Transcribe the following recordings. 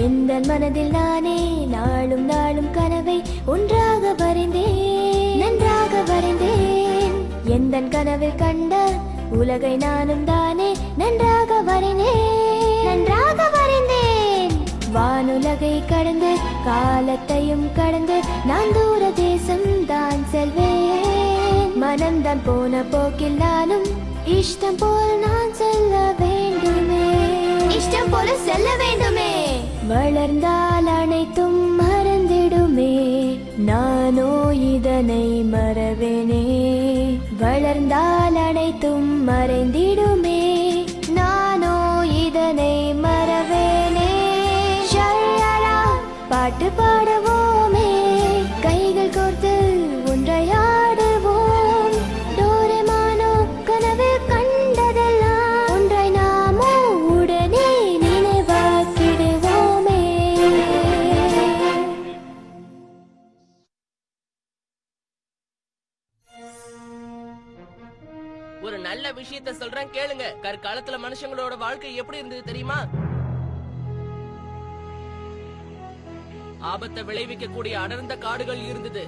எந்த மனதில் நானே நாளும் நாளும் கனவை ஒன்றாக வரைந்தேன், நன்றாக வரைந்தேன். எந்த கனவில் கண்ட உலகை நானும் தானே நன்றாக வரைந்தேன், நன்றாக வரைந்தேன். வானுலகை கடந்து காலத்தையும் கடந்து நான் தூர தேசம் தான் செல்வேன். மனம்தான் போன போக்கில் நானும் இஷ்டம் போல் நான் செல்ல வேண்டுமே, இஷ்டம் போல செல்ல வேண்டுமே. வளர்ந்தால் அனைத்தும் மறந்திடுமே, நானோ இதனை மறவேனே. வளர்ந்தால் அனைத்தும் மறைந்திடுமே, நானோ இதனை மறவேனே. ஷல்லலா பாட்டு பாடுவோமே, கைகள் கோர்த்து ஒன்றையாடுவோம். டோரேமானோ கனவில் கண்டதெல்லாம் ஒன்றை நாமோ உடனே நினைவாக்கிடுவோமே. ஒரு நல்ல விஷயத்த சொல்றேன் கேளுங்க. கற்காலத்துல மனுஷங்களோட வாழ்க்கை எப்படி இருந்தது தெரியுமா? ஆபத்தை விளைவிக்க கூடிய அடர்ந்த காடுகள் இருந்தது.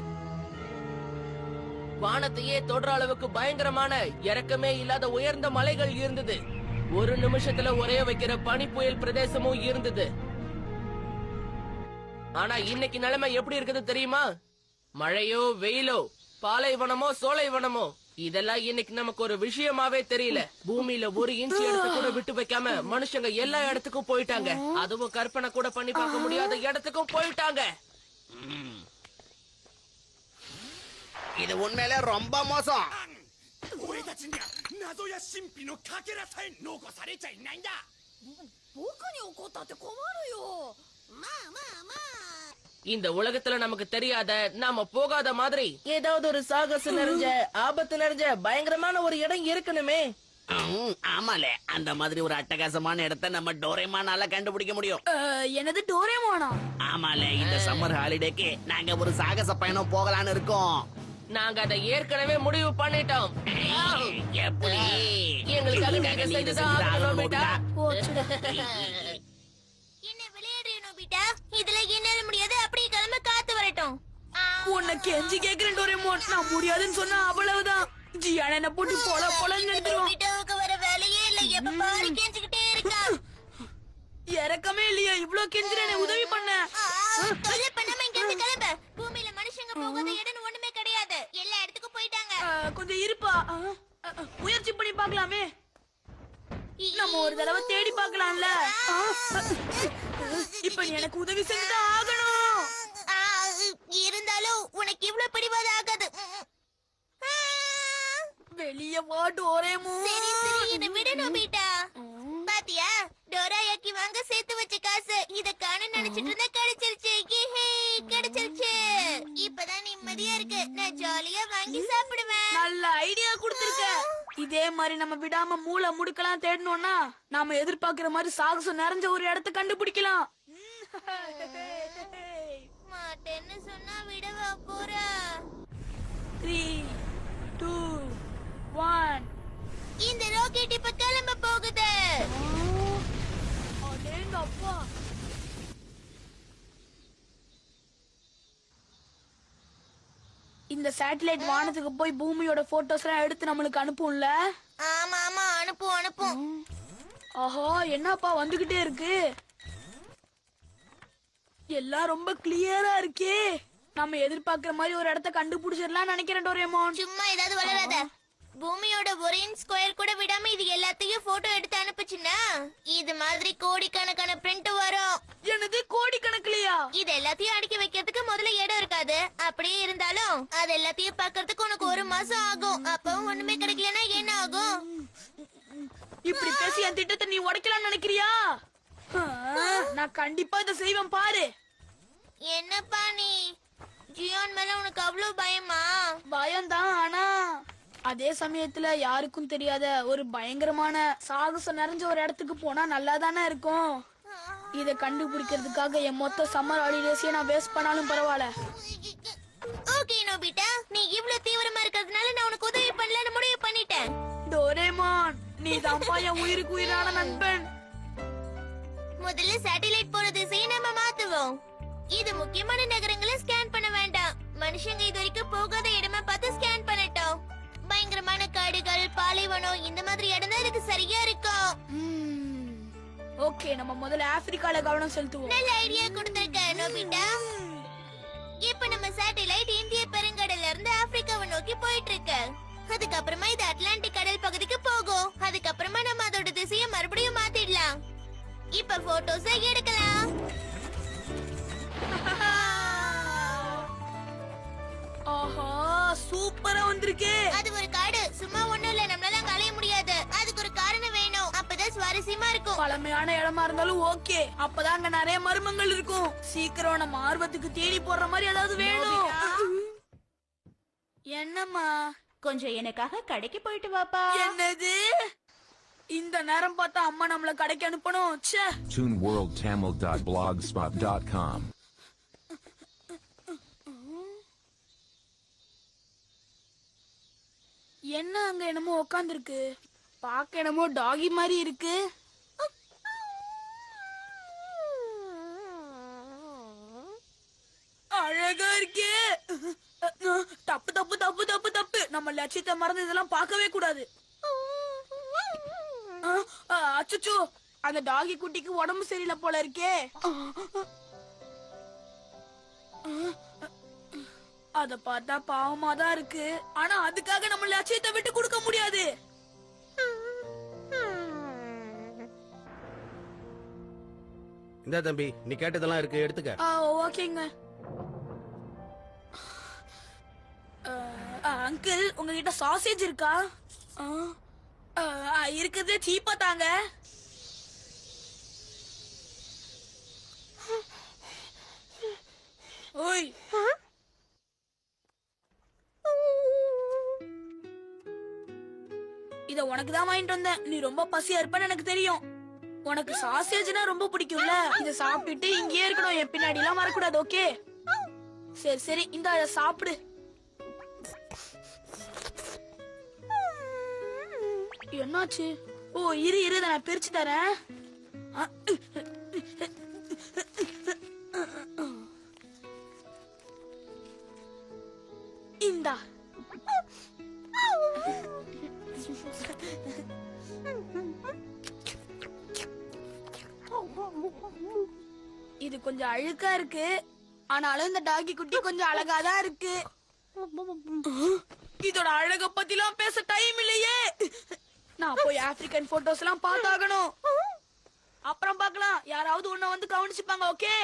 வானத்தையே தொடுற அளவுக்கு பயங்கரமான இறக்கமே இல்லாத உயர்ந்த மலைகள் இருந்தது. ஒரு நிமிஷத்துல உரைய வைக்கிற பனி புயல் பிரதேசமும் இருந்தது. ஆனா இன்னைக்கு நிலைமை எப்படி இருக்குது தெரியுமா? மழையோ வெயிலோ, பாலைவனமோ சோலைவனமோ, இதெல்லாம் இன்னைக்கு நமக்கு ஒரு விஷயமாவே தெரியல. பூமியில ஒரு இன்ச் இடத்த கூட விட்டு வைக்காம மனுஷங்க எல்லா இடத்துக்கும் போயிட்டாங்க. அதுவும் கற்பனை கூட பண்ணி பார்க்க முடியாத இடத்துக்கும் போயிட்டாங்க. இது உண்மையிலே ரொம்ப மோசம். இந்த உலகத்துல நமக்கு தெரியாத, நாம போகாத மாதிரி ஏதாவது ஒரு சாகசம் நிறைஞ்ச, ஆபத்து நிறைஞ்ச பயங்கரமான ஒரு இடம் இருக்கணுமே. ஆமாலே, அந்த மாதிரி ஒரு அட்டகாசமான இடத்தை நம்ம டோரேமானால கண்டுபிடிக்க முடியும். எனது டோரேமானா? ஆமாலே, இந்த சம்மர் ஹாலிடேக்கு நாங்க ஒரு சாகச பயணம் போகலான்னு இருக்கோம். நாங்க அதை ஏற்கனவே முடிவு பண்ணிட்டோம். எப்படி? எங்களுக்காக நீங்க செய்துதான் ஆகணும் நோபிட்டா. என்ன விளையாடுறிய நோபிட்டா? இதுல என்னால முடியாது, அப்படியே கிளம்ப காத்து வரட்டும். உன்னை கெஞ்சி கேக்குறேன் டோரேமோன், நான் முடியாதுன்னு சொன்னா அவ்வளவுதான். ஜியான் என்ன போட்டு போல போலன்னு எடுத்துருவான். நோபிட்டாவுக்கு வர வேலையே இல்ல, எப்ப பாரு கெஞ்சிக்கிட்டே இருக்கா. இறக்கமே இல்லையா? இவ்ளோ கெஞ்சிரேன், உதவி பண்ண. தொல்லை பண்ணாம இங்க இருந்து கிளம்ப. பூமியில மனுஷங்க போகாத இடம் ஒண்ணுமே கிடையாது, எல்லா இடத்துக்கும் போயிட்டாங்க. கொஞ்சம் இருப்பா, முயற்சி பண்ணி பார்க்கலாமே. நம்ம ஒரு தடவை தேடி பார்க்கலாம்ல. இப்ப நீ எனக்கு உதவி செஞ்சுதான் ஆகணும். இருந்தாலும் உனக்கு இவ்வளவு பிடிவாத ஆகாது. வெளிய வா டோரேமோன். சரி சரி, இதை விட நோபிட்டா. பாத்தியா, டோராயாக்கி வாங்க சேர்த்து வச்ச காசு இத காண நினைச்சிட்டு இருந்தா கிடைச்சிருச்சு. கிடைச்சிருச்சு. இப்பதான் நிம்மதியா இருக்கு, நான் ஜாலியா வாங்கி சாப்பிடுவேன். நல்ல ஐடியா கொடுத்திருக்க. இதே மாதிரி நம்ம விடாம மூளை முடுக்கலாம் தேடணும்னா நாம எதிர்பார்க்கிற மாதிரி சாகசம் நிறைஞ்ச ஒரு இடத்தை கண்டுபிடிக்கலாம். மாட்டேன்னு சொன்னா விடவா போற? 3, 2, 1. இந்த ராக்கெட் இப்ப கிளம்ப போகுது. அடேங்கப்பா. இந்த சேட்டலைட் வானத்துக்கு போய் பூமியோட போட்டோஸ் எல்லாம் எடுத்து நம்மளுக்கு அனுப்பும்ல? ஆமா ஆமா, அனுப்பும் அனுப்பும். ஆஹா, என்னப்பா வந்துகிட்டே இருக்கு. எல்லாம் ரொம்ப கிளியரா இருக்கே. நம்ம எதிர்பார்க்கிற மாதிரி ஒரு இடத்த கண்டுபிடிச்சிடலாம் நினைக்கிறேன் டோரேமோன். சும்மா ஏதாவது வளராத. பூமியோட ஒரு இன்ச் ஸ்கொயர் கூட விடாம இது எல்லாத்தையும் போட்டோ எடுத்து அனுப்புச்சுன்னா இது மாதிரி கோடிக்கணக்கான பிரிண்ட் வரும். எனது கோடிக்கணக்கிலையா? இது எல்லாத்தையும் அடுக்கி வைக்கிறதுக்கு முதல்ல இடம் இருக்காது. அப்படியே இருந்தாலும் அது எல்லாத்தையும் பாக்குறதுக்கு உனக்கு 1 மாசம் ஆகும். அப்பவும் ஒண்ணுமே கிடைக்கலன்னா என்ன ஆகும்? இப்படி பேசி என் திட்டத்தை நீ உடைக்கலாம்னு நினைக்கிறியா? நான் கண்டிப்பா இதை செய்வேன் பாரு. என்னப்பா நீ, ஜியான் மேல உனக்கு அவ்வளவு பயமா? பயம்தான், ஆனா அதே சமயத்துல யாருக்கும் தெரியாத ஒரு பயங்கரமான சாகசம் நிறைஞ்ச ஒரு இடத்துக்கு போனா நல்லா தானே இருக்கும். இத கண்டுபிடிக்கிறதுக்காக என் மொத்த சம்மர் ஹாலிடேஸையே நான் வேஸ்ட் பண்ணாலும் பரவாயில்ல. ஓகே நோபிட்டா, நீ இவ்ளோ தீவிரமா இருக்கிறதுனால நான் உனக்கு உதவி பண்ணலன்னு முடிவு பண்ணிட்டேன். டோரேமான், நீ தான்ப்பா என் உயிருக்கு உயிரான நண்பன். முதல்ல சேட்டலைட் போற திசையை நம்ம மாத்துவோம். இது முக்கியமான நகரங்களை ஸ்கேன் பண்ண வேண்டாம். மனுஷங்க இது வரைக்கும் போகாத இடமா பார்த்து ஸ்கேன் பண்ணட்டும். பயங்கரமான காடுகள், பாலைவனம் இந்த மாதிரி இடம் தான் இதுக்கு சரியா இருக்கும். ஓகே, நம்ம முதல்ல ஆப்பிரிக்கால கவனம் செலுத்துவோம். நல்ல ஐடியா கொடுத்திருக்க நோபிட்டா. இப்ப நம்ம சேட்டலைட் இந்திய பெருங்கடல்ல இருந்து ஆப்பிரிக்காவை நோக்கி போயிட்டு இருக்கு. அதுக்கப்புறமா இது அட்லாண்டிக் கடல் பகுதிக்கு போகும். அதுக்கப்புறமா நம்ம அதோட திசையை மறுபடியும் மாத்திடலாம். இப்ப போட்டோஸ் எடுக்கலாம். ஆஹா, சூப்பரா வந்திருக்கு. அது ஒரு காடு, சும்மா ஒண்ணும் இல்ல. நம்மளால அங்க அலைய முடியாது. அதுக்கு ஒரு காரணம் வேணும். அப்பதான் சுவாரஸ்யமா இருக்கும். பழமையான இடமா இருந்தாலும் ஓகே, அப்பதான் அங்க நிறைய மர்மங்கள் இருக்கும். சீக்கிரம் நம்ம ஆர்வத்துக்கு தேடி போடுற மாதிரி ஏதாவது வேணும். என்னம்மா? கொஞ்சம் எனக்காக கடைக்கு போயிட்டு வாப்பா. என்னது? இந்த நேரம் பார்த்தா அம்மா நம்மள கடைக்கு அனுப்பணும். ச்சே. ToonWorldTamil.blogspot.com என்ன அங்க என்னமோ உட்காந்துருக்கு? பாக்க என்னமோ டாகி மாதிரி இருக்கு. அழகா இருக்கே. தப்பு தப்பு தப்பு தப்பு தப்பு. நம்ம லட்சியத்தை மறந்து இதெல்லாம் பார்க்கவே கூடாது. அச்சச்சோ, அந்த டாகி குட்டிக்கு உடம்பு சரியில்லை போல இருக்கே. அத பார்த்தா பாவமா தான் இருக்கு. ஆனா அதுக்காக நம்ம லட்சியத்தை விட்டு கொடுக்க முடியாது. இந்த தம்பி, நீ கேட்டதெல்லாம் இருக்கு, எடுத்துக்க. ஓகேங்க. அங்கிள், உங்ககிட்ட சாசேஜ் இருக்கா? இருக்குது, சீப்பா தாங்க. ஓய், இத உனக்கு தான் வாங்கிட்டு வந்தேன். நீ ரொம்ப பசியா இருப்பன்னு எனக்கு தெரியும். உனக்கு சாசேஜ்னா ரொம்ப பிடிக்கும்ல. இத சாப்பிட்டு இங்கேயே இருக்கணும், என் பின்னாடி எல்லாம் வரக்கூடாது. ஓகே? சரி சரி, இந்த அத சாப்பிடு. என்னாச்சு? ஓ, இரு இரு, நான் பிரிச்சு தரேன். இந்தா. இது கொஞ்சம் அழுக்கா இருக்கு, ஆனாலும் இந்த டாகி குட்டி கொஞ்சம் அழகாதான் இருக்கு. இதோட அழக பத்திலாம் பேச டைம் இல்லையே. நான் போய் ஆப்பிரிக்கன் போட்டோஸ் எல்லாம் பார்த்தாகணும். அப்புறம் பார்க்கலாம், யாராவது உன்னை வந்து கவனிச்சுப்பாங்க. ஓகே?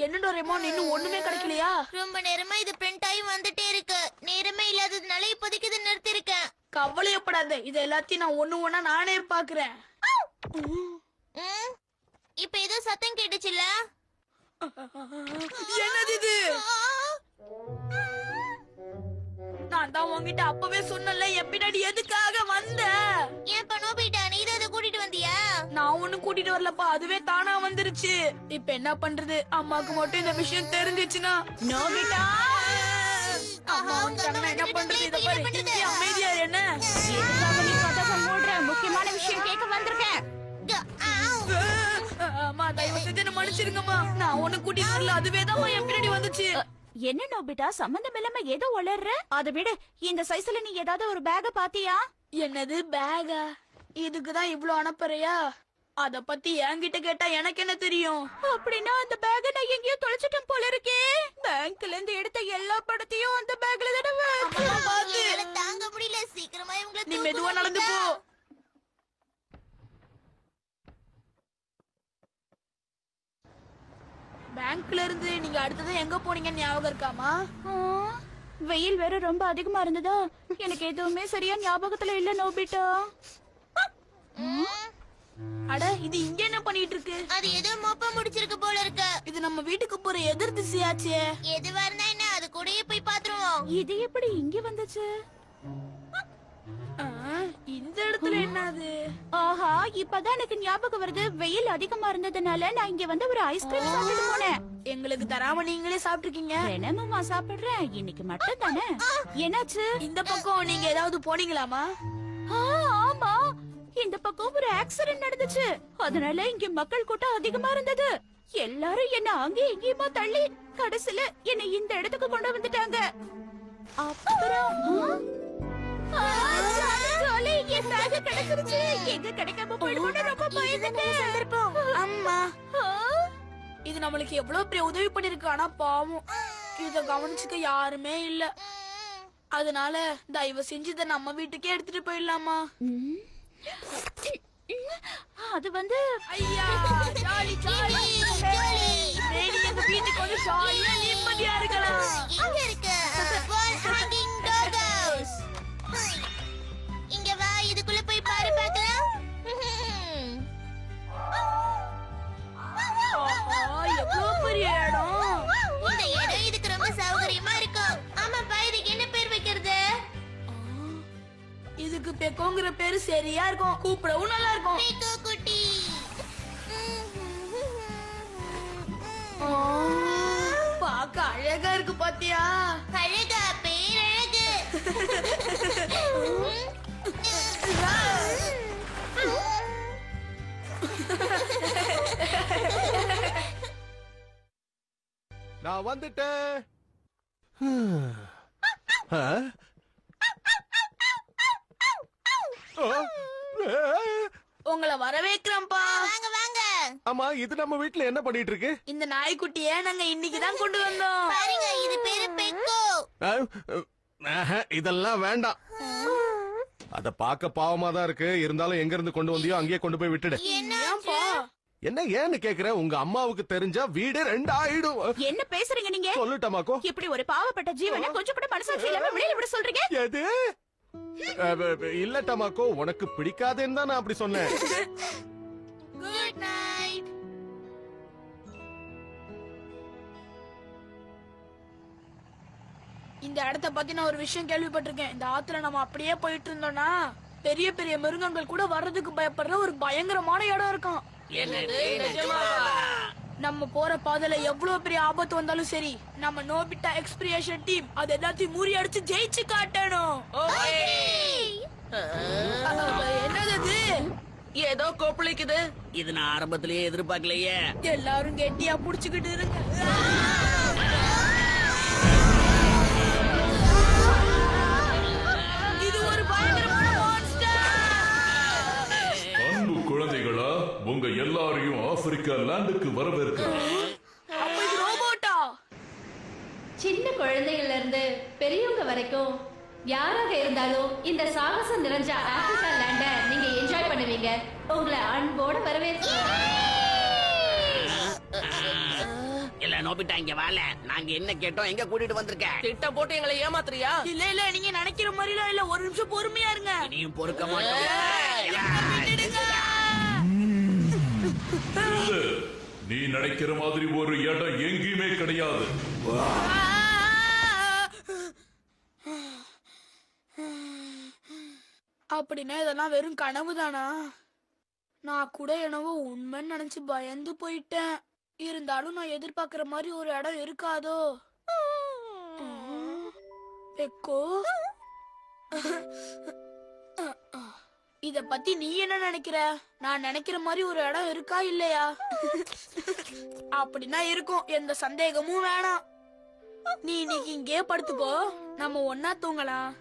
என்னடா ரெமோன், இன்னும் ஒண்ணுமே கிடைக்கலையா? ரொம்ப நேரமா இது பிரிண்ட் ஆகி வந்துட்டே இருக்கு. நேரமே இல்லாததுனால இப்போதைக்கு இதை நிறுத்திருக்கேன். கவலையப்படாத, இது எல்லாத்தையும் நான் ஒண்ணு ஒண்ணா நானே பாக்குறேன். இப்ப ஏதோ சத்தம் கேட்டுச்சுல? என்னது இது? நான் தான் உன்கிட்ட அப்பவே சொன்னல, என் பின்னாடி எதுக்காக வந்த? ஏன் நோபிட்டா, நீ தான் அதை கூட்டிட்டு வந்தியா? நான் ஒண்ணும் கூட்டிட்டு வரலப்பா, அதுவே தானா வந்துருச்சு. இப்ப என்ன பண்றது? அம்மாக்கு மட்டும் இந்த விஷயம் தெரிஞ்சிச்சுன்னா? நோபிட்டா, அம்மா வந்துட்டாங்கன்னா என்ன பண்றது? இத பாரு, இங்கே அமைதியா இரு. என்ன நீ கதவை மூடுற? முக்கியமான விஷயம் கேட்க வந்திருக்கேன். அம்மா, தயவு செஞ்சு என்ன மன்னிச்சிருங்கம்மா. நான் ஒண்ணு கூட்டிட்டு வரல, அதுவே தான் என் பின்னாடி வந்துச்சு. என்ன நோபிட்டா, சம்பந்தம் இல்லாம ஏதோ வளர்ற? அதை விட, இந்த சைஸ்ல நீ ஏதாவது ஒரு பேக பாத்தியா? என்னது பேகா? இதுக்குதான் இவ்ளோ அனுப்புறியா? அத பத்தி என்கிட்ட கேட்டா எனக்கு என்ன தெரியும்? அப்படின்னா அந்த பேக நான் எங்கேயோ தொலைச்சிட்டேன் போல இருக்கே. பேங்க்ல இருந்து எடுத்த எல்லா படத்தையும் அந்த பேக்ல தானே என்னால தாங்க முடியல. சீக்கிரமா இவங்களை நீ மெதுவா நடந்து போ. பேங்க்ல இருந்து நீங்க அடுத்தது எங்க போனீங்கன்னு ஞாபகம் இருக்காமா? வெயில் வேற ரொம்ப அதிகமா இருந்ததா? எனக்கு எதுவுமே சரியா ஞாபகத்துல இல்ல நோபிட்டா. அட, இது இங்க என்ன பண்ணிட்டு இருக்கு? அது ஏதோ மொப்ப முடிச்சிருக்கு போல இருக்கு. இது நம்ம வீட்டுக்கு போற எதிர் திசையாச்சே. எதுவா இருந்தா என்ன, அது கூடயே போய் பாத்துருவோம். இது எப்படி இங்க வந்துச்சு? இந்த இடத்துல என்னது? ஆஹா, இப்பதான் எனக்கு ஞாபகம் வருது. வெயில் அதிகமா இருந்ததுனால நான் இங்க வந்து ஒரு ஐஸ்கிரீம் சாப்பிட்டு போனேன். எங்களுக்கு தராம நீங்களே சாப்பிட்டுருக்கீங்க. தினமுமா சாப்பிடுறேன், இன்னைக்கு மட்டும் தானே. என்னாச்சு? இந்த பக்கம் நீங்க ஏதாவது போனீங்களாமா? ஆமா, இந்த பக்கம் ஒரு ஆக்சிடென்ட் நடந்துச்சு. அதனால இங்க மக்கள் கூட்டம் அதிகமா இருந்தது. எல்லாரும் என்ன அங்கேயும் இங்கேயுமா தள்ளி கடைசில என்ன இந்த இடத்துக்கு கொண்டு வந்துட்டாங்க. அப்புறம் ஜாலி, என் bag கிடைச்சிருச்சு. எங்க கிடைக்காம போயிடுமோன்னு ரொம்ப பயந்துட்டேன். அம்மா, இது நம்மளுக்கு எவ்வளவு பெரிய உதவி பண்ணிருக்கு. ஆனா பாவம், இத கவனிச்சுக்க யாருமே இல்ல. அதனால தயவு செஞ்சு இத நம்ம வீட்டுக்கே எடுத்துட்டு போயிடலாமா? அது வந்து ஐயா, ஜாலி ஜாலி. டெய்லி எங்க வீட்டுக்கு வந்து ஜாலியா நிம்மதியா இருக்கலாம். இங்க இருக்கு wall hanging doghouse. இங்க வா, இதுக்குள்ள போய் பாரு பார்க்கலாம். ஆஹா, எவ்வளவு பெரிய இடம். இந்த இடம் இதுக்கு ரொம்ப சௌகரியமா இருக்கும். ஆமாப்பா, இதுக்கு என்ன பேர் வைக்கிறது? இதுக்கு பெக்கோங்கிற பேரு சரியா இருக்கும். கூப்பிடவும் நல்லா இருக்கும். பீக்கோ குட்டி. பாக்க அழகா இருக்கு பாத்தியா? அழகா, பேரழகு. நான் வந்துட்டேன். ஆ? உங்களை வரவேற்கிறோம்ப்பா. வாங்க வாங்க. ஆமா, இது நம்ம வீட்ல என்ன பண்ணிட்டு இருக்கு? இந்த நாய்க்குட்டிய நாங்க இன்னைக்குதான் கொண்டு வந்தோம். பாருங்க, இது பேரு பெக்கோ. இதெல்லாம் வேண்டாம். அத பார்க்க பாவமா தான் இருக்கு. இருந்தாலும் எங்க இருந்து கொண்டு வந்தியோ அங்கேயே கொண்டு போய் விட்டுடு. ஏன்பா? என்ன ஏன்னு கேக்குற? உங்க அம்மாவுக்கு தெரிஞ்சா வீடு 2 ஆயிடும். என்ன பேசுறீங்க நீங்க? சொல்லட்டமாக்கோ? இப்படி ஒரு பாவப்பட்ட ஜீவனை கொஞ்சம் கூட மனசாட்சி இல்லாம வெளியில விட சொல்றீங்க? எது? இல்ல டமாக்கோ, உனக்கு பிடிக்காதுன்னு தான் நான் அப்படி சொன்னேன். Good night. இந்த இடத்த பத்தி நான் ஒரு விஷயம் கேள்விப்பட்டிருக்கேன். இந்த ஆத்துல நம்ம அப்படியே போயிட்டு இருந்தோம்னா பெரிய பெரிய மிருகங்கள் கூட வர்றதுக்கு பயப்படுற ஒரு பயங்கரமான இடம் இருக்கும். நம்ம போற பாதையில எவ்வளவு பெரிய ஆபத்து வந்தாலும் சரி, நம்ம நோபிட்டா எக்ஸ்பிரியேஷன் டீம் அது எல்லாத்தையும் முறியடிச்சு ஜெயிச்சு காட்டணும். என்னது அது? ஏதோ கோப்பளிக்குது. இது நான் ஆரம்பத்திலேயே எதிர்பார்க்கலையே. எல்லாரும் கெட்டியா புடிச்சுக்கிட்டு இருங்க. இது ஒரு பயங்கரமான மான்ஸ்டர். அன்பு குழந்தைகளா, உங்க எல்லாரையும் ஆப்பிரிக்கா லேண்டுக்கு வரவேற்கிறேன். அப்ப இது ரோபோட்டா? சின்ன குழந்தைகள்ல இருந்து பெரியவங்க வரைக்கும் யாராக இருந்தாலும் இந்த சாகசம் நிறைஞ்ச ஆப்பிரிக்கா லேண்ட நீங்க என்ஜாய் பண்ணுவீங்க. உங்களை அன்போட வரவேற்கிறேன். இல்ல நோபிட்டா, இங்க வாழ. நாங்க என்ன கேட்டோம், எங்க கூட்டிட்டு வந்திருக்க? திட்டம் போட்டு எங்களை ஏமாத்துறியா? இல்ல இல்ல, நீங்க நினைக்கிற மாதிரிலாம் இல்ல. ஒரு நிமிஷம் பொறுமையா இருங்க. இனியும் பொறுக்க மாட்டோம். இல்ல, நீ நினைக்கிற மாதிரி ஒரு இடம் எங்கேயுமே கிடையாது. அப்படின்னா இதெல்லாம் வெறும் கனவு தானா? நான் கூட என்னவோ உண்மைன்னு நினைச்சு பயந்து போயிட்டேன். இருந்தாலும் நான் எதிர்பார்க்கிற மாதிரி ஒரு இடம் இருக்காதோ? பெக்கோ, இத பத்தி நீ என்ன நினைக்கிற? நான் நினைக்கிற மாதிரி ஒரு இடம் இருக்கா இல்லையா? அப்படின்னா இருக்கும், எந்த சந்தேகமும் வேணாம். நீ இன்னைக்கு இங்கே படுத்துக்கோ, நம்ம ஒன்னா தூங்கலாம்.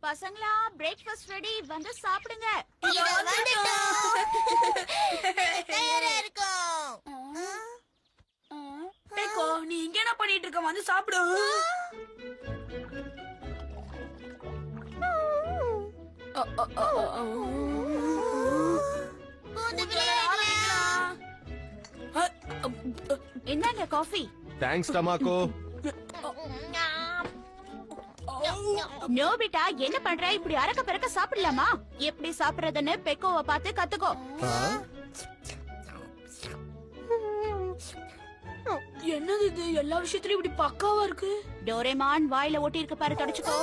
பசங்களா, பிரேக்ஃபாஸ்ட் ரெடி, வந்து சாப்பிடுங்க. இதோ வந்துட்டோம். தயாரா இருக்கோம். பெக்கோ, நீ இங்க என்ன பண்ணிட்டு இருக்க? வந்து சாப்பிடு. பூந்து விளையாடலாம். என்னங்க காஃபி? தேங்க்ஸ் டமாக்கோ. நோபிட்டா என்ன பண்ற? இப்படி அரக்க பறக்க சாப்பிடலாமா? எப்படி சாப்பிடுறதுன்னு பெக்கோவை பார்த்து கத்துக்கோ. என்னது இது? எல்லா விஷயத்திலயும் இப்படி பக்காவா இருக்கு. டோரேமான் வாயில ஒட்டி இருக்க பாரு, தொடச்சுக்கோ.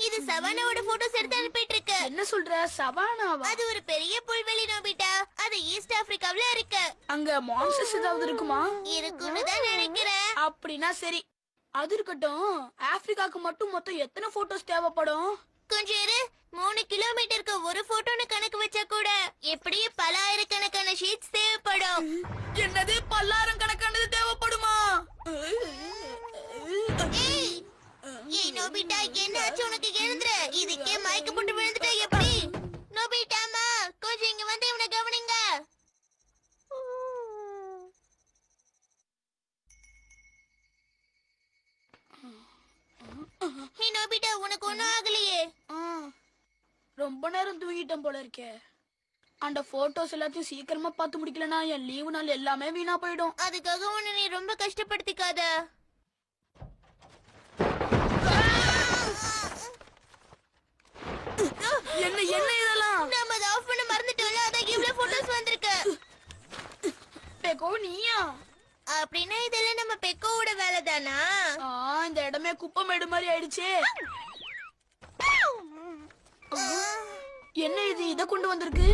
இது சவானாவோட போட்டோஸ் எடுத்து அனுப்பிட்டு இருக்கு. என்ன சொல்ற? சவானாவா? அது ஒரு பெரிய புல்வெளி நோபிட்டா. அது ஈஸ்ட் ஆப்பிரிக்காவுல இருக்கு. அங்க மான்ஸ்டர்ஸ் ஏதாவது இருக்குமா? இருக்குன்னு தான் நினைக்கிறேன். அப்படின்னா சரி, அது இருக்கட்டும். ஆப்பிரிக்காக்கு மட்டும் மொத்தம் எத்தனை போட்டோஸ் தேவைப்படும்? கொஞ்சம் இரு. 3 கிலோமீட்டருக்கு ஒரு போட்டோன்னு கணக்கு வச்சா கூட எப்படியும் பல ஆயிரக்கணக்கான ஷீட்ஸ் தேவைப்படும். என்னது? பல்லாயிரம் கணக்கானது தேவைப்படுமா? ஏய் நோபிட்டா, என்ன ஆச்சு உனக்கு? எழுந்துற. இதுக்கே மயக்க போட்டு விழுந்துட்டா எப்படி? நோபிட்டாமா, கொஞ்சம் இங்க வந்து இவனை கவனிங்க. ஹே நோபிட்டா, உனக்கு ஒண்ணும் ஆகலையே? ரொம்ப நேரம் தூங்கிட்டேன் போல இருக்கே. அந்த போட்டோஸ் எல்லாத்தையும் சீக்கிரமா பார்த்து முடிக்கலனா என் லீவு நாள் எல்லாமே வீணா போயிடும். அதுக்காக உன்னை நீ ரொம்ப கஷ்டப்படுத்திக்காத. என்ன என்ன இதெல்லாம்? நாம அதை ஆஃப் பண்ண மறந்துட்டோம்ல, அதான் இவ்வளவு போட்டோஸ் வந்திருக்கு. பெக்கோ, நீயா? அப்படின்னா இதெல்லாம் நம்ம பெக்கோவோட வேலை தானா? இந்த இடமே குப்பை மேடு மாதிரி ஆயிடுச்சே. என்ன இது? இத கொண்டு வந்திருக்கு.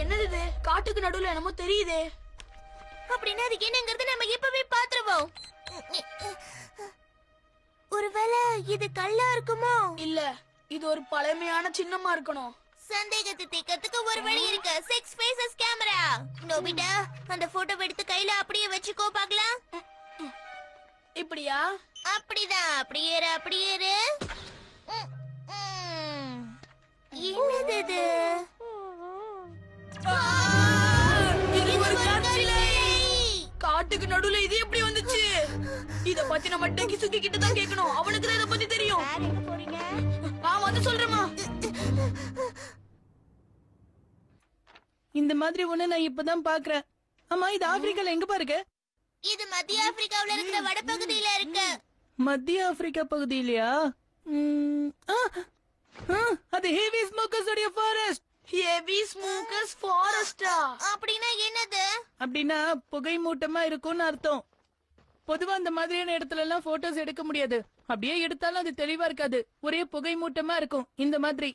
என்னது இது? காட்டுக்கு நடுவுல என்னமோ தெரியுதே. அப்படின்னா அதுக்கு என்னங்கிறது நம்ம இப்பவே பாத்துருவோம். ஒருவேளை இது கல்லா இருக்குமோ? இல்ல, இது ஒரு பழமையான சின்னமா இருக்கணும். சந்தேகத்தை தீர்க்கிறதுக்கு ஒரு வழி இருக்கு. 6 faces கேமரா. நோபிட்டா, அந்த போட்டோ எடுத்து கையில அப்படியே வச்சுக்கோ பார்க்கலாம். இப்படியா? அப்படிதான். அப்படியே இரு, அப்படியே இரு. ம், ம். என்னது இது? இது ஒரு கற்சிலை. காட்டுக்கு நடுவுல இது எப்படி வந்துச்சு? இத பத்தி நம்ம டெக்கிசுகி கிட்ட தான் கேட்கணும். அவனுக்கு தான் இத பத்தி தெரியும். வந்து சொல்றேமா. இந்த மாதிரி ஒண்ணு நான் இப்பதான் பாக்குறேன். ஆமா, இது ஆப்பிரிக்கால எங்க பாருங்க? இது மத்திய ஆப்பிரிக்காவுல இருக்கிற வடபகுதியில இருக்கு. மத்திய ஆப்பிரிக்கா பகுதியிலயா? அது ஹெவி ஸ்மோக்கர்ஸ் உடைய ஃபாரஸ்ட். ஹெவி ஸ்மோக்கர்ஸ் ஃபாரஸ்டா? அப்படின்னா என்னது? அப்படின்னா புகை மூட்டமா இருக்கும்னு அர்த்தம். பொதுவா அந்த மாதிரியான இடத்துல எல்லாம் போட்டோஸ் எடுக்க முடியாது. அப்படியே எடுத்தாலும் அது தெளிவா இருக்காது. ஒரே புகை மூட்டமா இருக்கும். இந்த மாதிரி.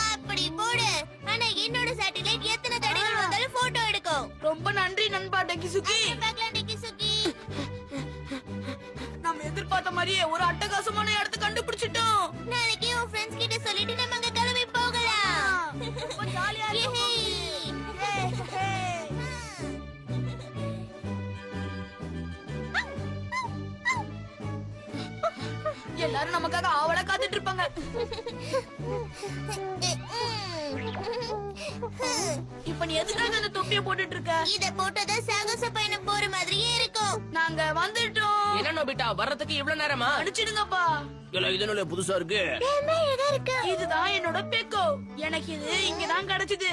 அப்படி போடு. ஆனா என்னோட சேட்டலைட் எத்தனை தடவை வந்தாலும் போட்டோ எடுக்கும். ரொம்ப நன்றி நண்பா டெக்கிசுகி. பார்க்கலாம் டெக்கிசுகி. நம்ம எதிர்பார்த்த மாதிரியே ஒரு அட்டகாசமான இடத்தை கண்டுபிடிச்சிட்டோம். நாளைக்கு உன் ஃப்ரெண்ட்ஸ் கிட்ட சொல்லிட்டு நம்ம அங்க கிளம்பி போகலாம். ரொம்ப ஜாலியா இருக்கு. எல்லாரும் நமக்காக ஆவலா காத்துட்டு இருப்பாங்க. இப்ப நீ எதுக்காக அந்த தொப்பிய போட்டுட்டு இருக்க? இத போட்டதா சாகச பயணம் போற மாதிரியே இருக்கும். நாங்க வந்துட்டோம். என்ன நோபிட்டா, வர்றதுக்கு இவ்வளவு நேரமா? அடிச்சிடுங்கப்பா. இல்ல இது நல்ல புதுசா இருக்கு. இதுதான் என்னோட பெக்கோ. எனக்கு இது இங்கதான் கிடைச்சது.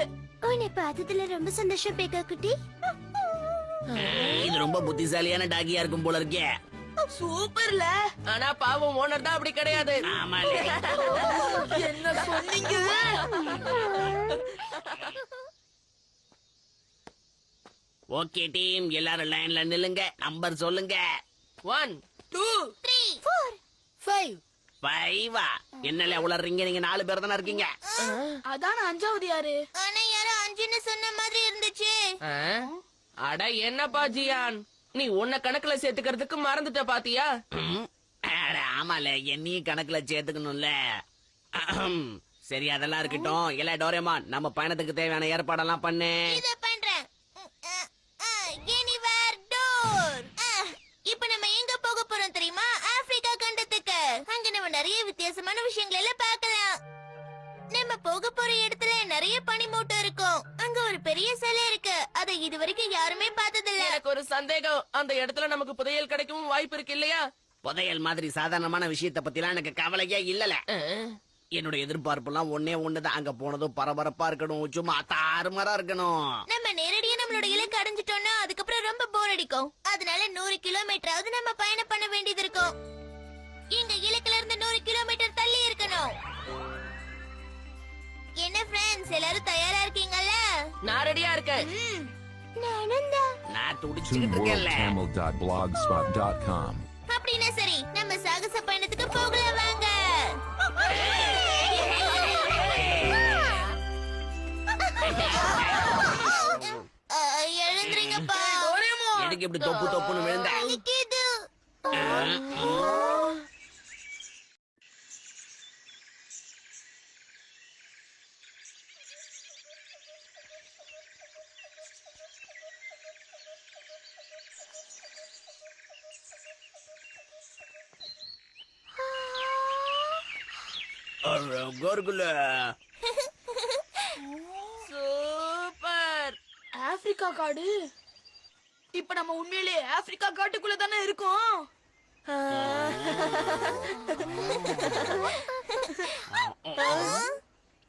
உன்னை பார்த்ததுல ரொம்ப சந்தோஷம் பெக்கோ குட்டி. இது ரொம்ப புத்திசாலியான டாகியா இருக்கும் போல இருக்கே. சூப்பர்ல. ஆனா பாவம் ஓனர் தான் அப்படி கிடையாது. ஆமாலே. என்ன சொன்னீங்க? ஓகே டீம், எல்லாரும் லைன்ல நில்லுங்க. நம்பர் சொல்லுங்க. 1 2 3 4 5. 5. என்னல உளறீங்க? நீங்க 4 பேர் தானே இருக்கீங்க. அதான் அஞ்சாவது யாரு? ஆனா யாரோ 5ன்னு சொன்ன மாதிரி இருந்துச்சு. அட என்னப்பா ஜியான், நீ உன்னை கணக்குல சேர்த்துக்கிறதுக்கு மறந்துட்ட பாத்தியா? அட, ஆமால, என்னையும் கணக்குல சேர்த்துக்கணும்ல. சரி, அதெல்லாம் இருக்கட்டும். எல்லா டோரேமான், நம்ம பயணத்துக்கு தேவையான ஏற்பாடெல்லாம் பண்ணு. இத பண்றேன். Anywhere door. இப்போ நம்ம எங்க போக போறோம் தெரியுமா? ஆப்பிரிக்கா கண்டத்துக்கு. அங்க நம்ம நிறைய வித்தியாசமான விஷயங்களை எல்லாம் பார்க்கலாம். நம்ம போக போற இடத்துல நிறைய பனிமூட்டம் இருக்கும். அங்க ஒரு பெரிய சிலை இருக்கு. அதை இதுவரைக்கும் யாருமே பார்த்ததில்ல. எனக்கு ஒரு சந்தேகம், அந்த இடத்துல நமக்கு புதையல் கிடைக்கவும் வாய்ப்பு இருக்கு இல்லையா? புதையல் மாதிரி சாதாரணமான விஷயத்த பத்திலாம் எனக்கு கவலையே இல்லல. என்னோட எதிர்பார்ப்பு எல்லாம் ஒன்னே ஒண்ணுதான். அங்க போனதும் பரபரப்பா இருக்கணும், சும்மா தாறுமாறா இருக்கணும். நம்ம நேரடியா நம்ம நம்மளோட இலக்கு அடைஞ்சிட்டோம்னா அதுக்கப்புறம் ரொம்ப போர் அடிக்கும். அதனால 100 கிலோமீட்டராவது நம்ம பயணம் பண்ண வேண்டியது இருக்கும். இங்க இலக்குல இருந்து 100 கிலோமீட்டர் தள்ளி இருக்கணும். என்ன ஃப்ரெண்ட்ஸ், எல்லாரும் தயாரா இருக்கீங்கல்ல? நான் ரெடியா இருக்கேன். நானும் தான். நான் துடிச்சுக்கிட்டு இருக்கேன்ல. ToonWorldTamil.blogspot.com. அப்படின்னா சரி, நம்ம சாகச பயணத்துக்கு போகலாம் வாங்க. எழுந்துறீங்கப்பா. எனக்கு இப்படி தொப்பு தொப்புன்னு விழுந்த வலிக்குது. கோர்குல சூப்பர். ஆப்பிரிக்கா காடு. இப்ப நம்ம உண்மையிலேயே ஆப்பிரிக்கா காட்டுக்குள்ள தானே இருக்கோம்.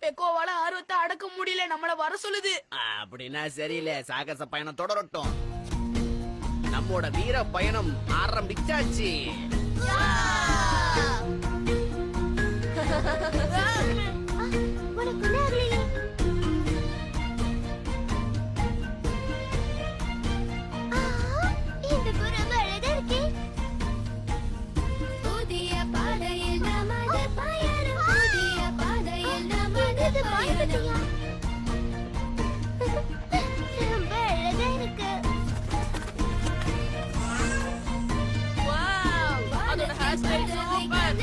பெக்கோவால ஆர்வத்தை அடக்க முடியல, நம்மள வர சொல்லுது. அப்படின்னா சரியில்லை, சாகச பயணம் தொடரட்டும். நம்மோட வீர பயணம் ஆரம்பிச்சாச்சு. உனக்கு என்ன ஆகலையே? இந்த பூ ரொம்ப அழகா இருக்கே. புதிய பாதையில் நமது பயணம், புதிய பாதையில் நமது பயணம். ரொம்ப அழகா இருக்கு. வாவ், அதோட ஹேர் ஸ்டைல் சூப்பர்.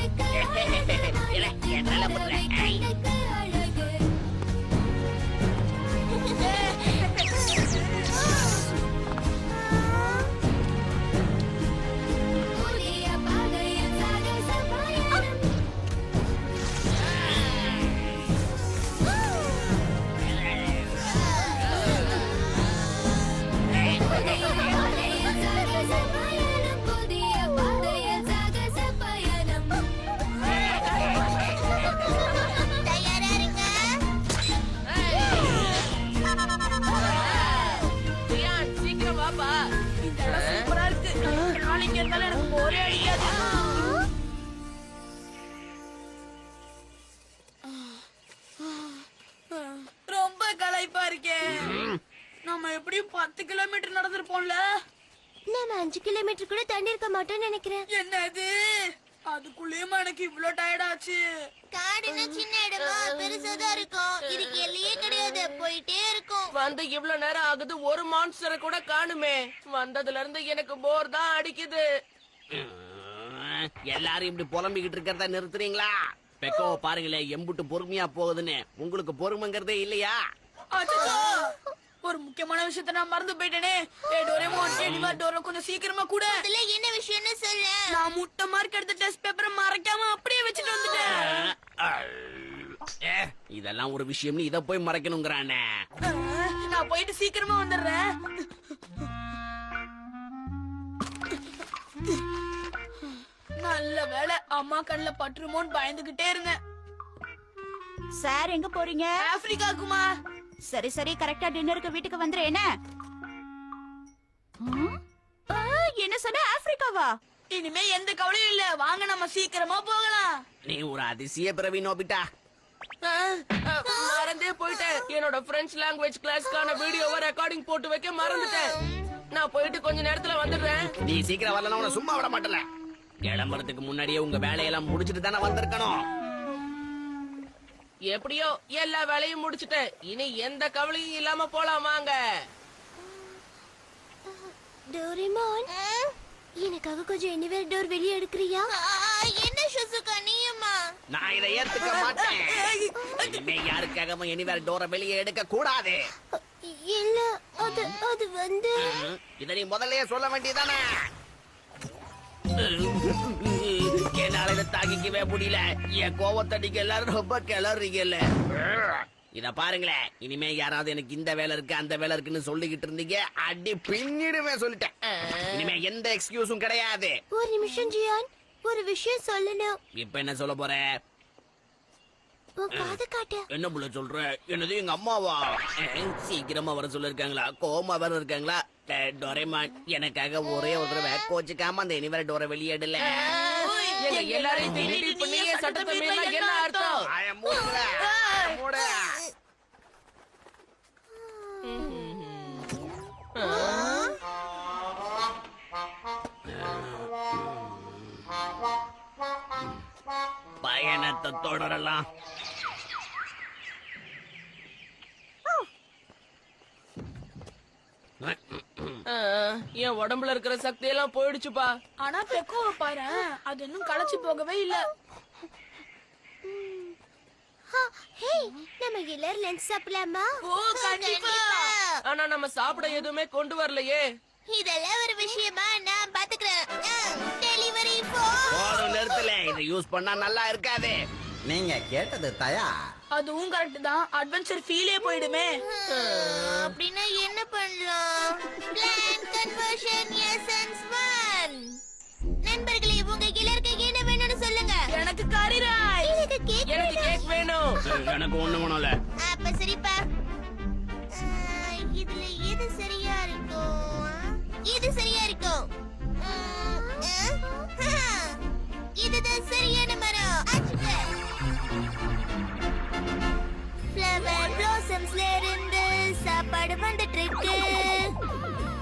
இல்ல, என்னால முடியல. ஐ. தயாரா இருங்க. ரியான், சீக்கிரம் வாப்பா. இந்த இடம் சூப்பரா இருக்கு. நான் இங்க இருந்தாலும் எனக்கு போரே அடிக்காது. ரொம்ப களைப்பா இருக்கே. நம்ம எப்படியும் 10 கிலோமீட்டர் நடந்திருப்போம்ல. நம்ம 5 கிலோமீட்டர் கூட தாண்டி இருக்க மாட்டோம்னு நினைக்கிறேன். என்னது, அதுக்குள்ளேயுமா எனக்கு இவ்ளோ டயர்ட் ஆச்சு? காடுனா சின்ன இடமா பெருசாதான் இருக்கும். இதுக்கு எல்லையே கிடையாது, போயிட்டே இருக்கும். வந்து இவ்வளவு நேரம் ஆகுது, ஒரு மான்ஸ்டரை கூட காணுமே. வந்ததுல இருந்து எனக்கு போர் தான் அடிக்குது. எல்லாரும் இப்படி புலம்பிக்கிட்டு இருக்கிறத நிறுத்துறீங்களா? பெக்கோ பாருங்களேன், எம்புட்டு பொறுமையா போகுதுன்னு. உங்களுக்கு பொறுமைங்கிறதே இல்லையா? அச்சச்சோ, ஒரு முக்கியமான விஷயத்த நான் மறந்து போயிட்டேனே. ஏய் டோரேமோன், ஏடிவா டோரோ, கொஞ்சம் சீக்கிரமா கூட. அதுல என்ன விஷயம்னு சொல்ல. நான் முட்டை மார்க் எடுத்த டெஸ்ட் பேப்பரை மறைக்காம அப்படியே வச்சுட்டு வந்துட்டேன். இதெல்லாம் ஒரு விஷயம்னு இத போய் மறைக்கணுங்கிறானே. நான் போயிட்டு சீக்கிரமா வந்துடுறேன். நல்ல வேளை, அம்மா கண்ணுல பட்டுருமோன்னு பயந்துகிட்டே இருந்தேன். சார் எங்க போறீங்க? ஆப்பிரிக்காக்குமா. சரி சரி, கரெக்டா டின்னருக்கு வீட்டுக்கு வந்துரு. என்ன என்ன சொன்ன? ஆப்பிரிக்காவா? இனிமே எந்த கவலையும் இல்ல, வாங்க நம்ம சீக்கிரமா போகலாம். நீ ஒரு அதிசய பிறவி நோபிட்டா. மறந்தே போயிட்டேன். என்னோட பிரெஞ்சு லாங்குவேஜ் கிளாஸ்க்கான வீடியோவை ரெக்கார்டிங் போட்டு வைக்க மறந்துட்டேன். நான் போயிட்டு கொஞ்ச நேரத்துல வந்துடுறேன். நீ சீக்கிரம் வரலன்னா உன்னை சும்மா விட மாட்டல. கிளம்புறதுக்கு முன்னாடியே உங்க வேலையெல்லாம் முடிச்சிட்டு தானே வந்திருக்கணும். எப்படியோ எல்லா வேலையும் முடிச்சிட்டேன். இனி எந்த கவலையும் இல்லாம போலாம் வாங்க. டோரேமோன், எனக்காக கொஞ்சம் எனிவேர் டோர் வெளியே எடுக்கறியா? என்ன ஷிசுகா, நீயுமா? நான் இதை ஏத்துக்க மாட்டேன். இனிமே யாருக்காகவும் எனிவேர் டோரை வெளியே எடுக்க கூடாது. இல்ல, அது வந்து இதை நீ முதல்லயே சொல்ல வேண்டியதானே. என்னால இதை தாங்கிக்கவே முடியல. என் கோவத்தை நீங்க எல்லாரும் ரொம்ப கிளறீங்கல்ல. இத பாருங்களேன், இனிமே யாராவது எனக்கு இந்த வேலை இருக்கு அந்த வேலை இருக்குன்னு சொல்லிக்கிட்டு இருந்தீங்க, அடி பின்னிடுவேன் சொல்லிட்டேன். இனிமே எந்த எக்ஸ்கியூஸும் கிடையாது. ஒரு நிமிஷம் ஜியான், ஒரு விஷயம் சொல்லணும். இப்ப என்ன சொல்ல போற? உன் காது காட்டு. என்ன புள்ள சொல்ற? என்னது எங்க அம்மாவா? சீக்கிரமா வர சொல்லிருக்காங்களா? கோமா வேற இருக்காங்களா? டொரேமான் எனக்காக ஒரே ஒரு தடவை கோச்சுக்காம அந்த இனிவர டோரை வெளியேடல. எங்க எல்லாரையும் திருப்பி பண்ணி சட்டத்தை மீறினா என்ன அர்த்தம்? பயணத்தை தொடரலாம். என் உடம்புல இருக்கிற சக்தி எல்லாம் போயிடுச்சுப்பா. ஆனா பெக்கோவை பாரு, அது இன்னும் களைச்சு போகவே இல்ல. ஹே, நம்ம எல்லாரும் லஞ்ச் சாப்பிடலாமா? ஓ கண்டிப்பா. ஆனா நம்ம சாப்பிட எதுவுமே கொண்டு வரலையே. இதெல்லாம் ஒரு விஷயமா? நான் பாத்துக்கிறேன். Delivery phone. போதும் நிறுத்தல. இதை யூஸ் பண்ணா நல்லா இருக்காது. நீங்க கேட்டது தயா. அதுவும் கரெக்ட் தான். அட்வென்ச்சர் ஃபீலே போயிடுமே. அப்படின்னா என்ன பண்ணலாம்? Plan conversion essence 1. நண்பர்களே, உங்க எல்லாருக்கும் என்ன வேணும்னு சொல்லுங்க. எனக்கு கறி ரைஸ். எனக்கு கேக். எனக்கு கேக் வேணும். எனக்கு ஒண்ணு வேணும்ல. அப்ப சரிப்பா. இதுல எது சரியா இருக்கும்? இது சரியா இருக்கும். இதுதான் சரியான மரம். ஃப்ளவர் ப்ளாசம்ஸ்ல இருந்து சாப்பாடு வந்துட்டு இருக்கு.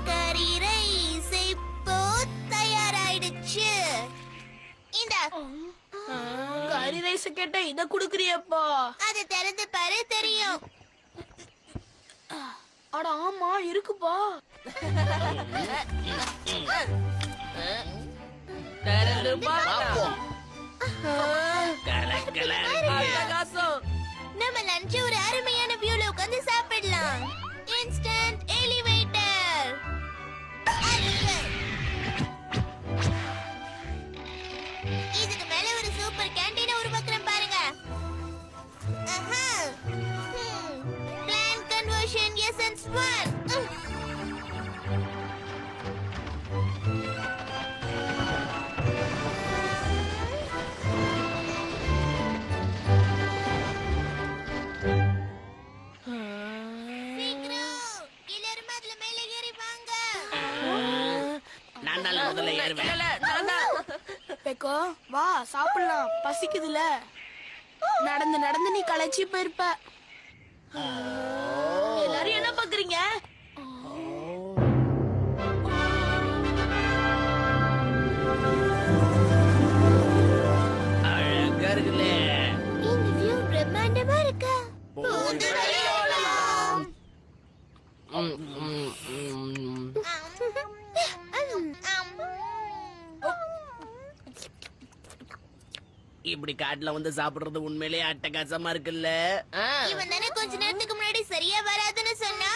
கறி ரைஸ் இப்போ தயாராயிடுச்சு. இந்தா. கறி ரைஸ் கேட்ட இத குடுக்குறியப்பா? அதை திறந்து பாரு, தெரியும். அட ஆமா இருக்குப்பா. திறந்து பார்த்தா. கலக்கலா இருக்கு. அட்டகாசம். நம்ம லஞ்ச் ஒரு அருமையான வியூல உட்கார்ந்து சாப்பிடலாம். Instant elevator. இதுக்கு மேல ஒரு சூப்பர் கேண்டீனை உருவாக்குறேன் பாருங்க. Plan conversion essence 1. நான் நல்ல முதல்ல ஏறுவேன். இல்ல, நான் தான். பெக்கோ வா சாப்பிடலாம், பசிக்குதுல. நடந்து நடந்து நீ களைச்சி போயிருப்ப. எல்லாரும் என்ன பாக்குறீங்க? அழகா இருக்குல்ல. இந்த வியூ பிரம்மாண்டமா இருக்கு. ம், ம், ம். இப்படி காட்டுல வந்து சாப்பிடுறது உண்மையிலேயே அட்டகாசமா இருக்குல்ல. இவன் தானே கொஞ்ச நேரத்துக்கு முன்னாடி சரியா வராதுன்னு சொன்னா.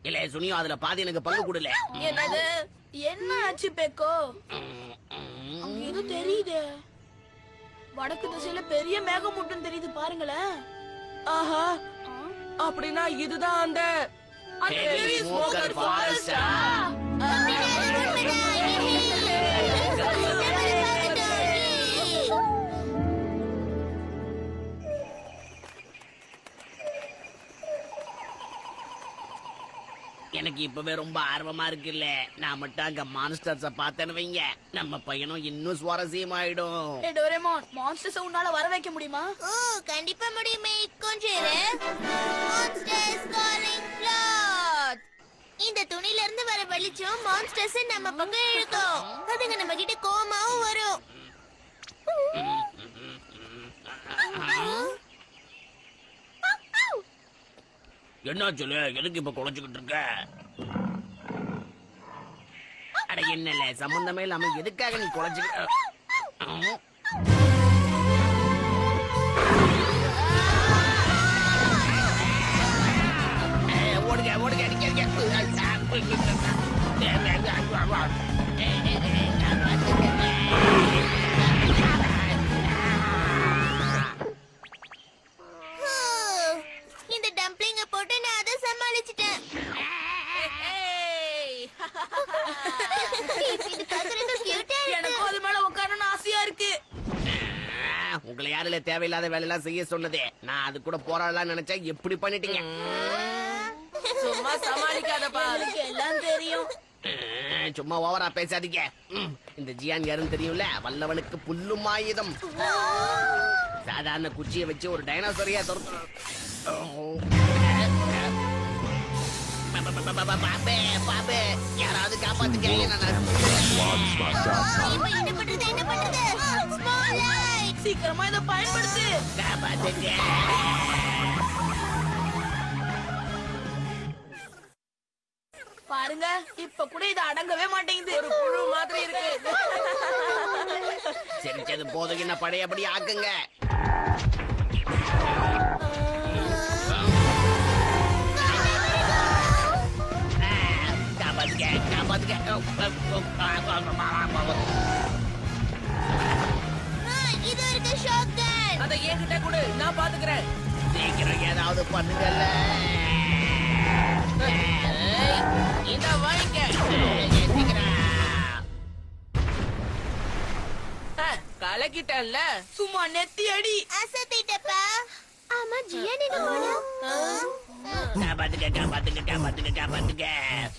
இல்ல சுனியும் அதுல பாதி எனக்கு பங்கு கொடுல. என்னது? என்ன ஆச்சு பெக்கோ? அங்க ஏதோ தெரியுது. வடக்கு திசையில பெரிய மேகமூட்டம் தெரியுது பாருங்களேன். ஆஹா, அப்படின்னா இதுதான் அந்த Heavy smoker forest. எனக்கு இப்பவே ரொம்ப ஆர்வமா இருக்குல்ல. நான் மட்டும் அங்க மான்ஸ்டர்ஸ பார்த்தேன்னு வைங்க, நம்ம பையனும் இன்னும் சுவாரஸ்யமாயிடும். ஏ டோரேமான், மான்ஸ்டர்ஸ் உன்னால வர வைக்க முடியுமா? ஓ கண்டிப்பா முடியுமே. கொஞ்சம் இரு. Monsters calling flood. இந்த துணில இருந்து வர வெளிச்சம் மான்ஸ்டர்ஸ் நம்ம பக்கம் இழுக்கும். அதுங்க நம்ம கிட்ட கோமாவும் வரும். என்ன சொல்லு, எதுக்கு இப்ப குழச்சுக்கிட்டு இருக்க? அட என்னல சம்பந்தமே இல்லாம எதுக்காக நீ குழச்சுக்கிட்ட? ஓடுங்க ஓடுங்க அடிக்க இந்த டம்ப்ளிங்க போட்டு நான் அதை சமாளிச்சிட்டேன். இது பார்க்கறதுக்கு கியூட்டா உங்களை யாருல தேவையில்லாத வேலையெல்லாம் செய்ய சொன்னதே. நான் அது கூட போராடலாம் நினைச்சேன், எப்படி பண்ணிட்டீங்க? சும்மா சமாளிக்காதப்பா. அவளுக்கு எல்லாம் தெரியும். சும்மா ஓவரா பேசாதீங்க. இந்த ஜியான் யாருன்னு தெரியும்ல, வல்லவனுக்கு புல்லும் ஆயுதம். சாதாரண குச்சியை வச்சு ஒரு டைனோசரியா பாபே, யாராவது காப்பாத்துக்க. இப்ப என்ன பண்றது என்ன பண்றது? ஸ்பாட்லைட். சீக்கிரமா இதை பயன்படுத்து. காப்பாத்துக்க. பாருங்க, இப்ப கூட இது அடங்கவே மாட்டேங்குது. ஒரு புழு மாதிரி இருக்கு. சிரிச்சது போதும், என்ன பழையபடி ஆக்குங்க. இது இருக்கு ஷாட்கன். அதை என்கிட்ட கொடு, நான் பாத்துக்கிறேன். சீக்கிரம் ஏதாவது பண்ணுங்கல்ல. இந்த வாங்கிக்க. கலக்கிட்டல்ல. சும்மா நெத்தி அடி. அசத்திட்டப்பா. ஆமா ஜியான் எங்க போனா? காப்பாத்துக்க.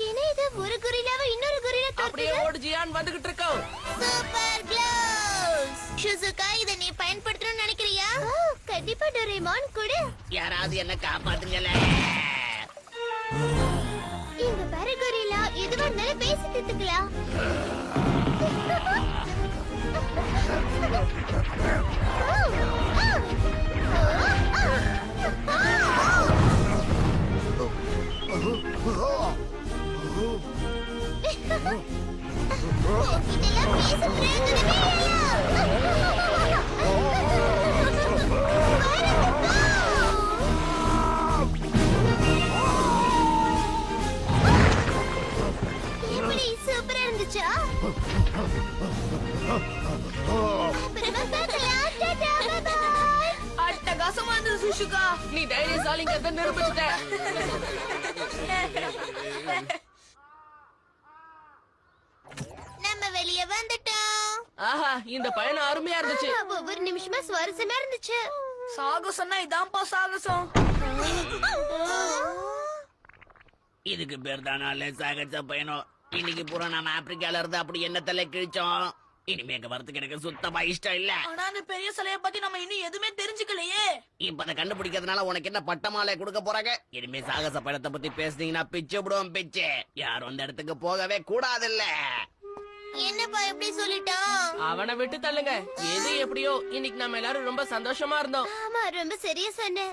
என்ன இது, ஒரு குரிலாவை இன்னொரு குரிலா அப்படியே ஓடு ஜியான், வந்துகிட்டு இருக்கோம். Super gloves. ஷிசுகா, இத நீ பயன்படுத்தணும்னு நினைக்கிறியா? கண்டிப்பா டோரேமான் கூட. யாராவது என்ன காப்பாத்துங்கல. இந்த பாரு குரிலா, எதுவா இருந்தாலும் பேசி தீர்த்துக்கலாம். இதெல்லாம் பேச பிரயோஜனமே எப்படி சூப்பரா இருந்துச்சா? அப்புறமா பார்க்கலாம். Tata, bye bye. அட்டகாசமா இருந்தது சுஷுகா. நீ தைரியசாலிங்கிறத நிரூபிச்சுட்ட. நம்ம வெளிய வந்துட்டோம். ஆஹா, இந்த பயணம் அருமையா இருந்துச்சு. ஒவ்வொரு நிமிஷமா சுவாரஸ்யமா இருந்துச்சு. சாகசம்னா இதான்ப்பா சாகசம். இதுக்கு பேர் தானா சாகச பயணம். இன்னைக்கு பூரா நாம ஆப்பிரிக்கால இருந்து அப்படி என்ன தலை கிழிச்சோம். இனிமே அங்க வரதுக்கு எனக்கு சுத்தமா இஷ்டம் இல்ல. ஆனா அந்த பெரிய சிலைய பத்தி நம்ம இன்னும் எதுவுமே தெரிஞ்சுக்கலையே. இப்ப அதை கண்டுபிடிக்கிறதுனால உனக்கு என்ன பட்டமாலை கொடுக்க போறாங்க? இனிமே சாகச பயணத்தை பத்தி பேசுனீங்கன்னா பிச்சு விடுவோம் பிச்சு. யாரும் அந்த இடத்துக்கு போகவே கூடாதுல்ல. என்னப்பா எப்படி சொல்லிட்டோம்? அவனை விட்டு தள்ளுங்க. எது எப்படியோ இன்னைக்கு நம்ம எல்லாரும் ரொம்ப சந்தோஷமா இருந்தோம். ஆமா, ரொம்ப சரியா சொன்ன.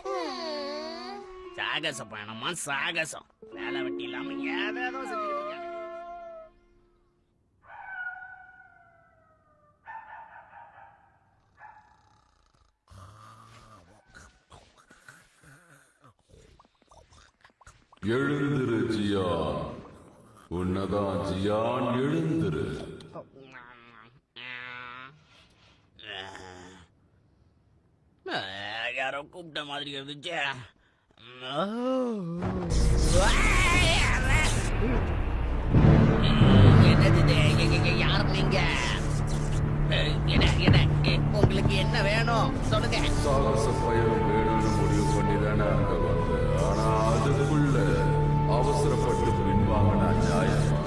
சாகச பயணமா சாகசம். வேலை வெட்டி இல்லாம ஏதேதோ செஞ்சுக்கிட்டு இருக்காங்க. எழுந்திரு ஜியான், உன்னதான் ஜியான், எழுந்திரு. யாரோ கூப்பிட்ட மாதிரி இருந்துச்சு. என்னது யார் நீங்க? உங்களுக்கு என்ன வேணும் சொல்லுங்க. சாகச பயணம் வேணும்னு முடிவு பண்ணிதானே அங்க வந்து, ஆனா அதுக்குள்ள அவசரப்பட்டு பின்வாங்கினா நியாயமா?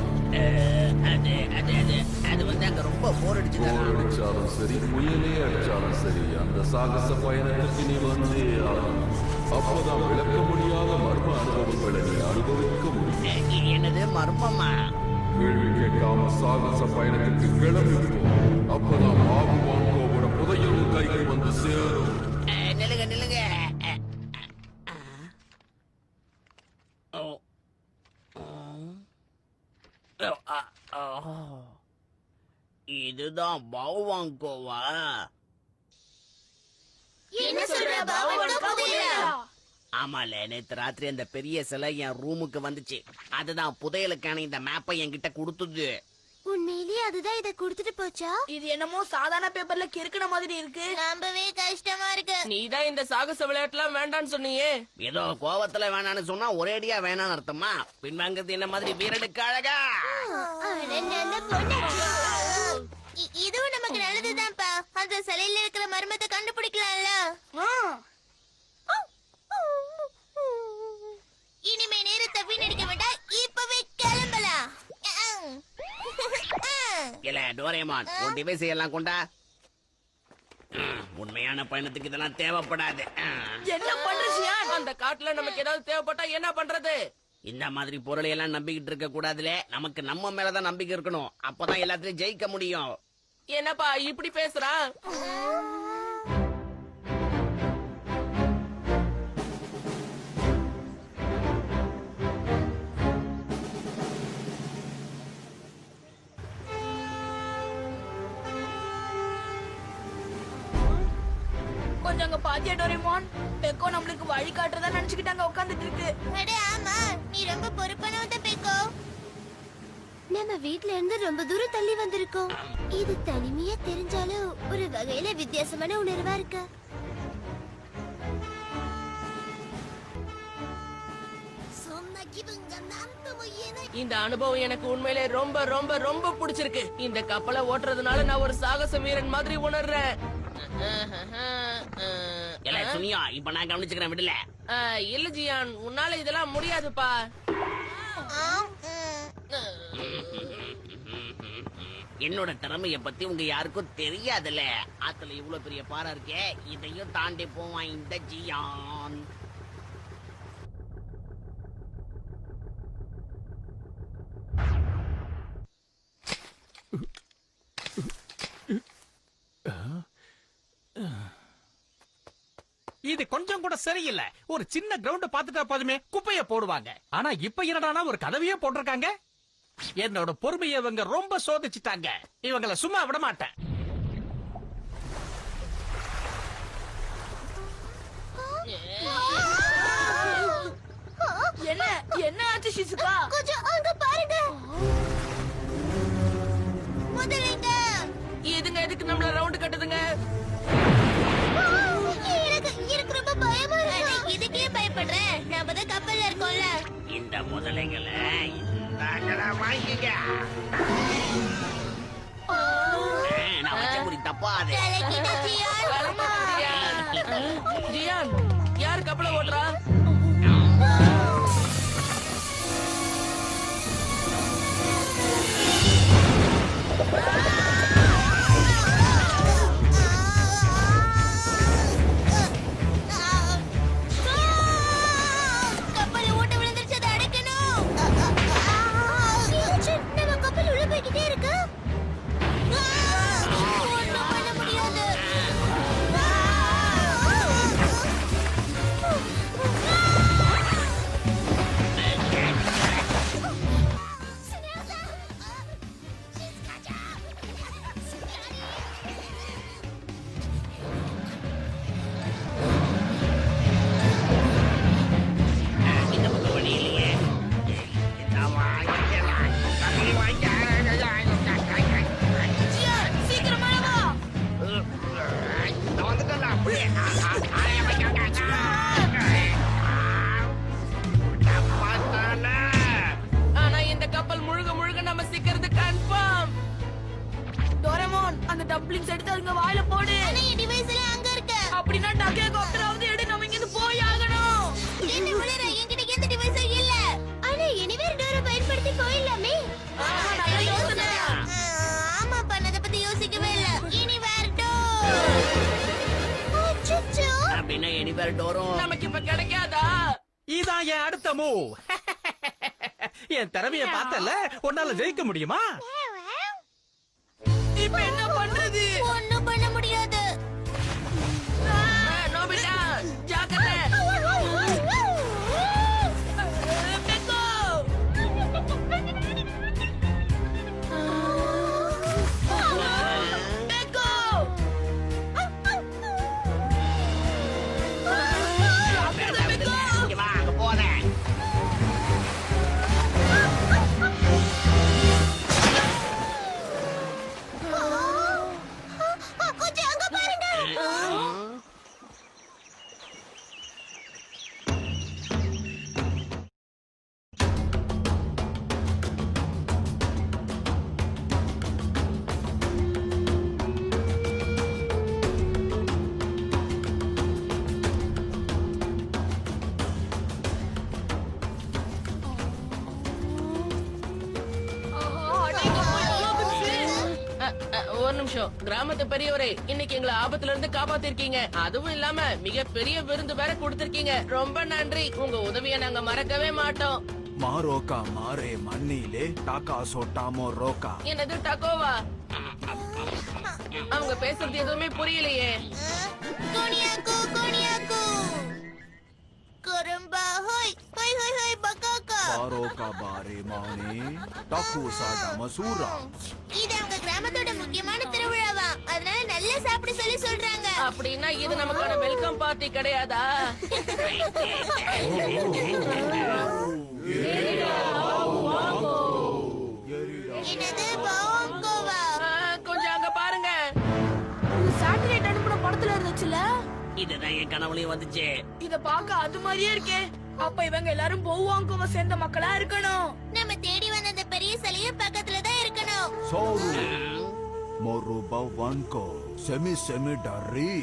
அது வந்து அங்க ரொம்ப போர் அடிச்சாலும் சரி, புயலே அடிச்சாலும் சரி, அந்த சாகச பயணத்துக்கு நீ வந்தே ஆகணும். அப்பதான் விளக்க முடியாத மர்ம அனுபவங்களை நீ அனுபவிக்க முடியும். என்னது மர்மமா? கேள்வி கேட்காம சாகச பயணத்துக்கு கிளம்பிப்போம். அப்பதான் பாபுவாங்கோட புதையல் கைக்கு வந்து சேரும். நில்லுங்க. இதுதான் பாவாங்கோவா? என்ன சொல்ற பாவனுக்கு புரியல. ஆமால, நேத்து ராத்திரி அந்த பெரிய சிலை என் ரூமுக்கு வந்துச்சு. அதுதான் புதையலுக்கான இந்த மேப்பை என்கிட்ட கொடுத்தது. உண்மையிலேயே அதுதான் இத குடுத்துட்டு போச்சா? இது என்னமோ சாதாரண பேப்பர்ல கிறுக்குன மாதிரி இருக்கு. நம்பவே கஷ்டமா இருக்கு. நீதான் இந்த சாகச விளையாட்டுலாம் வேண்டான்னு சொன்னியே. ஏதோ கோவத்துல வேணான்னு சொன்னா ஒரேடியா வேணான்னு அர்த்தமா? பின்வாங்கிறது என்ன மாதிரி வீரனுக்கு அழகா? இதுவும் நமக்கு நல்லதுதான்ப்பா. அந்த சிலையில இருக்கிற மர்மத்தை கண்டுபிடிக்கலாம்ல. இனிமே நேரத்தை வீணடிக்க வேண்டாம். இப்பவே கிளம்பலாம். இல்ல டோரேமான் உன் டிவைஸ் எல்லாம் கொண்டா. உண்மையான பயணத்துக்கு இதெல்லாம் தேவைப்படாது. என்ன பண்ற ஜியான்? அந்த காட்டுல நமக்கு ஏதாவது தேவைப்பட்டா என்ன பண்றது? இந்த மாதிரி பொருளை எல்லாம் நம்பிக்கிட்டு இருக்க கூடாதுல. நமக்கு நம்ம மேலதான் நம்பிக்கை இருக்கணும். அப்பதான் எல்லாத்தையும் ஜெயிக்க முடியும். என்னப்பா இப்படி பேசுறான்? கொஞ்சம் அங்க பாத்தியா டோரேமான்? பெக்கோ நம்மளுக்கு வழி காட்டுறதா நினைச்சுக்கிட்டாங்க உட்காந்துட்டு இருக்கு. அட ஆமா, நீ ரொம்ப பொறுப்பானவன் தான் பேக்கோ. நம்ம வீட்ல இருந்து ரொம்ப தூரம் தள்ளி வந்திருக்கோம். இது தனிமையா தெரிஞ்சாலும் ஒரு வகையில வித்தியாசமான உணர்வா இருக்கு. இந்த அனுபவம் எனக்கு உண்மையிலே ரொம்ப ரொம்ப ரொம்ப பிடிச்சிருக்கு. இந்த கப்பலை ஓட்டுறதுனால நான் ஒரு சாகச வீரன் மாதிரி உணர்றேன். இல்ல சுனியா, இப்ப நான் கவனிச்சுக்கிறேன் விடல. இல்ல ஜியான், உன்னால இதெல்லாம் முடியாதுப்பா. என்னோட திறமைய பத்தி உங்க யாருக்கும் தெரியாதுல்ல. ஆத்துல இவ்வளவு பெரிய பாறை இருக்கே, இதையும் தாண்டி போவான் இந்த ஜியான். இது கொஞ்சம் கூட சரியில்லை. ஒரு சின்ன கிரவுண்ட் பாத்துட்டா போதுமே குப்பைய போடுவாங்க. ஆனா இப்ப என்னடானா ஒரு கதவையே போட்டிருக்காங்க. என்னோட பொறுமையை இவங்க ரொம்ப சோதிச்சுட்டாங்க. இவங்கள சும்மா விட மாட்டேன். என்ன என்ன ஆச்சு ஷிசுகா? கொஞ்சம் அங்க பாருங்க. முதலைங்க. இதுங்க எதுக்கு நம்மள ரவுண்ட் கட்டுதுங்க? எனக்கு ரொம்ப பயமா இருக்கு. இதுக்கே பயப்படுறேன். நாம தான் கப்பல்ல இருக்கோம்ல. இந்த முதலைங்களை வாங்கிக்க. நான் வச்ச குறி தப்பாது. தலைக்கிட்ட ஜியான். ஜியான், யார் கப்பலை ஓட்டுறா? கப்பல் ஓட்ட விழுந்துருச்சு. அதை அடைக்கணும். நம்ம கப்பல் உள்ள போய்கிட்டே இருக்கு. ஒண்ணும் பண்ண முடியாது. இந்த பக்கம் வழி இல்லையே. ஜியான், சீக்கிரமா வா. ஆனா இந்த கப்பல் முழுக முழுக நம்ம சிக்கிறது கன்ஃபார்ம். டோரேமான், அந்த டம்ப்ளிங்ஸ் எடுத்து அவங்க வாயில போடு. ஆனா என் டிவைஸ் எல்லாம் அங்க இருக்கு. அப்படின்னா டக்கேகாப்டராவது எடு, நம்ம இங்க இருந்து போய் ஆகணும். என்ன உளற? என்கிட்ட எந்த டிவைஸும் இல்ல. ஆனா எனிவேர் டோரை பயன்படுத்தி போயிடலாமே. நல்ல யோசனை. ஆமாப்பா, நான் அதை பத்தி யோசிக்கவே இல்ல. Anywhere door. அச்சச்சோ. அப்படின்னா எனிவேர் டோரும் நமக்கு இப்ப கிடைக்காதா? இதான் என் அடுத்த மூவ். என் திறமைய பார்த்தல, உன்னால ஜெயிக்க முடியுமா? இப்ப என்ன பண்றது? ஒண்ணும் பண்ண முடியாது. நோபிட்டா, ஜாக்கிரதை. பெக்கோ. பெக்கோ. இங்க வா, அங்க போறேன். ஆ! நிமிஷம். கிராமத்து பெரியவரே, இன்னைக்கு எங்களை ஆபத்துல இருந்து காப்பாத்திருக்கீங்க. அதுவும் இல்லாம மிகப்பெரிய விருந்து வேற கொடுத்திருக்கீங்க. ரொம்ப நன்றி. உங்க உதவியை நாங்க மறக்கவே மாட்டோம். மாரோக்கா மாரே மண்ணிலே டாக்கா சோட்டாமோ ரோக்கா. என்னது டக்கோவா? அவங்க பேசுறது எதுவுமே புரியலையே. கோனியாக்கு கோனியாக்கு குறும்பா ஹோய் ஹோய் ஹோய் ஹோய் பக்காக்கா. பாரோக்கா பாரே மானே டாக்கு சாடா மசூரா. இது அவங்க கிராமத்தோட முக்கியமான திருவிழாவா, அதனால நல்லா சாப்பிட சொல்லி சொல்றாங்க. அப்படின்னா இது நமக்கான வெல்கம் பார்ட்டி கிடையாதா? என்னது பாங்கோவா? கொஞ்சம் அங்க பாருங்க. சேட்டலைட் அனுப்புன படத்துல இருந்துச்சுல, இதுதான் என் கனவுலயும் வந்துச்சு. இத பார்க்க அது மாதிரியே இருக்கே. அப்ப இவங்க எல்லாரும் பௌவாங்கோவை சேர்ந்த மக்களா இருக்கணும். நம்ம தேடி வந்த அந்த பெரிய சிலையும் பக்கத்துல தான் இருக்கணும். சோரு மோரு பவான்கோ செமி செமி டரி.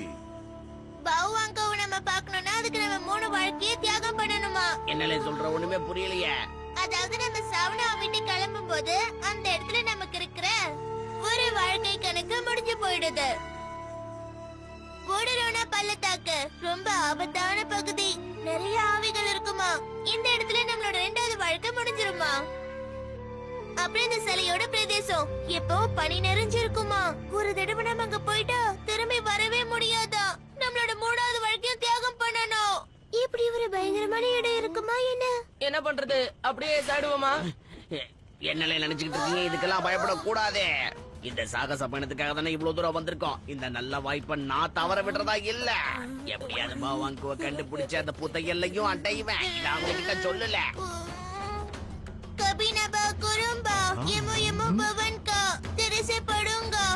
பாவாங்கோவை நம்ம பார்க்கணும்னா அதுக்கு நம்ம 3 வாழ்க்கையை தியாகம் பண்ணணுமா? என்னலே சொல்ற ஒண்ணுமே புரியலையே. அதாவது நம்ம சவனா விட்டு கிளம்பும் போது அந்த இடத்துல நமக்கு இருக்கிற ஒரு வாழ்க்கை கணக்கு முடிஞ்சு போயிடுது. ஓடரோனா பள்ளத்தாக்கு ரொம்ப ஆபத்தான பகுதி, நிறைய ஆவிகள் இருக்குமா. இந்த இடத்துல நம்மளோட 2வது வாழ்க்கை முடிஞ்சிருமா? அப்புறம் இந்த சிலையோட பிரதேசம் எப்போ பனி நிறைஞ்சிருக்குமா. ஒரு தடவை நம்ம அங்க போயிட்டா திரும்பி வரவே முடியாதா. நம்மளோட 3வது வாழ்க்கையும் தியாகம் பண்ணணும். இப்படி ஒரு பயங்கரமான இடம் இருக்குமா என்ன? என்ன பண்றது? அப்படியே சாடுவோமா? என்னலே நினைச்சுக்கிட்டு இருக்கீங்க? இதுக்கெல்லாம் பயப்படக்கூடாது. இந்த சாகச பயணத்துக்காக தானே இவ்வளவு தூரம் வந்திருக்கோம். இந்த நல்ல வாய்ப்பை நான் தவற விடுறதா இல்ல. எப்படியாவது பாவாங்குவ கண்டுபிடிச்ச அந்த புத்தையல்லையும் அடைவேன். இத அவங்க கிட்ட சொல்லல. கபினபா குறும்பா எமோ எமோ பவன்கா தெரசே படுங்கா.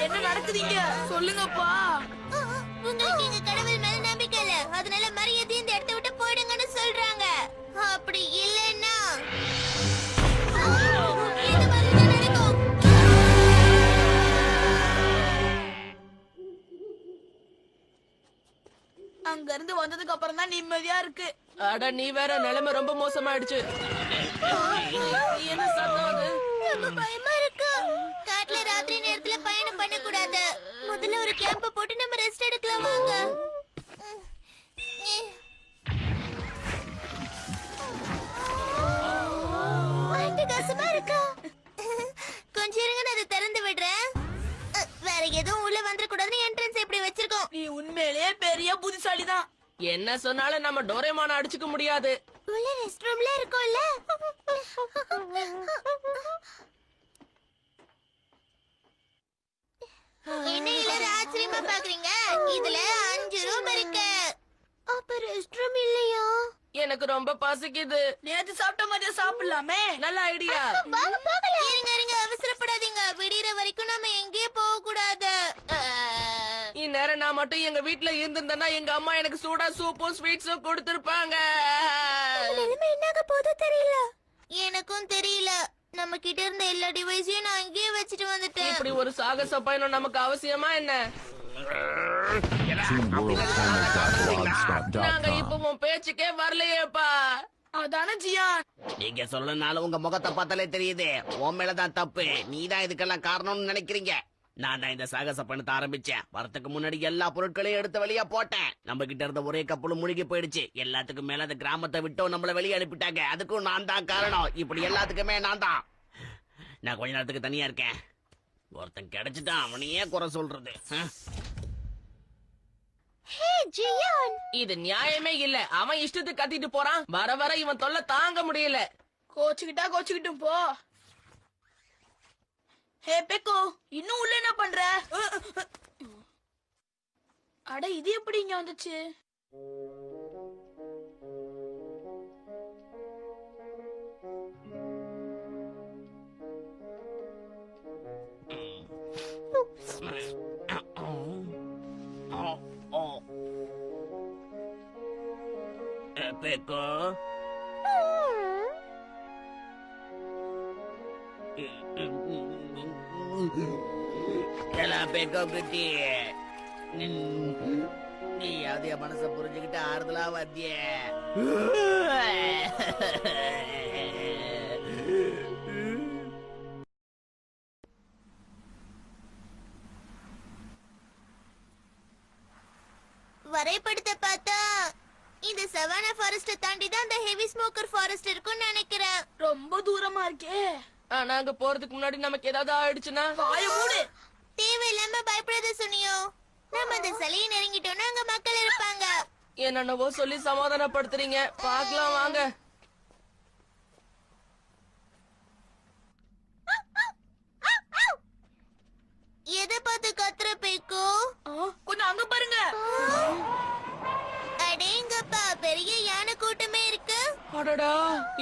என்ன நடக்குதுங்க சொல்லுங்கப்பா. உங்களுக்கு எங்க கடவுள் மேல நம்பிக்கை இல்ல, அதனால மரியாதை இந்த இடத்தை விட்டு போயிடுங்கன்னு சொல்றாங்க. அப்படி இல்லைன்னா இந்த மாதிரி தான் நடக்கும். அங்க இருந்து வந்ததுக்கு அப்புறம் தான் நிம்மதியா இருக்கு. அட நீ வேற, நிலைமை ரொம்ப மோசமாயிடுச்சு. என்ன சத்தம் அது? ரொம்ப பயமா இருக்கு. காட்டுல ராத்திரி நேரத்துல பயணம் பண்ண கூடாது. முதல்ல ஒரு கேம்ப் போட்டு நம்ம ரெஸ்ட் எடுக்கலாம் வாங்க. கசமா இருக்கா? கொஞ்சம் இருங்க, நான் அதை திறந்து விடுறேன். வேற எதுவும் உள்ள வந்துட கூடாதுன்னு என்ட்ரன்ஸ் எப்படி வச்சிருக்கோம். நீ உண்மையிலேயே பெரிய புத்திசாலி தான். என்ன சொன்னாலும் நம்ம டோரேமான அடிச்சுக்க முடியாது. உள்ள ரெஸ்ட் ரூம்ல இருக்கோம்ல. என்ன எல்லாரும் ஆச்சரியமா பாக்குறீங்க? இதுல 5 ரூம் இருக்கு. அப்ப ரெஸ்ட் ரூம் இல்லையா? எனக்கு ரொம்ப பசிக்குது. நேத்து சாப்பிட்ட மாதிரியே சாப்பிடலாமே. நல்ல ஐடியா. வாங்க போகலாம். இருங்க இருங்க, அவசரப்படாதீங்க. விடியற வரைக்கும் நம்ம எங்கேயும் போக கூடாது. இந்நேரம் நான் மட்டும் எங்க வீட்ல இருந்திருந்தேன்னா எங்க அம்மா எனக்கு சூடா சூப்பும் ஸ்வீட்ஸும் கொடுத்திருப்பாங்க. நிலைமை என்னாக போதோ தெரியல. எனக்கும் தெரியல. நம்ம கிட்ட இருந்த எல்லா டிவைஸையும் நான் அங்கேயே வச்சுட்டு வந்துட்டேன். இப்படி ஒரு சாகச பயணம் நமக்கு அவசியமா என்ன? நாங்க இப்ப உன் பேச்சுக்கே வரலையேப்பா. அதானே ஜியான். நீங்க சொல்லனாலும் உங்க முகத்தை பார்த்தாலே தெரியுது. உன் மேலதான் தப்பு. நீதான் இதுக்கெல்லாம் காரணம்னு நினைக்கிறீங்க. நான் தான் இந்த சாகச பயணத்தை ஆரம்பிச்சேன். வரத்துக்கு முன்னாடி எல்லா பொருட்களையும் எடுத்து வெளியே போட்டேன். நம்ம கிட்ட இருந்த ஒரே கப்பலும் முழுகி போயிடுச்சு. எல்லாத்துக்கும் மேல அந்த கிராமத்தை விட்டோ நம்மள வெளியே அனுப்பிட்டாங்க. அதுக்கும் நான் தான் காரணம். இப்படி எல்லாத்துக்குமே நான் தான். நான் கொஞ்ச நேரத்துக்கு தனியா இருக்கேன். ஒருத்தன் கிடைச்சிட்டான், அவனையே குறை சொல்றது. ஹே ஜியான், இது நியாயமே இல்ல. அவன் இஷ்டத்துக்கு கத்திட்டு போறான். வர வர இவன் தொல்லை தாங்க முடியல. கோச்சுக்கிட்டா கோச்சுக்கிட்டும் போ. ஹே பெக்கோ, இன்னும் உள்ள என்ன பண்ற? அட இது எப்படி இங்க வந்துச்சு? Peko. Yalah Peko gede. நீ அதே மனச புரிஞ்சுக்கிட்டு ஆறுதலா வந்தியே. வரைபடத்தை பார்த்தா இந்த சவானா ஃபாரஸ்ட் தாண்டி தான் அந்த ஹெவி ஸ்மோக்கர் ஃபாரஸ்ட் இருக்கும்னு நினைக்கிறேன். ரொம்ப தூரமா இருக்கே. ஆனா அங்க போறதுக்கு முன்னாடி நமக்கு ஏதாவது ஆயிடுச்சுன்னா வாய மூடு. தேவையில்லாம பயப்படாத சொன்னியோ. நம்ம அந்த சிலையை நெருங்கிட்டோம்னா அங்க மக்கள் இருப்பாங்க. என்னென்னவோ சொல்லி சமாதானப்படுத்துறீங்க. பார்க்கலாம் வாங்க. எதை பார்த்து கத்துற பேக்கோ? கொஞ்சம் அங்க பாருங்க. அடேங்கப்பா, பெரிய யானை கூட்டமே இருக்கு. அடடா,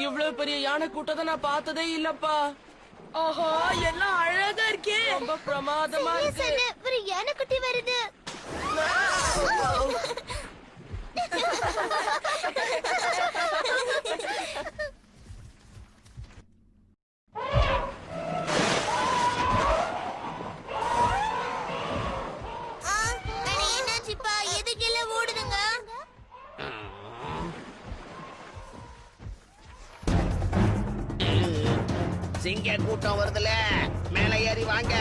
இவ்வளவு பெரிய யானை கூட்டத்தை நான் பார்த்ததே இல்லப்பா. ஆஹா, எல்லாம் அழகா இருக்கே. ரொம்ப பிரமாதமா சரியா இருக்கு. சொன்ன, ஒரு யானை குட்டி வருது. அட என்னாச்சுப்பா, எதுக்கெல்லாம் ஓடுதுங்க? சிங்க கூட்டம் வருதுல, மேல ஏறி வாங்க.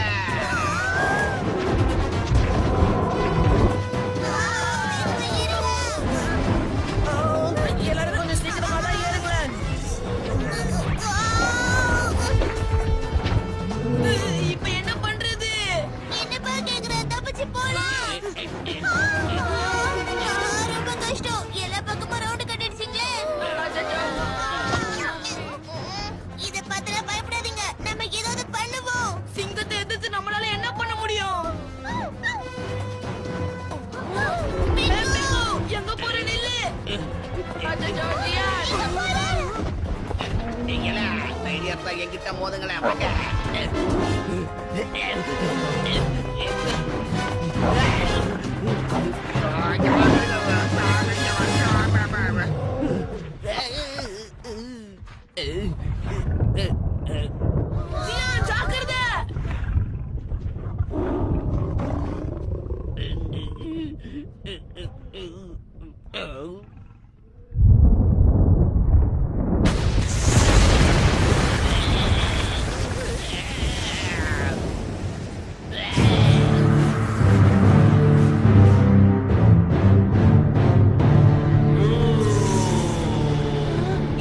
எல்லாரும் கொஞ்சம் சீக்கிரமா தான் ஏறுங்களேன். இப்ப என்ன பண்றது? என்னப்பா கேக்குற? தப்பிச்சு போலாம். ரொம்ப கஷ்டம். எல்லா பக்கமும் ரவுண்ட் கட்டிடுச்சிங்களே. இத பார்த்துலாம் பயப்படாதீங்க. நம்ம ஏதாவது பண்ணுவோம். சிங்கத்தை எதிர்த்து நம்மளால என்ன பண்ண முடியும்? எங்க போற நில்லு. நீங்களா தைரியத்தை என்கிட்ட மோதுங்களேன், வாங்க. ஜாக்கிரதை.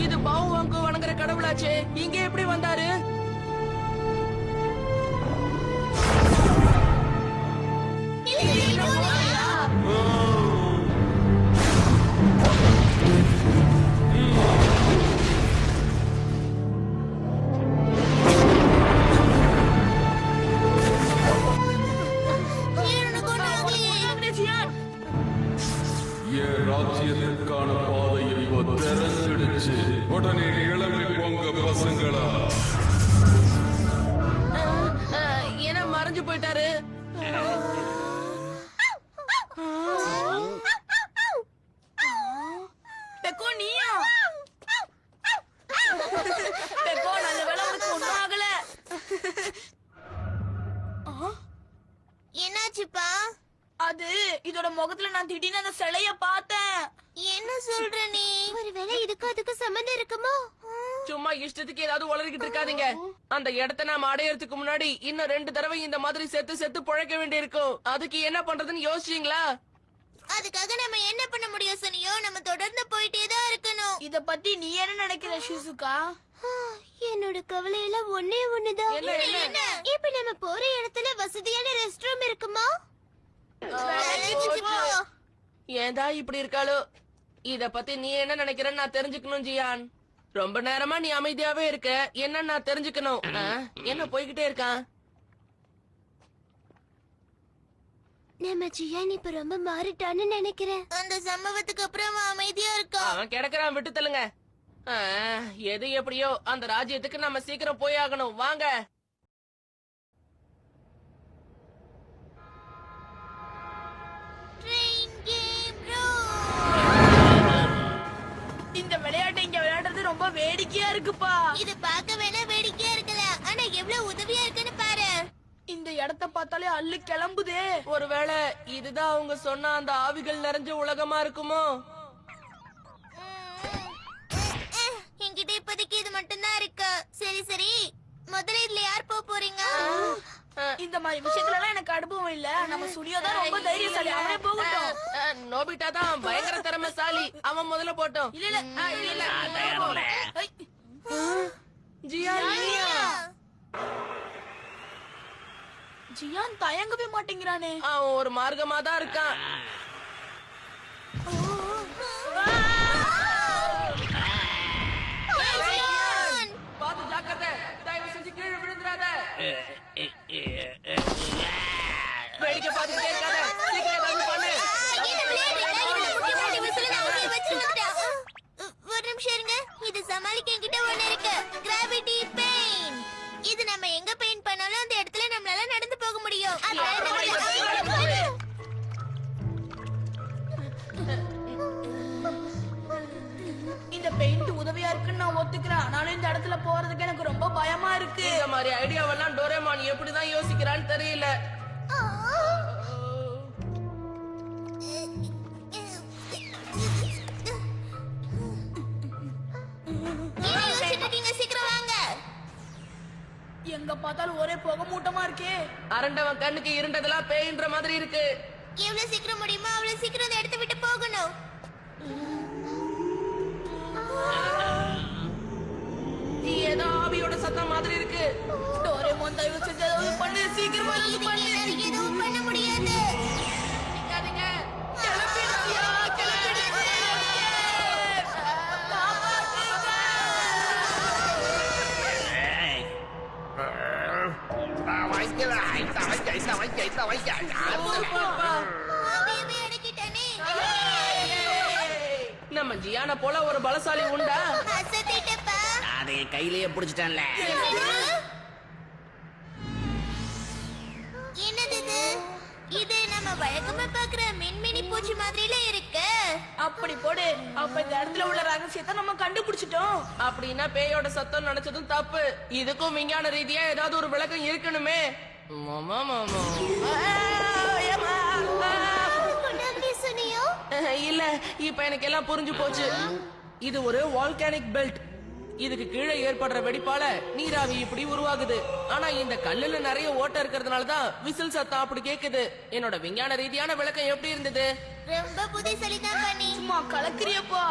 இது பாவு வாங்கு வணங்குற கடவுளாச்சே. இங்க எப்படி வந்தாரு? என் ராஜ்யத்திற்கான பாதையை இவ திறந்துடுச்சு. உடனே கிளம்பி போங்க பசங்களா. ஏன்னா மறைஞ்சு போயிட்டாரு. பெக்கோ, நீயா? பெக்கோ, நல்ல வேளை உனக்கு ஒண்ணும் ஆகல. என்னாச்சுப்பா? அது இதோட முகத்துல நான் திடீர்னு அந்த சிலைய பார்த்தேன். என்ன சொல்ற நீ? ஒருவேளை இதுக்கு அதுக்கு சம்பந்தம் இருக்குமோ? சும்மா இஷ்டத்துக்கு ஏதாவது உளறிக்கிட்டு இருக்காதீங்க. அந்த இடத்தை நாம அடையறதுக்கு முன்னாடி இன்னும் 2 தடவை இந்த மாதிரி செத்து பழைக்க வேண்டியிருக்கும். அதுக்கு என்ன பண்றதுன்னு யோசிச்சீங்களா? அதுக்காக நம்ம என்ன பண்ண முடியும் சொன்னியோ? நம்ம தொடர்ந்து போயிட்டே தான் இருக்கணும். இத பத்தி நீ என்ன நினைக்கிற ஷிசுகா? என்னோட கவலை எல்லாம் ஒண்ணே ஒண்ணுதான். என்ன? இப்ப நம்ம போற இடத்துல வசதியான ரெஸ்ட் ரூம் இருக்குமா? ஏன்டா இப்படி இருக்காளோ? இத பத்தி நீ என்ன நினைக்கிறன்னு நான் தெரிஞ்சுக்கணும் ஜியான். ரொம்ப நேரமா நீ அமைதியாவே இருக்க. என்ன நான் தெரிஞ்சுக்கணும். என்ன போய்கிட்டே இருக்கான்? நம்ம ஜியான் இப்ப ரொம்ப மாறிட்டான்னு நினைக்கிறேன். அந்த சம்பவத்துக்கு அப்புறம் அவன் அமைதியா இருக்கா. அவன் கிடக்குறான், விட்டு தள்ளுங்க. எது எப்படியோ அந்த ராஜ்யத்துக்கு நம்ம சீக்கிரம் போய் ஆகணும். வாங்க. இந்த விளையாட்டை இங்க விளையாடுறது ரொம்ப வேடிக்கையா இருக்குப்பா. இது பார்க்க வேணா வேடிக்கையா இருக்கல, ஆனா எவ்வளவு உதவியா இருக்குன்னு பாரு. இந்த இடத்த பார்த்தாலே அள்ளு கிளம்புதே. ஒருவேளை இதுதான் அவங்க சொன்ன அந்த ஆவிகள் நிறைஞ்ச உலகமா இருக்குமோ? என்கிட்ட இப்போதைக்கு இது மட்டும்தான் இருக்கு. சரி சரி, முதல்ல இதுல யார் போறீங்க? இந்த மாதிரி விஷயத்துல எல்லாம் எனக்கு அனுபவம் இல்ல. நம்ம சுனியோ தான் ரொம்ப தைரியசாலி. அவனே போகட்டும். நோபிட்டா தான் பயங்கர திறமைசாலி. அவன் முதல்ல போட்டோம். இல்ல இல்ல ஐ, ஜியான் நீயா? ஜியான் தயங்கவே மாட்டேங்கிறானே. அவன் ஒரு மார்க்கமா தான் இருக்கான். பாத்து ஜாக்கிரதை, தயவு செஞ்சு கீழே விழுந்துடாத. வேடிக்கை பார்த்துட்டே இருக்காத, சீக்கிரம் ஏதாவது பண்ணு. ஒரு நிமிஷம் இருங்க, இது சமாளிக்க என்கிட்ட ஒண்ணு இருக்கு. Gravity pain. இது நம்ம எங்க பெயிண்ட் பண்ணாலும் அந்த இடத்துல நம்மளால நடந்து போக முடியும். இந்த பெயிண்ட் உதவியா இருக்குன்னு நான் ஒத்துக்கிறேன். ஆனாலும் இந்த இடத்துல போறதுக்கு எனக்கு ரொம்ப பயமா இருக்கு. இந்த மாதிரி ஐடியாவெல்லாம் டோரேமான் எப்படிதான் யோசிக்கிறான்னு தெரியல. சீக்கிரம் வாங்க. எங்க பார்த்தாலும் ஒரே புகை மூட்டமா இருக்கே. அரண்டவன் கண்ணுக்கு இருண்டதெல்லாம் பேயின்ற மாதிரி இருக்கு. எவ்வளவு சீக்கிரம் முடியுமோ அவ்வளவு சீக்கிரம் இந்த இடத்தை விட்டு போகணும். ஏதோ ஆவியோட சத்தம் மாதிரி இருக்கு. டோரேமான் தயவு செஞ்சு ஏதாவது பண்ணு. சீக்கிரமா இது என்னால எதுவும் பண்ண முடியாது. நிக்காதீங்க. கிளம்பிடுச்சியா, கிளம்பிடுச்சு. ஆவியவே அடக்கிட்டானே. நம்ம ஜியான போல ஒரு பலசாலி உண்டா? அசத்திட்டப்பா. அதை என் கையிலேயே பிடிச்சிட்டேன்ல. என்னது இது? இது நம்ம வழக்கமா பாக்குற மின்மினி பூச்சி மாதிரில இருக்கு. அப்படி போடு. அப்ப இந்த இடத்துல உள்ள ரகசியத்தை நம்ம கண்டுபிடிச்சிட்டோம். அப்படின்னா பேயோட சத்தம் நினைச்சதும் தப்பு. இதுக்கும் விஞ்ஞான ரீதியா ஏதாவது ஒரு விளக்கம் இருக்கணுமே. மாமா மாமா. கொண்டாடி சொன்னியோ? இல்ல, இப்ப எனக்கு எல்லாம் புரிஞ்சு போச்சு. இது ஒரு வால்கானிக் பெல்ட். இதுக்கு கீழே ஏற்படுற வெடிப்பால நீராவி இப்படி உருவாகுது. ஆனா இந்த கல்லுல நிறைய ஓட்டை இருக்கிறதுனால தான் விசில் சத்தம் அப்படி கேக்குது. என்னோட விஞ்ஞான ரீதியான விளக்கம் எப்படி இருந்தது? ரொம்ப புத்திசாலிதான் பண்ணி. சும்மா கலக்கிறியப்பா.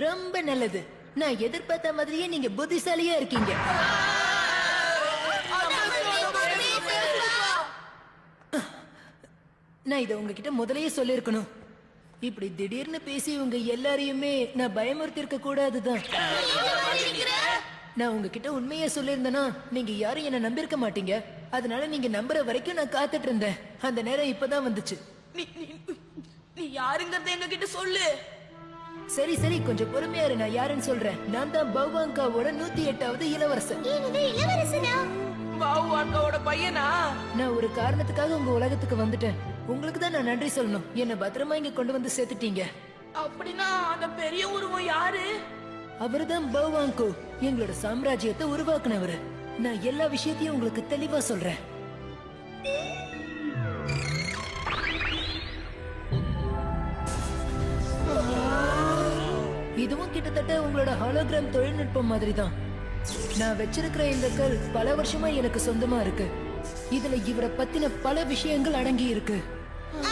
ரொம்ப நல்லது. நான் எதிர்பார்த்த மாதிரியே நீங்க புத்திசாலியா இருக்கீங்க. நான் இதை உங்ககிட்ட முதலையே சொல்லிருக்கணும். இப்படி திடீர்னு பேசி உங்க எல்லாரையுமே நான் பயமுறுத்தி இருக்க கூடாதுதான். நான் உங்ககிட்ட உண்மையா சொல்லியிருந்தேன்னா நீங்க யாரும் என்ன நம்பியிருக்க மாட்டீங்க. அதனால நீங்க நம்புற வரைக்கும் நான் காத்துட்டு இருந்தேன். அந்த நேரம் இப்பதான் வந்துச்சு. நீ யாருங்கறத எங்க கிட்ட சொல்லு. சரி சரி, கொஞ்சம் பொறுமையா இரு. நான் யாருன்னு சொல்றேன். நான் தான் பௌவாங்காவோட 108வது இளவரசன். இளவரசனா? பௌவாங்காவோட பையனா? நான் ஒரு காரணத்துக்காக உங்க உலகத்துக்கு வந்துட்டேன். உங்களுக்கு தான் நான் நன்றி சொல்லணும். என்ன பத்திரமா இங்க கொண்டு வந்து சேர்த்துட்டீங்க. அப்படின்னா அந்த பெரிய உருவம் யாரு? அவர்தான் பௌவாங்கோ, எங்களோட சாம்ராஜ்யத்தை உருவாக்குனவரு. நான் எல்லா விஷயத்தையும் உங்களுக்கு தெளிவா சொல்றேன். இதுவும் கிட்டத்தட்ட உங்களோட ஹாலோகிராம் தொழில்நுட்பம் மாதிரி தான். நான் வச்சிருக்கிற இந்த கல் பல வருஷமா எனக்கு சொந்தமா இருக்கு. இதுல இவரை பத்தின பல விஷயங்கள் அடங்கி இருக்கு.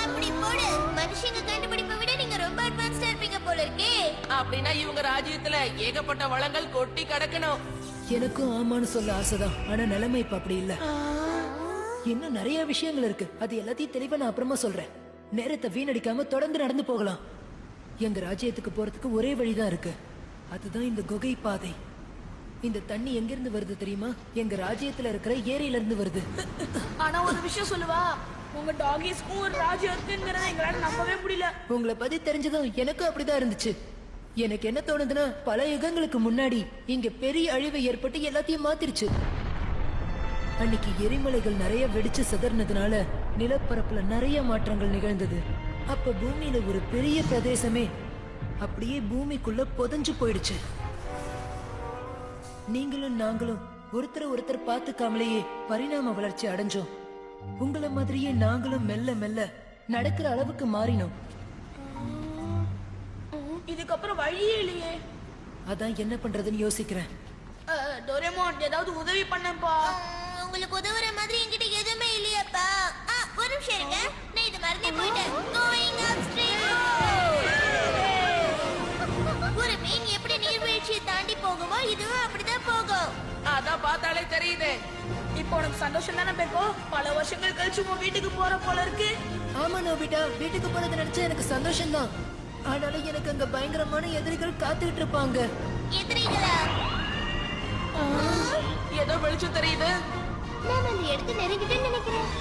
அப்படி போடு. மனுஷங்க கண்டுபிடிப்பை விட நீங்க ரொம்ப அட்வான்ஸ்டா இருப்பீங்க போல இருக்கே. அப்படின்னா இவங்க ராஜ்யத்துல ஏகப்பட்ட வளங்கள் கொட்டி கிடக்கணும். எனக்கும் ஆமான்னு சொல்ல ஆசைதான். ஆனா நிலைமை இப்ப அப்படி இல்ல. இன்னும் நிறைய விஷயங்கள் இருக்கு. அது எல்லாத்தையும் தெளிவா நான் அப்புறமா சொல்றேன். நேரத்தை வீணடிக்காம தொடர்ந்து நடந்து போகலாம். எங்க ராஜ்யத்துக்கு போறதுக்கு ஒரே வழிதான் இருக்கு. அதுதான் இந்த குகை பாதை. இந்த தண்ணி எங்கிருந்து வருது தெரியுமா? எங்க ராஜ்யத்துல இருக்கிற ஏரியில இருந்து வருது. ஆனா ஒரு விஷயம் சொல்லுவா, உங்க டாகிஸ்க்கும் ஒரு ராஜ்யம் இருக்குங்கிறத எங்களால நம்பவே முடியல. உங்களை பத்தி தெரிஞ்சதும் எனக்கும் அப்படிதான் இருந்துச்சு. எனக்கு என்ன தோணுதுன்னா, பல யுகங்களுக்கு முன்னாடி இங்க பெரிய அழிவு ஏற்பட்டு எல்லாத்தையும் மாத்திருச்சு. அன்னைக்கு எரிமலைகள் நிறைய வெடிச்சு சிதறினதுனால நிலப்பரப்புல நிறைய மாற்றங்கள் நிகழ்ந்தது. அப்ப பூமியில ஒரு பெரிய பிரதேசமே அப்படியே பூமிக்குள்ள புதைஞ்சு போயிடுச்சு. நீங்களும் நாங்களும் ஒருத்தர் பார்த்துக்காமலேயே பரிணாம வளர்ச்சி அடைஞ்சோம். உங்கள மாதிரியே நாங்களும் மெல்ல மெல்ல நடக்கிற அளவுக்கு மாறினோம். இதுக்கப்புறம் வழியே இல்லையே. அதான் என்ன பண்றதுன்னு யோசிக்கிறேன். டோரேமான் ஏதாவது உதவி பண்ணப்பா. உங்களுக்கு உதவுற மாதிரி என்கிட்ட எதுவுமே இல்லையாப்பா. ஒரு நிமிஷம் இருங்க, நான் இது மறந்தே போயிட்டேன். Going upstream. ஒரு மீன் எப்படி நீர்வீழ்ச்சியை தாண்டி போகுமோ இதுவும் அப்படிதான் போகும். அதான் பார்த்தாலே தெரியுது. இப்போ உனக்கு சந்தோஷம் தானே பெக்கோ? பல வருஷங்கள் கழிச்சு உன் வீட்டுக்கு போற போல இருக்கு. ஆமா நோபிட்டா, வீட்டுக்கு போறது நினைச்சா எனக்கு சந்தோஷம்தான். ஆனாலும் எனக்கு அங்க பயங்கரமான எதிரிகள் காத்துக்கிட்டு இருப்பாங்க. எதிரிகளா? ஏதோ வெளிச்சம் தெரியுது. நான் அந்த இடத்தை நெருங்கிட்டேன்னு நினைக்கிறேன்.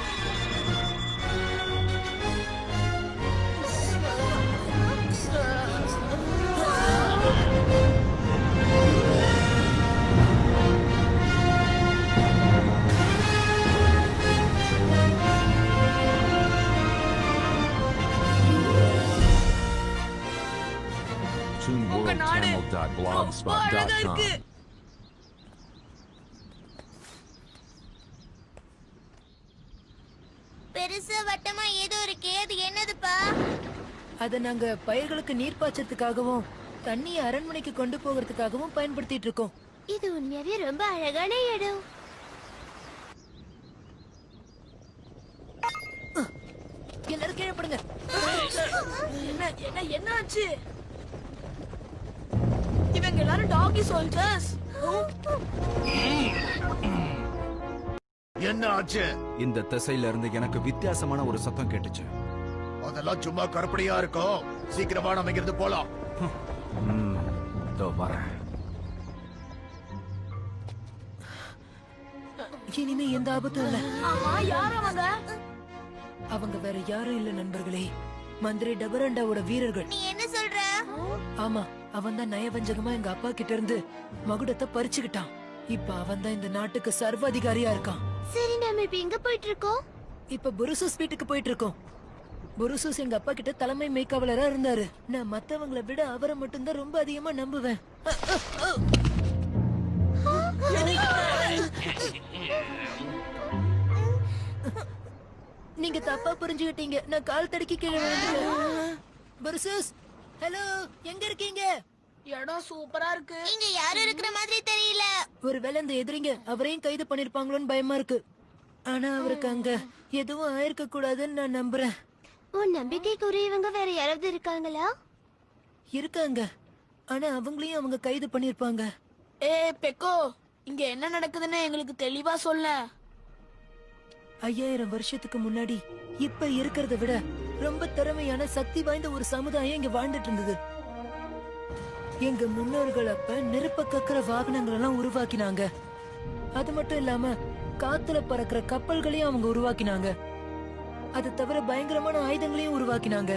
உங்க நாடு ரொம்ப அழகா இருக்கு. பெருசா வட்டமா ஏதோ இருக்கே, அது என்னதுப்பா? அத நாங்க பயிர்களுக்கு நீர் பாய்ச்சறதுக்காகவும் தண்ணியை அரண்மனைக்கு கொண்டு போகிறதுக்காகவும் பயன்படுத்திட்டு இருக்கோம். இது உண்மையாவே ரொம்ப அழகான இடம். எல்லாரும் கீழே படுங்க. என்ன ஆச்சு? இவங்க எல்லாரும் டாகி சோல்ஜர்ஸ். என்ன ஆச்சு? இந்த திசையில இருந்து எனக்கு வித்தியாசமான ஒரு சத்தம் கேட்டுச்சு. அதெல்லாம் சும்மா கற்பனையா இருக்கும். சீக்கிரமா நம்ம இங்கிருந்து போலாம். வரேன். இனிமே எந்த ஆபத்தும் இல்ல. ஆமா, யார் அவங்க? அவங்க வேற யாரும் இல்ல நண்பர்களே, மந்திரி டபரண்டாவோட வீரர்கள். நீ என்ன சொல்ற? ஆமா, அவன் தான் நயவஞ்சகமா எங்க அப்பா கிட்ட இருந்து மகுடத்தை பறிச்சுக்கிட்டான். இப்ப அவன் தான் இந்த நாட்டுக்கு சர்வாதிகாரியா இருக்கான். சரி, நாம இப்ப எங்க போயிட்டு இருக்கோம்? இப்ப புருசூஸ் வீட்டுக்கு போயிட்டு இருக்கோம். புருசூஸ் எங்க அப்பா கிட்ட தலைமை மேய்க்காவலரா இருந்தாரு. நான் மத்தவங்களை விட அவரை மட்டும்தான் ரொம்ப அதிகமா நம்புவேன். நீங்க தப்பா புரிஞ்சுக்கிட்டீங்க. நான் கால் தடுக்கி கீழே விழுந்துட்டேன். புருசூஸ், ஹலோ, எங்க இருக்கீங்க? இடம் சூப்பரா இருக்கு. இங்க யாரும் இருக்கிற மாதிரி தெரியல. ஒருவேளை இந்த எதிரிங்க அவரையும் கைது பண்ணிருப்பாங்களோன்னு பயமா இருக்கு. ஆனா அவருக்கு அங்க எதுவும் ஆயிருக்க கூடாதுன்னு நான் நம்புறேன். உன் நம்பிக்கைக்குரியவங்க வேற யாராவது இருக்காங்களா? இருக்காங்க, ஆனா அவங்களையும் அவங்க கைது பண்ணிருப்பாங்க. பெக்கோ, இங்க என்ன நடக்குதுன்னு எங்களுக்கு தெளிவா சொல்ல. 5000 வருஷத்துக்கு முன்னாடி இப்ப இருக்கிறத விட ரொம்ப திறமையான சக்தி வாய்ந்த ஒரு சமுதாயம் இங்க வாழ்ந்துட்டு இருந்தது. எங்க முன்னோர்கள் அப்ப நெருப்ப கக்கிற வாகனங்கள் எல்லாம் உருவாக்கினாங்க. அது மட்டும் இல்லாம காத்துல பறக்கிற கப்பல்களையும் அவங்க உருவாக்கினாங்க. அது தவிர பயங்கரமான ஆயுதங்களையும் உருவாக்கினாங்க.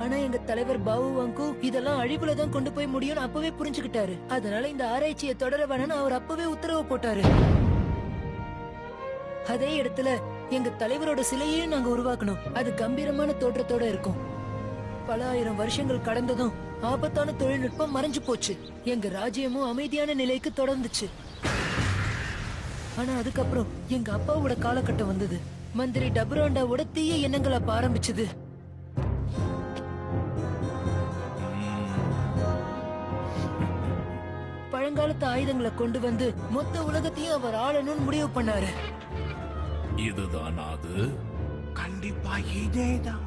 ஆனா எங்க தலைவர் பாவு வாங்கு இதெல்லாம் அழிவுலதான் கொண்டு போய் முடியும்னு அப்பவே புரிஞ்சுக்கிட்டாரு. அதனால இந்த ஆராய்ச்சியை தொடர வேணும்னு அவர் அப்பவே உத்தரவு போட்டாரு. அதே இடத்துல எங்க தலைவரோட சிலையையும் நாங்க உருவாக்கணும். அது கம்பீரமான தோற்றத்தோட இருக்கும். பல ஆயிரம் வருஷங்கள் கடந்ததும் ஆபத்தான தொழில்நுட்பம் மறைஞ்சு போச்சு. எங்க ராஜ்யமும் அமைதியான நிலைக்கு தொடர்ந்துச்சு. ஆனா அதுக்கப்புறம் எங்க அப்பாவோட காலகட்டம் வந்தது. மந்திரி டபுராண்டாவோட தீய எண்ணங்கள் அப்ப ஆரம்பிச்சது. பழங்காலத்து ஆயுதங்களை கொண்டு வந்து மொத்த உலகத்தையும் அவர் ஆளணும்னு முடிவு பண்ணாரு. இதுதான் அது. கண்டிப்பா இதேதான்.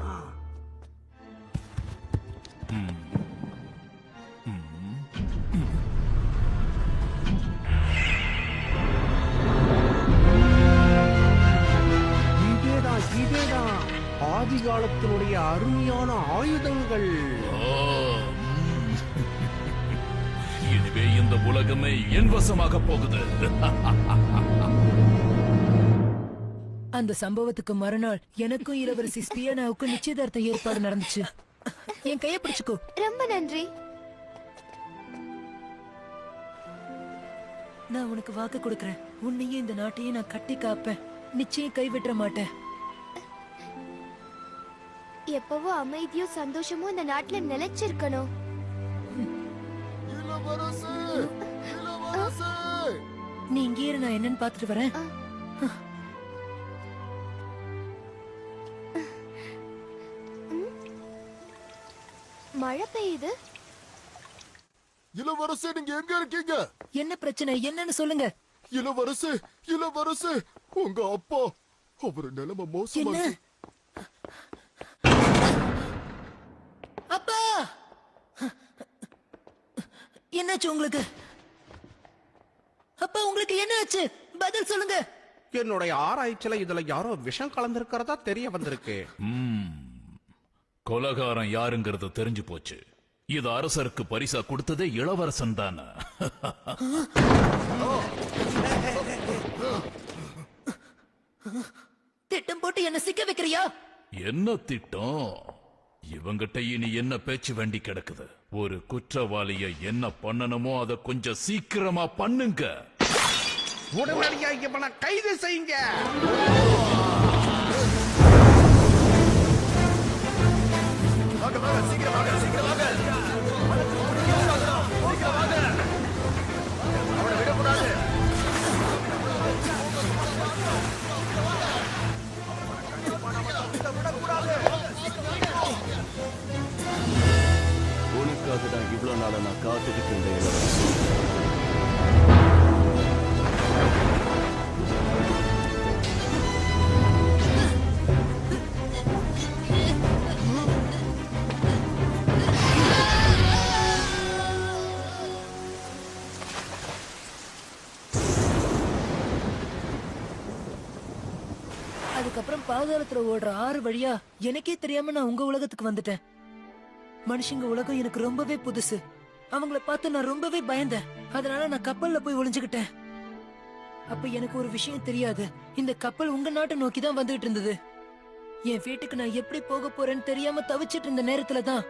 இதேதான் ஆதி காலத்தினுடைய அருமையான ஆயுதங்கள். இனிமே இந்த உலகமே என் வசமாக போகுது. அந்த சம்பவத்துக்கு மறுநாள் எனக்கும் இளவரசி ஸ்பியனாவுக்கும் நிச்சயதார்த்த ஏற்பாடு நடந்துச்சு. என் கையை பிடிச்சுக்கோ. ரொம்ப நன்றி. நான் உனக்கு வாக்கு கொடுக்கறேன். உன்னையும் இந்த நாட்டையும் நான் கட்டி காப்பேன். நிச்சயம் கைவிட்டுற மாட்டேன். எப்பவும் அமைதியும் சந்தோஷமும் இந்த நாட்டுல நிலைச்சிருக்கணும். இளவரசே, இளவரசே, நான் என்னன்னு பாத்துட்டு வரேன். மழை பெய்யுது. இளவரசே, நீங்க எங்க இருக்கீங்க? என்ன பிரச்சனை, என்னன்னு சொல்லுங்க. இளவரசே, இளவரசே, உங்க அப்பா அவரு நிலைமை மோசமா என்ன? இருக்கு. அப்பா, என்னாச்சு உங்களுக்கு? அப்பா, உங்களுக்கு என்ன ஆச்சு? பதில் சொல்லுங்க. என்னுடைய ஆராய்ச்சியில இதுல யாரோ விஷம் கலந்திருக்கிறதா தெரிய வந்திருக்கு. கொலகாரன் யாருங்கிறது தெரிஞ்சு போச்சு. இது அரசருக்கு பரிசா கொடுத்ததே இளவரசன் தானே. திட்டம் போட்டு என்ன சிக்க வைக்கிறியா? என்ன திட்டம்? இவங்கிட்ட இனி என்ன பேச்சு வேண்டி கிடக்குது? ஒரு குற்றவாளிய என்ன பண்ணணுமோ அதை கொஞ்சம் சீக்கிரமா பண்ணுங்க. உடனடியா இவனை கைது செய்யுங்க. வாங்க, வாங்க, சீக்கிரம் வாங்க, சீக்கிரம் வாங்க. சீக்கிரம் வாங்க. அவனை விடக்கூடாது. உனக்காக தான் இவ்வளவு நாள நான் காத்துக்கிட்டு இருந்தேன் இளவரசி. அதுக்கப்புறம் பாதாளத்துல ஓடுற ஆறு வழியா எனக்கே தெரியாம நான் உங்க உலகத்துக்கு வந்துட்டேன். மனுஷங்க உலகம் எனக்கு ரொம்பவே புதுசு. அவங்கள பார்த்து நான் ரொம்பவே பயந்தேன். அதனால நான் கப்பல்ல போய் ஒளிஞ்சுக்கிட்டேன். அப்ப எனக்கு ஒரு விஷயம் தெரியாது. இந்த கப்பல் உங்க நாட்டை நோக்கி தான் வந்துகிட்டு இருந்தது. என் வீட்டுக்கு நான் எப்படி போக போறேன்னு தெரியாம தவிச்சிட்டு இருந்த நேரத்துல தான்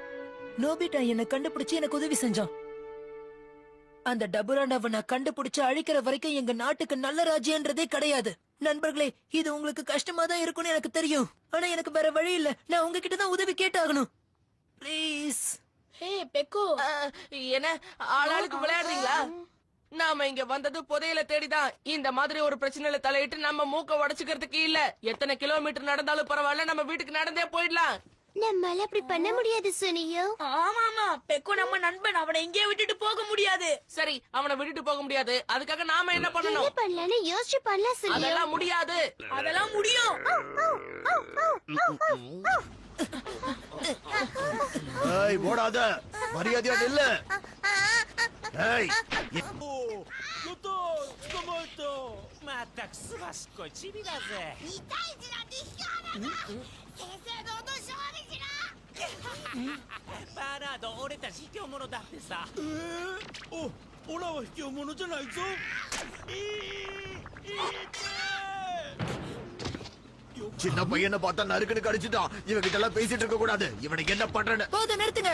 நோபிட்டா என்னை கண்டுபிடிச்சு எனக்கு உதவி செஞ்சான். அந்த டபுராண்டாவை நான் கண்டுபிடிச்சு அழிக்கிற வரைக்கும் எங்க நாட்டுக்கு நல்ல ராஜ்யன்றதே கிடையாது. நண்பர்களே, இது உங்களுக்கு கஷ்டமா தான் இருக்கும்னு எனக்கு தெரியும். ஆனா எனக்கு வேற வழி இல்ல. நான் உங்ககிட்ட தான் உதவி கேட்டாகணும். ப்ளீஸ். ஹே பெக்கோ, என்ன ஆளாளுக்கு விளையாடுறீங்களா? நாம இங்க வந்தது புதையல தேடிதான். இந்த மாதிரி ஒரு பிரச்சனையில தலையிட்டு நம்ம மூக்க உடைச்சுக்கிறதுக்கு இல்ல. எத்தனை கிலோமீட்டர் நடந்தாலும் பரவாயில்ல, நம்ம வீட்டுக்கு நடந்தே போயிடலாம். நம்மால அப்படி பண்ண முடியாது சுனியோ. ஆமாமா, பெக்கோ நம்ம நண்பன். அவனை இங்கே விட்டுட்டு போக முடியாது. சரி, அவனை விட்டுட்டு போக முடியாது. அதுக்காக நாம என்ன பண்ணணும்? என்ன பண்ணலாம்னு யோசிச்சு பண்ணலாம் சுனியோ. அதெல்லாம் முடியாது. அதெல்லாம் முடியும். ஏய், ஓடாத. மரியாதையா நில்லு. ஏய், சின்ன பையனை பார்த்தா நறுக்குன்னு கடிச்சிட்டான். இவகிட்ட எல்லாம் பேசிட்டு இருக்க கூடாது. இவனுக்கு என்ன பண்றேன்னு போதும், நிறுத்துங்க.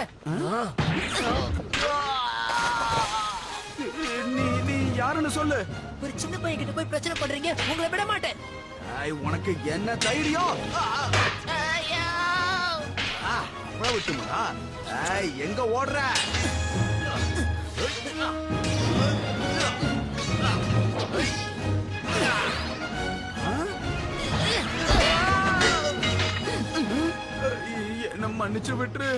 நீ யாருன்னு சொல்லு. ஒரு சின்ன பையன் கிட்ட போய் பிரச்சனை பண்றீங்க. உங்களை விட மாட்டேன். உனக்கு என்ன தைரியம்? விட்டுமா? எங்க ஓடுற? என்ன மன்னிச்சு விட்டுரு.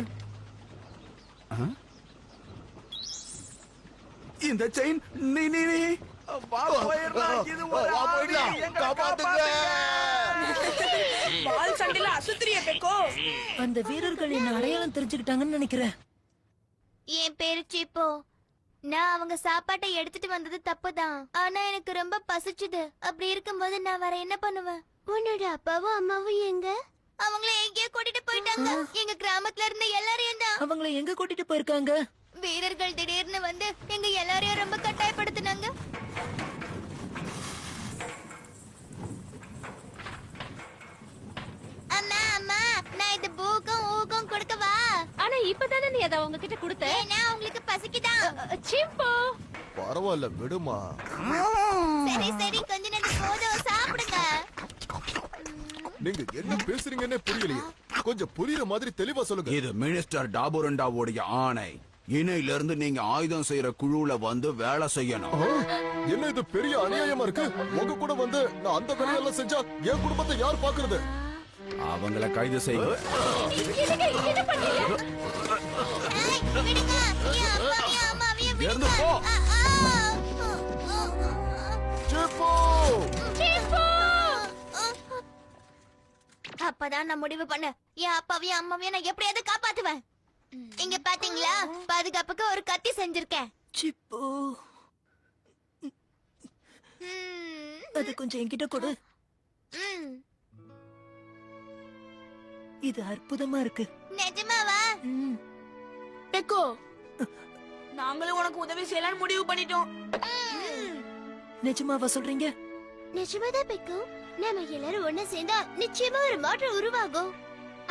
இந்த செயின் நீ நீ நீ வா போயிடலாம். இது ஒரு போயிடலாம். காப்பாத்துங்க. பால் சண்டையில அசுத்திரிய பெக்கோ. அந்த வீரர்கள் என்ன அடையாளம் தெரிஞ்சுக்கிட்டாங்கன்னு நினைக்கிறேன். என் பேரு சீப்போ. நான் அவங்க சாப்பாட்டை எடுத்துட்டு வந்தது தப்புதான். ஆனா எனக்கு ரொம்ப பசிச்சுது. அப்படி இருக்கும்போது நான் வேற என்ன பண்ணுவேன்? உன்னோட அப்பாவும் அம்மாவும் எங்க? அவங்கள எங்கேயோ கூட்டிட்டு போயிட்டாங்க. எங்க கிராமத்துல இருந்த எல்லாரையும் தான். அவங்கள எங்க கூட்டிட்டு போயிருக்காங்க? வீரர்கள் திடீர்னு வந்து எங்க எல்லாரையும் ரொம்ப கட்டாயப்படுத்தினாங்க. அம்மா அம்மா, நான் இது பூக்கும் ஊக்கும் கொடுக்கவா? ஆனா இப்பதானே நீ அதை அவங்க கிட்ட கொடுத்த. ஏன்னா உங்களுக்கு பசிக்குதான். சிம்பு, பரவாயில்ல, விடுமா. சரி சரி, கொஞ்ச நேரம் போதும், சாப்பிடுங்க. நீங்க என்ன பேசுறீங்கன்னே புரியலையே. கொஞ்சம் புரியுற மாதிரி தெளிவா சொல்லுங்க. இது மினிஸ்டர் டாபுரண்டாவுடைய ஆணை. இன்னையில இருந்து நீங்க ஆயுதம் செய்யற குழுல வந்து வேலை செய்யணும். என்ன இது பெரிய அநியாயமா இருக்கு? உங்க கூட வந்து நான் அந்த வேலையெல்லாம் செஞ்சா என் குடும்பத்தை யார் பாக்குறது? அவங்கள கைது செய்யுங்க. இருந்து போ. அப்பதான் நான் முடிவு பண்ண என் அப்பாவையும் அம்மாவையும் நான் எப்படியாவது காப்பாத்துவேன். இங்க பாத்தீங்களா, பாதுகாப்புக்கு ஒரு கத்தி செஞ்சிருக்கேன். சிப்பு, அது கொஞ்சம் என்கிட்ட கொடு. இது அற்புதமா இருக்கு. நிஜமாவா? பெக்கோ, நாங்களும் உனக்கு உதவி செய்யலாம்னு முடிவு பண்ணிட்டோம். நிஜமாவா சொல்றீங்க? நிஜமாதான் பெக்கு. நாம எல்லாரும் ஒண்ணு சேர்ந்தா நிச்சயமா ஒரு மாற்றம் உருவாகும்.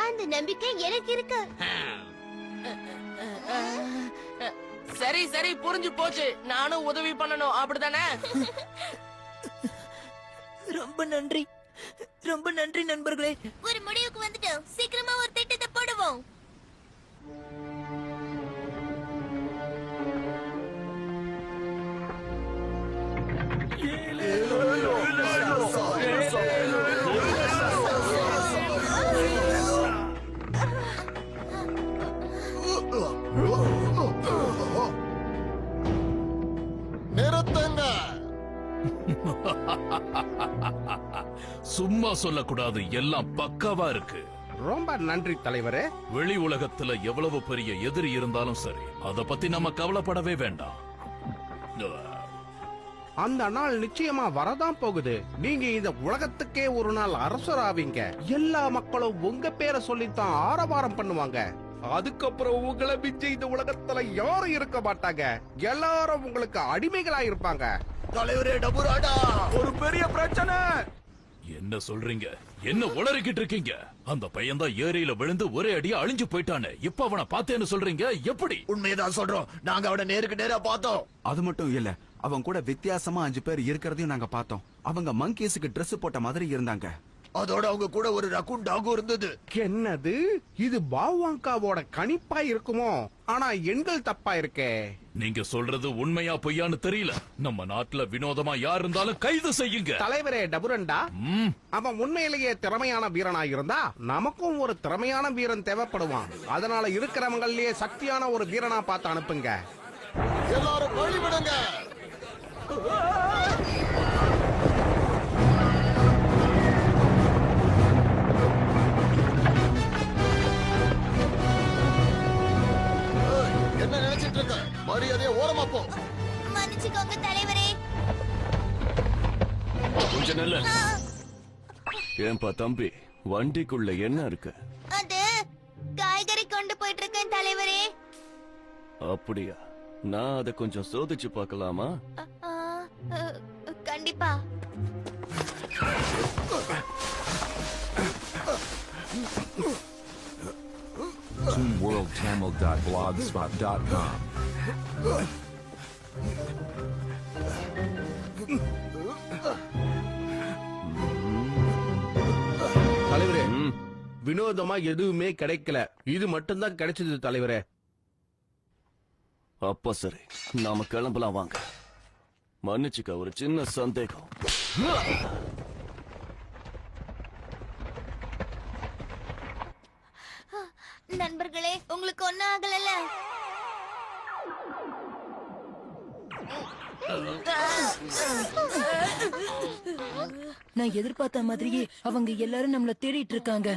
அந்த நம்பிக்கை எனக்கு இருக்கு. சரி சரி, புரிஞ்சு போச்சு. நானும் உதவி பண்ணணும், அப்படிதானே? ரொம்ப நன்றி, ரொம்ப நன்றி நண்பர்களே. ஒரு முடிவுக்கு வந்துட்டோம். சீக்கிரமா ஒரு திட்டத்தை போடுவோம். நிறுத்துங்க. சும்மா சொல்லக்கூடாது, எல்லாம் பக்காவா இருக்கு. ரொம்ப நன்றி தலைவரே. வெளி உலகத்துல எவ்வளவு பெரிய எதிரி இருந்தாலும் சரி, அத பத்தி நம்ம கவலைப்படவே வேண்டாம். அந்த நாள் நிச்சயமா வரதான் போகுது. நீங்க இந்த உலகத்துக்கே ஒரு நாள் அரசராவீங்க. எல்லா மக்களும் உங்க பேரை சொல்லித்தான் ஆரவாரம் பண்ணுவாங்க. அதுக்கப்புறம் உங்களை மிஞ்சி இந்த உலகத்துல யாரும் இருக்க மாட்டாங்க. எல்லாரும் உங்களுக்கு அடிமைகளா இருப்பாங்க. தலைவரே டபுராடா, ஒரு பெரிய பிரச்சனை. என்ன சொல்றீங்க? என்ன உளறிக்கிட்டு இருக்கீங்க? அந்த பையன்தான் ஏரியில விழுந்து ஒரே அடியா அழிஞ்சு போயிட்டானே. இப்ப அவனை பார்த்தேன்னு சொல்றீங்க? எப்படி? உண்மையதான் சொல்றோம். நாங்க அவனை நேருக்கு நேரா பார்த்தோம். அது மட்டும் இல்ல, அவன் கூட வித்தியாசமா 5 பேர் இருக்கிறதையும் நாங்க பார்த்தோம். அவங்க மங்கீஸுக்கு Dress போட்ட மாதிரி இருந்தாங்க. அதோட அவங்க கூட ஒரு ரக்கூன் டாகும் இருந்தது. என்னது இது? பாவாங்காவோட கணிப்பா இருக்குமோ? ஆனா எண்கள் தப்பா இருக்கே. நீங்க சொல்றது உண்மையா பொய்யான்னு தெரியல. நம்ம நாட்டுல வினோதமா யார் இருந்தாலும் கைது செய்யுங்க. தலைவரே டபுரண்டா, அவன் உண்மையிலேயே திறமையான வீரனா இருந்தா நமக்கும் ஒரு திறமையான வீரன் தேவைப்படுவான். அதனால இருக்கிறவங்களே சக்தியான ஒரு வீரனா பார்த்து அனுப்புங்க. எல்லாரும் வழிவிடுங்க. என்ன நினைச்சிட்டு இருக்க? மரியாதையை ஓரமா போ. மன்னிச்சுக்கோங்க தலைவரே. கொஞ்சம் நல்ல. ஏன்பா தம்பி, வண்டிக்குள்ள என்ன இருக்கு? அது காய்கறி கொண்டு போயிட்டு இருக்கேன் தலைவரே. அப்படியா? நான் அதை கொஞ்சம் சோதிச்சு பார்க்கலாமா? கண்டிப்பா. TeamWorldTamil.blogspot.com. தலைவரே, வினோதமா எதுவுமே கிடைக்கல. இது மட்டும்தான் கிடைச்சது தலைவரே. அப்ப சரி, நாம கிளம்பலாம் வாங்க. மன்னிச்சுக்க, ஒரு சின்ன சந்தேகம். நண்பர்களே, உங்களுக்கு ஒன்னும் ஆகலல்ல? நான் எதிர்பார்த்த மாதிரியே அவங்க எல்லாரும் நம்மள தேடிட்டு இருக்காங்க.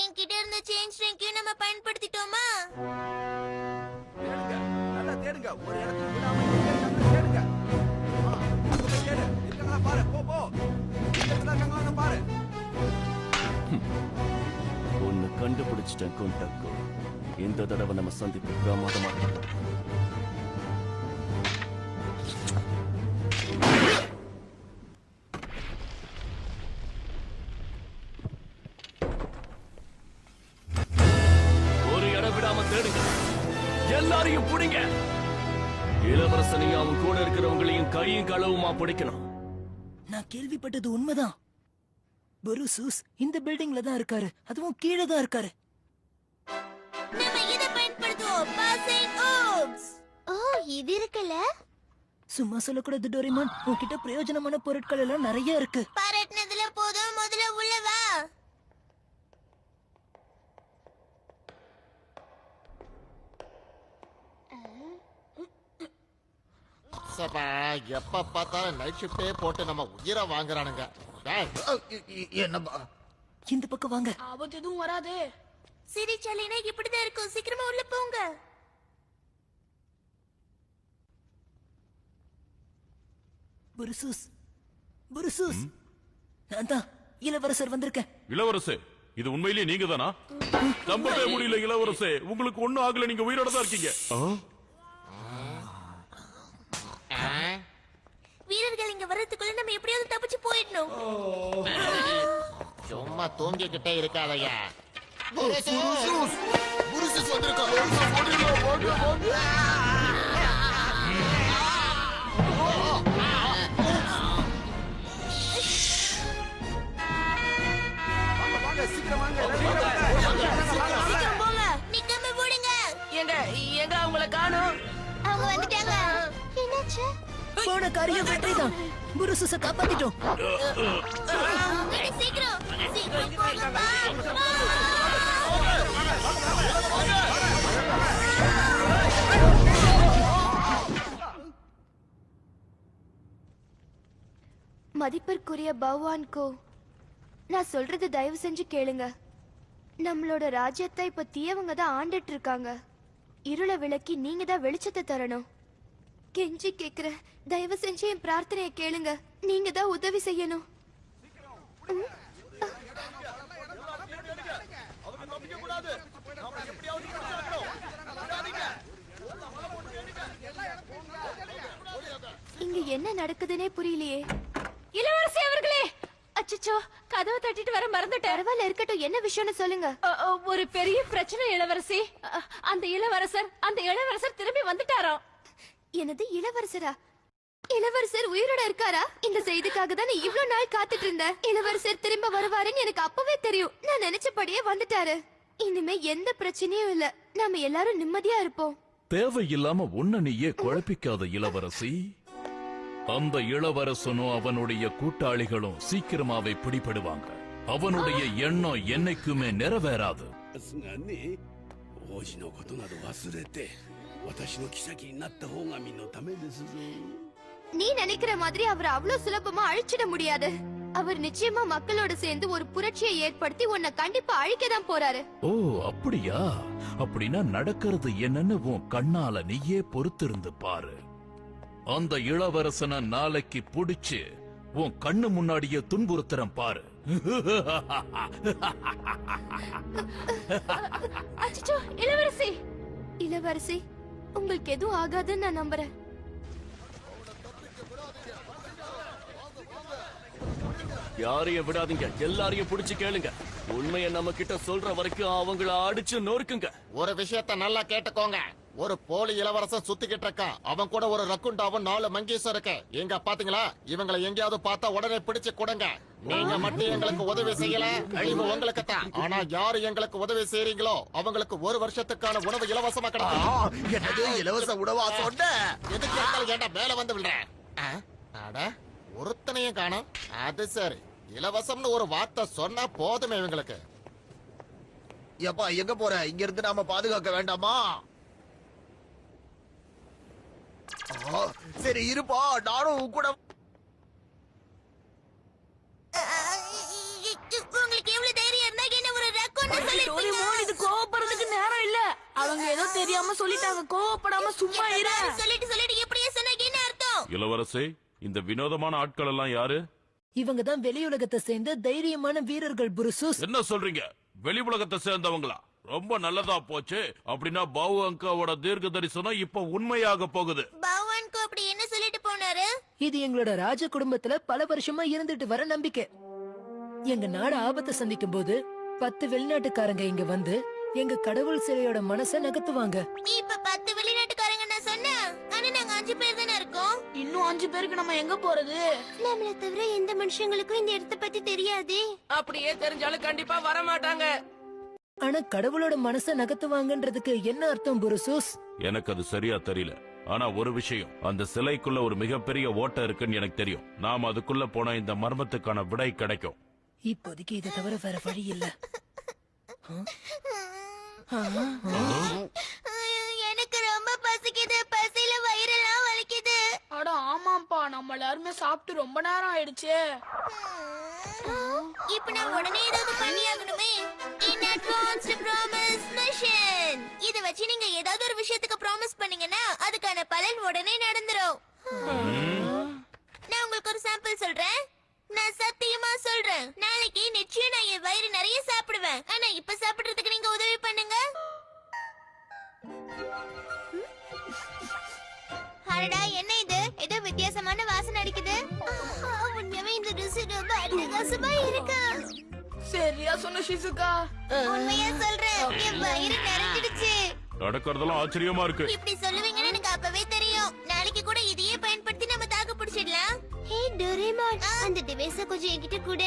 என்கிட்ட இருந்த சேஞ்ச் ரேங்கையும் நம்ம பயன்படுத்திட்டோமா? நல்லா தேடுங்க. ஒரு இடத்துல விடாம தேடுங்க. தேடு. இருக்காங்களா பாரு. போ போ. இருக்காங்களா பாரு. ஒன்னு கண்டுபிடிச்சிட்டேன் கொண்டக்கோ. இந்த தடவை நம்ம சந்திப்பு பிரமாதமா இருக்கு. ஒரு இடம் விடாம தேடுங்க. எல்லாரையும் பிடிங்க. இளவரசனையும் அவன் கூட இருக்கிறவங்களையும் கையும் களவுமா பிடிக்கணும். நான் கேள்விப்பட்டது உண்மைதான். புருசூஸ் இந்த பில்டிங்ல தான் இருக்காரு. அதுவும் கீழே தான் இருக்காரு. நம்ம இத பயன்படுத்துவோம் பாசிங் ஓப்ஸ். ஓ இது இருக்குல்ல. சும்மா சொல்லக்கூடாது டோரிமான், உன்கிட்ட பிரயோஜனமான பொருட்கள் எல்லாம் நிறைய இருக்கு. பாராட்டினதுல போதும், முதல்ல உள்ள வா. சபா எப்ப பார்த்தாலும் நைட் ஷிஃப்டே போட்டு நம்ம உயிரை வாங்குறானுங்க. என்னப்பா இந்த பக்கம் வாங்க. ஆபத்து எதுவும் வராது. சிரிச்சாலினா இப்படிதான் இருக்கும். சீக்கிரமா உள்ள போங்க. புருசூஸ், புருசூஸ், நான் தான் இளவரசர் வந்திருக்கேன். இளவரசே, இது உண்மையிலேயே நீங்க தானா? நம்பவே முடியல இளவரசே, உங்களுக்கு ஒண்ணும் ஆகல, நீங்க உயிரோட தான் இருக்கீங்க. வீரர்கள் இங்க வர்றதுக்குள்ள நம்ம எப்படியாவது தப்பிச்சு போயிடணும். சும்மா தூங்கிக்கிட்டே இருக்காதயா. சீக்கிரம் போங்க. நிக்காம போடுங்க. எங்க எங்க அவங்கள காணோம். அவங்க வந்துட்டாங்க. என்னாச்சு? போன காரியம் வெற்றிதான். புருசூஸ காப்பாத்திட்டோம். சீக்கிரம் சீக்கிரம் போங்கப்பா. மதிப்பிற்குரிய பகவான்கோ, நான் சொல்றது தயவு செஞ்சு கேளுங்க. நம்மளோட ராஜ்யத்தை இப்ப தீயவங்க தான் ஆண்டுட்டு இருக்காங்க. இருளை விளக்கி நீங்க தான் வெளிச்சத்தை தரணும். கெஞ்சி கேக்குறேன், தயவு செஞ்சு என் பிரார்த்தனையை கேளுங்க. நீங்க தான் உதவி செய்யணும். இங்க என்ன நடக்குதுன்னே புரியலையே. இளவரசி அவர்களே, அச்சச்சோ, கதவை தட்டிட்டு வர மறந்துட்டேன். பரவாயில்ல, இருக்கட்டும். என்ன விஷயம்னு சொல்லுங்க. ஒரு பெரிய பிரச்சனை இளவரசி. அந்த இளவரசர் திரும்பி வந்துட்டாராம். எனது இளவரசரா? இளவரசர் உயிரோட இருக்காரா? இந்த செய்திக்காக தான் இவ்ளோ நாள் காத்துட்டு இருந்தேன். இளவரசர் திரும்ப வருவாருன்னு எனக்கு அப்பவே தெரியும். நான் நினைச்சபடியே வந்துட்டாரு. இனிமே எந்த பிரச்சனையும் இல்ல. நாம எல்லாரும் நிம்மதியா இருப்போம். தேவையில்லாம உன்ன நீயே குழப்பிக்காத இளவரசி. அந்த இளவரசனும் அவனுடைய கூட்டாளிகளும் சீக்கிரமாவே பிடிபடுவாங்க. அவனுடைய எண்ணம் என்னைக்குமே நிறைவேறாது. நீ நினைக்கிற மாதிரி அவர் அவ்வளவு சுலபமா அழிச்சிட முடியாது. அவர் நிச்சயமா மக்களோட சேர்ந்து ஒரு புரட்சியை ஏற்படுத்தி உன்னை கண்டிப்பா அழிக்கதான் போறாரு. ஓ அப்படியா? அப்படின்னா நடக்கிறது என்னன்னு உன் கண்ணால நீயே பொறுத்திருந்து பாரு. அந்த இளவரசனை நாளைக்கு புடிச்சு உன் கண்ணு முன்னாடியே துன்புறுத்துறேன் பாரு. அச்சச்சோ, இளவரசி. இளவரசி, உங்களுக்கு எதுவும் ஆகாதுன்னு நான் நம்புறேன். யாரையும் விடாதீங்க, எல்லாரையும் புடிச்சு கேளுங்க. உண்மையை நம்ம கிட்ட சொல்ற வரைக்கும் அவங்கள அடிச்சு நொறுக்குங்க. ஒரு விஷயத்த நல்லா கேட்டுக்கோங்க. ஒரு போலி இளவரசன் சுத்திக்கிட்டு இருக்கான். அவன் கூட ஒரு ரக்குண்டாவும் 4 மங்கீஸும் இருக்கு. எங்க பாத்தீங்களா? இவங்களை எங்கேயாவது பார்த்தா உடனே பிடிச்சு கொடுங்க. நீங்க மட்டும் எங்களுக்கு உதவி செய்யல, அழிவு உங்களுக்கு தான். ஆனா யாரு எங்களுக்கு உதவி செய்றீங்களோ அவங்களுக்கு 1 வருஷத்துக்கான உணவு இலவசமா கிடைக்கும். என்னது இலவச உணவா சொன்ன? எதுக்கு இருந்தாலும் ஏன்டா மேல வந்து விடுறேன்? அட, ஒருத்தனையும் காணோம். அது சரி, இலவசம்னு ஒரு வார்த்தை சொன்னா போதுமே இவங்களுக்கு. எப்பா எங்க போற? இங்க இருந்து நாம பாதுகாக்க வேண்டாமா? சரி இருப்பா, நானும் கூட. உங்களுக்கு எவ்வளவு தைரியம் இருந்தா என்ன ஒரு ரக்கோன்னு சொல்லிருப்பீங்க. இது கோவப்படுறதுக்கு நேரம் இல்ல. அவங்க ஏதோ தெரியாம சொல்லிட்டாங்க. கோவப்படாம சும்மா இரு. சொல்லிட்டு எப்படியே சொன்னாங்க என்ன அர்த்தம்? இளவரசே, இந்த வினோதமான ஆட்கள் எல்லாம் யாரு? இவங்க தான் வெளியுலகத்தை சேர்ந்த தைரியமான வீரர்கள் புருசூஸ். என்ன சொல்றீங்க? வெளி உலகத்தை சேர்ந்தவங்களா? ரொம்ப நல்லதா போச்சு. அப்படின்னா பாவு அங்காவோட தீர்க்க தரிசனம் இப்ப உண்மையாக போகுது. பகவான்க்கு அப்படி என்ன சொல்லிட்டு போனாரு? இது எங்களோட ராஜ குடும்பத்துல பல வருஷமா இருந்துட்டு வர நம்பிக்கை. எங்க நாடு ஆபத்தை சந்திக்கும் போது 10 வெளிநாட்டுக்காரங்க இங்க வந்து எங்க கடவுள் சிலையோட மனசை நகர்த்துவாங்க. நீ இப்ப 10 வெளிநாட்டுக்காரங்க நான் சொன்னேன். ஆனா நாங்க 5 பேர் தானே இருக்கோம். இன்னும் 5 பேருக்கு நம்ம எங்க போறது? நம்மள தவிர எந்த மனுஷங்களுக்கும் இந்த இடத்தை பத்தி தெரியாது. அப்படியே தெரிஞ்சாலும் கண்டிப்பா வர மாட்டாங்க. ஆனா கடவுளோட மனச நகர்த்துவாங்கன்றதுக்கு என்ன அர்த்தம் புருசூஸ்? எனக்கு அது சரியா தெரியல. ஆனா ஒரு விஷயம், அந்த சிலைக்குள்ள ஒரு மிகப்பெரிய ஓட்டை இருக்குன்னு எனக்கு தெரியும். நாம அதுக்குள்ள போனா இந்த மர்மத்துக்கான விடை கிடைக்கும். இப்போதைக்கு இதை தவிர வேற வழி இல்ல. எனக்கு ரொம்ப பசிக்குது. பசியில வயிறெல்லாம் வலிக்குது. அட ஆமாப்பா, நம்ம எல்லாருமே சாப்பிட்டு ரொம்ப நேரம் ஆயிடுச்சு. இப்ப நான் உடனே ஏதாவது பண்ணியாகணுமே. In advance promise mission. இத வச்சு நீங்க ஏதாவது ஒரு விஷயத்துக்கு ப்ராமிஸ் பண்ணீங்கன்னா அதுக்கான பலன் உடனே நடந்துரும். நான் உங்களுக்கு ஒரு சாம்பிள் சொல்றேன். நான் சத்தியமா சொல்றேன், நாளைக்கு நிச்சயம் நான் என் வயிறு நிறைய சாப்பிடுவேன். ஆனா இப்ப சாப்பிடுறதுக்கு நீங்க உதவி பண்ணுங்க. அடடா, என்ன இது? ஏதோ வித்தியாசமான வாசனை அடிக்குது. உண்மையாவே இந்த ருசி ரொம்ப அட்டகாசமா இருக்கு. சரியா சொன்ன ஷிசுகா. உண்மையா சொல்றேன், என் வயிறு நிறைஞ்சிடுச்சு. நடக்கிறதெல்லாம் ஆச்சரியமா இருக்கு. இப்படி சொல்லுவீங்கன்னு எனக்கு அப்பவே தெரியும். நாளைக்கு கூட இதையே பயன்படுத்தி நம்ம தாக்கு பிடிச்சிடலாம். ஹே டோரேமான், அந்த டிவைஸ கொஞ்சம் என்கிட்ட கூட.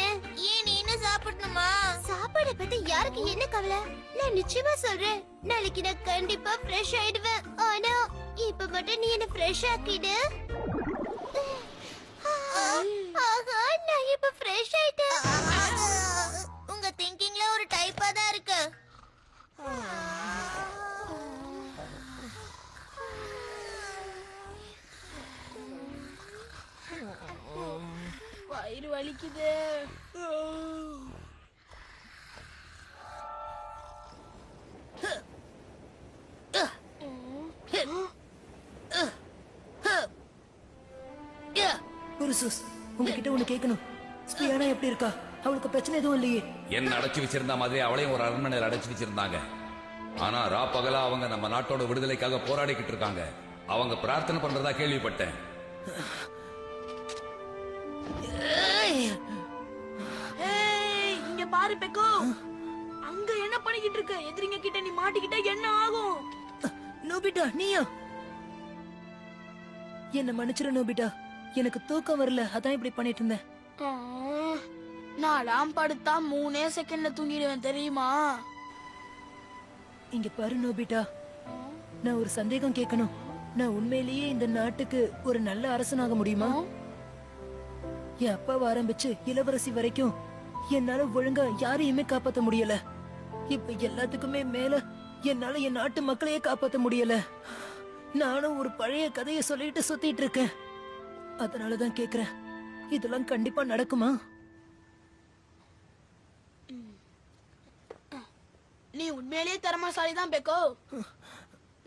ஏன் நீ இன்னும் சாப்பிடணுமா? சாப்பாட பத்தி யாருக்கு என்ன கவலை? நான் நிச்சயமா சொல்றேன், நாளைக்கு நான் கண்டிப்பா ஃப்ரெஷ் ஆயிடுவேன். ஆனா இப்ப மட்டும் நீ என்ன ஃப்ரெஷ் ஆக்கிடு. ஆஹா, நான் இப்ப ஃப்ரெஷ் ஆயிட்டேன். உங்க திங்கிங்ல ஒரு டைப்பா தான் இருக்கு. வயிறு வலிக்குது. புருசூஸ், உங்ககிட்ட ஒண்ணு கேட்கணும். ஸ்பியானா எப்படி இருக்கா? அவளுக்கு பிரச்சனை எதுவும் இல்லையே? என்ன அடைச்சு வச்சிருந்த மாதிரி அவளையும் ஒரு அரண்மனையில் அடைச்சு வச்சிருந்தாங்க. ஆனா ராப்பகலா அவங்க நம்ம நாட்டோட விடுதலைக்காக போராடிக்கிட்டு இருக்காங்க. அவங்க பிரார்த்தனை பண்றதா கேள்விப்பட்டேன். ஏய், இங்க பாரு பெக்கோ. அங்க என்ன பண்ணிக்கிட்டு இருக்க? எதிரிங்க கிட்ட நீ மாட்டிக்கிட்ட என்ன ஆகும்? நோபிட்டா, நீயா? என்ன மன்னிச்சிரு நோபிட்டா, எனக்கு தூக்கம் வரல, அதான் இப்படி பண்ணிட்டு இருந்தேன். நான் படுத்தா 3 செகண்ட்ல தூங்கிடுவேன் தெரியுமா? இங்க பாரு நோபிட்டா, நான் ஒரு சந்தேகம் கேட்கணும். நான் உண்மையிலேயே இந்த நாட்டுக்கு ஒரு நல்ல அரசனாக முடியுமா? என் அப்பாவை ஆரம்பிச்சு இளவரசி வரைக்கும் என்னால ஒழுங்கா யாரையுமே காப்பாத்த முடியல. இப்ப எல்லாத்துக்குமே மேல என்னால என் நாட்டு மக்களையே காப்பாத்த முடியல. நானும் ஒரு பழைய கதையை சொல்லிட்டு சுத்திட்டு இருக்கேன். அதனாலதான் கேக்குறேன், இதெல்லாம் கண்டிப்பா நடக்குமா? நீ உண்மையிலேயே திறமைசாலி தான் பெக்கோ.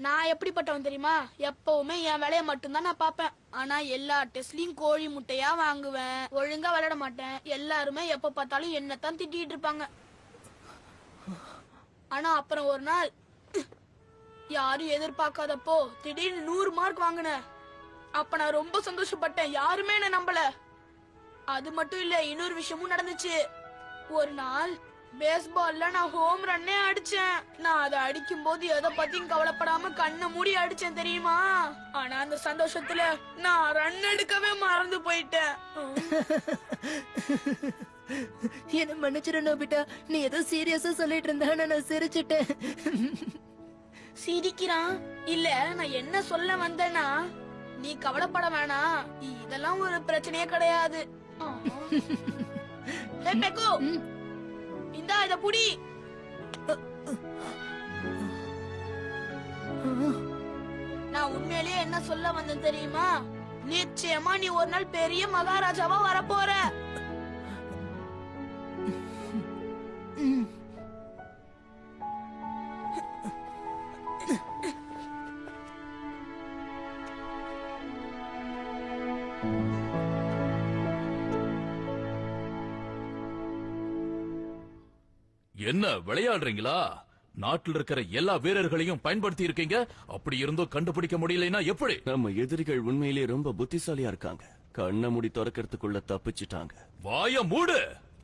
நான் எப்படிப்பட்டவன் தெரியுமா? எப்பவுமே என் வேலையை மட்டும்தான் நான் பாப்பேன். ஆனா எல்லா டெஸ்ட்லயும் கோழி முட்டையா வாங்குவேன். ஒழுங்கா விளையாட மாட்டேன். எல்லாருமே எப்ப பார்த்தாலும் என்னத்தான் திட்டிட்டு இருப்பாங்க. ஆனா அப்புறம் ஒரு நாள் யாரும் எதிர்பார்க்காதப்போ திடீர்னு 100 மார்க் வாங்கினேன். அப்ப நான் ரொம்ப சந்தோஷப்பட்டேன். யாருமே என்ன நம்பல. அது மட்டும் இல்ல, இன்னொரு விஷயமும் நடந்துச்சு. ஒரு நாள் பேஸ்பால்ல நான் ஹோம் ரன்னே அடிச்சேன். நான் அதை அடிக்கும் போது எதை பத்தியும் கவலைப்படாம கண்ணை மூடி அடிச்சேன் தெரியுமா? ஆனா அந்த சந்தோஷத்துல நான் ரன் எடுக்கவே மறந்து போயிட்டேன். என்ன மன்னிச்சிரு நோபிட்டா, நீ ஏதோ சீரியஸா சொல்லிட்டு இருந்தா நான் சிரிச்சிட்டேன். சிரிக்கிறான் இல்ல, நான் என்ன சொல்ல வந்தேன்னா, நீ கவலைப்பட வேணாம், இதெல்லாம் ஒரு பிரச்சனையே கிடையாது. ஏய் பெக்கோ, இந்தா இத புடி. நான் உண்மையிலேயே என்ன சொல்ல வந்தேன் தெரியுமா? நிச்சயமா நீ ஒரு நாள் பெரிய மகாராஜாவா வரப்போற. என்ன விளையாடுறீங்களா? நாட்டில் இருக்கிற எல்லா வீரர்களையும் பயன்படுத்தி இருக்கீங்க. அப்படி இருந்தும் கண்டுபிடிக்க முடியலனா எப்படி? நம்ம எதிரிகள் உண்மையிலேயே ரொம்ப புத்திசாலியா இருக்காங்க. கண்ண மூடி திறக்கிறதுக்குள்ள தப்பிச்சிட்டாங்க. வாய மூடு.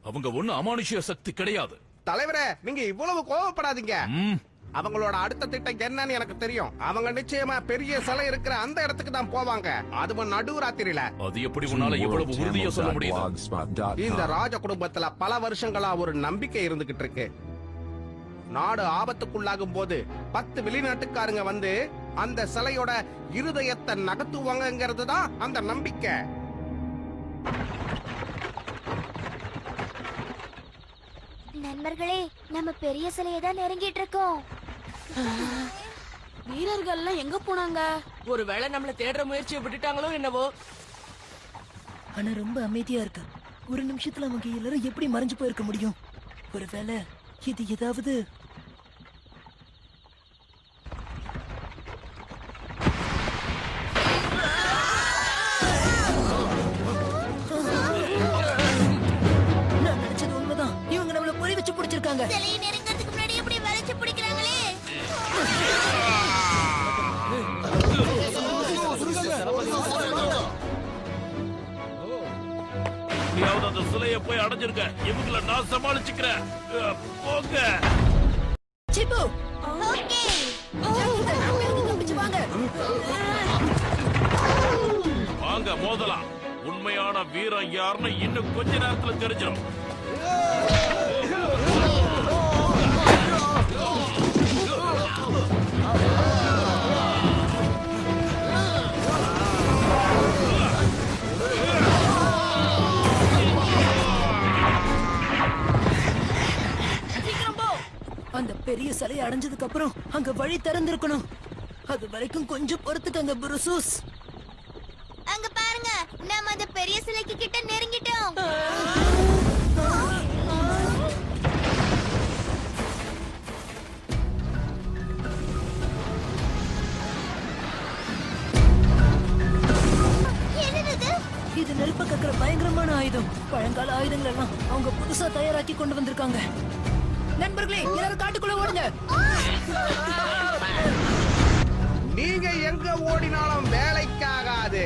அவங்க ஒண்ணு அமானுஷ்ய சக்தி கிடையாது. தலைவரே, நீங்க இவ்வளவு கோவப்படாதீங்க. அவங்களோட அடுத்த திட்டம் என்னன்னு எனக்கு தெரியும். அவங்க நிச்சயமா பெரிய சிலை இருக்கிற அந்த இடத்துக்கு தான் போவாங்க. அதுவும் நடுராத்திரியில. அது எப்படி உன்னால இவ்வளவு உறுதியா சொல்ல முடியுது? இந்த ராஜ குடும்பத்துல பல வருஷங்களா ஒரு நம்பிக்கை இருந்துகிட்டு இருக்கு. நாடு ஆபத்துக்குள்ளாகும் போது 10 வெளிநாட்டுக்காரங்க வந்து அந்த சிலையோட இருதயத்தை நகர்த்துவாங்கங்கிறது தான் அந்த நம்பிக்கை. நண்பர்களே, நம்ம பெரிய சிலையை தான் நெருங்கிட்டு இருக்கோம். வீரர்கள் எல்லாம் எங்க போனாங்க? ஒருவேளை நம்மள தேடுற முயற்சியை விட்டுட்டாங்களோ என்னவோ. ஆனா ரொம்ப அமைதியா இருக்கு. ஒரு நிமிஷத்துல அவங்க எல்லாரும் எப்படி மறைஞ்சு போயிருக்க முடியும்? ஒருவேளை இது ஏதாவது நான் நினைச்சது உண்மைதான். இவங்க நம்மள பொறி வச்சு பிடிச்சிருக்காங்க. சிலையை நெருங்கிறதுக்கு முன்னாடி எப்படி வளைச்சு பிடிக்கிறாங்களே. நீயாவது அந்த சிலையை போய் அடைஞ்சிருக்க. இவங்கள நான் சமாளிச்சுக்கிறேன். போங்க. சிப்பு, ஓகே. தப்பிச்சு வாங்க. வாங்க மோதலாம். உண்மையான வீரம் யாருன்னு இன்னும் கொஞ்ச நேரத்துல தெரிஞ்சிடும். அந்த பெரிய சிலையை அடைஞ்சதுக்கு அப்புறம் அங்க வழி திறந்திருக்கணும். அது வரைக்கும் கொஞ்சம் பொறுத்துக்கங்க புருசூஸ். அங்க பாருங்க, நாம அந்த பெரிய சிலைக்கு கிட்ட நெருங்கிட்டோம். என்னது? இது நெருப்ப கக்கிற பயங்கரமான ஆயுதம். பழங்கால ஆயுதங்கள் எல்லாம் அவங்க புதுசா தயாராக்கி கொண்டு வந்திருக்காங்க. நண்பர்களே, எல்லாரும் காட்டுக்குள்ள ஓடுங்க. நீங்க எங்க ஓடினாலும் வேலைக்காகாது.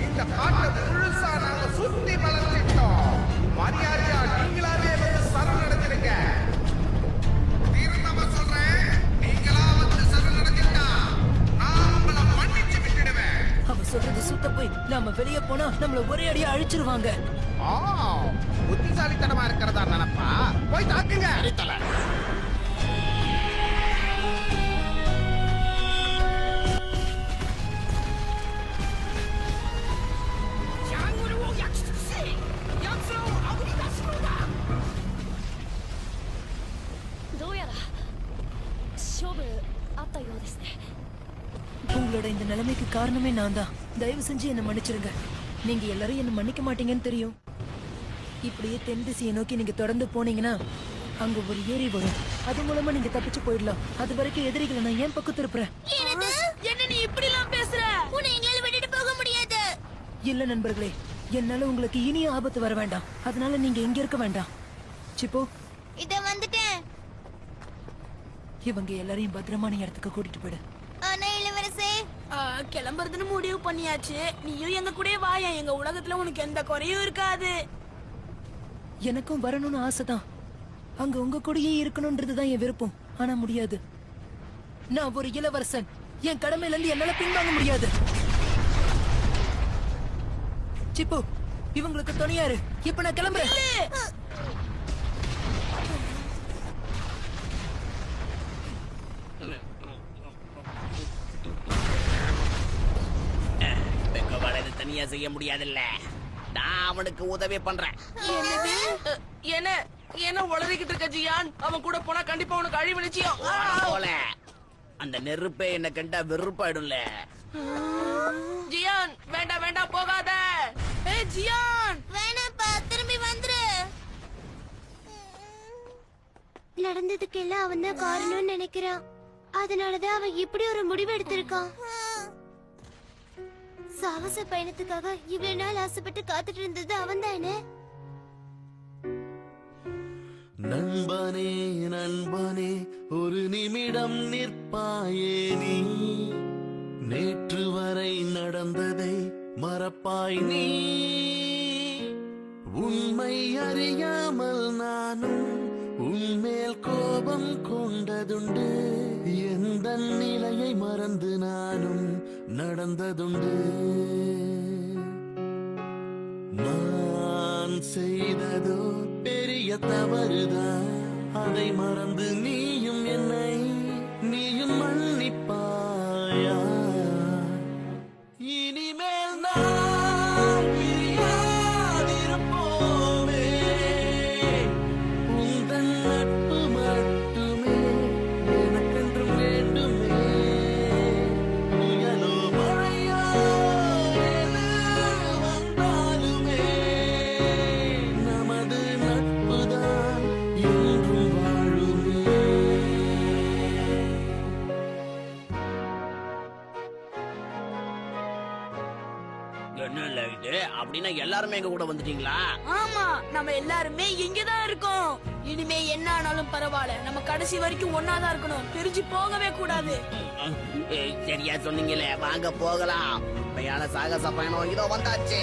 இந்த காட்டை முழுசா நாங்க சுத்தி வளர்த்திட்டோம். மரியாதையா நீங்களாவே வந்து சரணடைஞ்சிருங்க. திரும்ப சொல்றேன், நீங்களா வந்து சரணடைஞ்சிட்டா நான் உங்களை மன்னிச்சு விட்டுடுவேன். அவ சொல்றது சுத்த போய். நாம வெளியே போனா நம்மள ஒரே அடியா அழிச்சிருவாங்க. புத்திசாலித்தனமா இருக்கிறதா நினைப்பா? போய் தாக்குங்க. உங்களோட இந்த நிலைமைக்கு காரணமே நான் தான். தயவு செஞ்சு என்ன மன்னிச்சிருங்க. நீங்க எல்லாரும் என்ன மன்னிக்க மாட்டீங்கன்னு தெரியும். இப்படியே தென் திசையை நோக்கி நீங்க தொடர்ந்து போனீங்கன்னா அங்க ஒரு ஏரி வரும். அது மூலமா நீங்க தப்பிச்சு போயிடலாம். அது வரைக்கும் எதிரிகளை நான் ஏன் பக்கம் திருப்புறேன். என்ன நீ இப்படி எல்லாம் பேசுற? உன்னை எங்களால விட்டுட்டு போக முடியாது. இல்ல நண்பர்களே, என்னால உங்களுக்கு இனிய ஆபத்து வர வேண்டாம். அதனால நீங்க இங்க இருக்க வேண்டாம். சிப்போ, இத வந்துட்டேன். இவங்க எல்லாரையும் பத்திரமான இடத்துக்கு கூட்டிட்டு போயிடு. ஆனா இளவரசே, கிளம்புறதுன்னு முடிவு பண்ணியாச்சு. நீயும் எங்க கூட வாயா. எங்க உலகத்துல உனக்கு எந்த குறையும் இருக்காது. எனக்கும் வரணும்னு ஆசைதான். அங்க உங்க கூடயே இருக்கணும்ன்றதுதான் என் விருப்பம். ஆனா முடியாது. நான் ஒரு இளவரசன். என் கடமையில இருந்து என்னால பின்வாங்க முடியாது. சிப்பு, இவங்களுக்கு துணையாரு. இப்ப நான் கிளம்புறேன். தனியா செய்ய முடியாதுல்ல. நான் அவனுக்கு உதவி பண்றேன். என்ன என்ன உளறிக்கிட்டு இருக்க ஜியான்? அவன் கூட போனா கண்டிப்பா உனக்கு அழிவு நிச்சயம். போல அந்த நெருப்பே என்ன கண்டா வெறுப்பாயிடும்ல. ஜியான், வேண்டாம் வேண்டாம், போகாத. ஜியான், வேணாப்பா, திரும்பி வந்துரு. நடந்ததுக்கு எல்லாம் அவன் தான் காரணம்னு நினைக்கிறான். அதனாலதான் அவன் இப்படி ஒரு முடிவு எடுத்திருக்கான். சாகச பயணத்துக்காக இவ்வளவு நாள் ஆசைப்பட்டு காத்துட்டு இருந்தது அவன் தானே. நண்பனே நண்பனே, ஒரு நிமிடம் நிற்பாயே நீ. நேற்று வரை நடந்ததை மறப்பாய் நீ. உண்மை அறியாமல் நானும் உன்மேல் கோபம் கொண்டதுண்டு. எந்த நிலையை மறந்து நானும் நடந்ததுண்டு. நான் செய்ததோ பெரிய தவறுதான். அதை மறந்து நீயும் என்னை நீயும் மன்னிப்பாயா இனிமேல் நான் பிரியாதிருப்போமே உந்தன் நட்பு மட்டுமே எனக்கென்றும் வேண்டுமே புயலோ மழையோ எது வந்தாலுமே நமது நட்புதான் என்றும் வாழுமே என்ன இது அப்படின்னா எல்லாருமே எங்க கூட வந்துட்டீங்களா? ஆமா, நம்ம எல்லாருமே இங்கதான் இருக்கோம். இனிமே என்ன ஆனாலும் பரவாயில்ல, நம்ம கடைசி வரைக்கும் ஒன்னாதான் இருக்கணும், பிரிஞ்சு போகவே கூடாது. சரியா சொன்னீங்களே, வாங்க போகலாம். உண்மையான சாகச பயணம் இதோ வந்தாச்சு.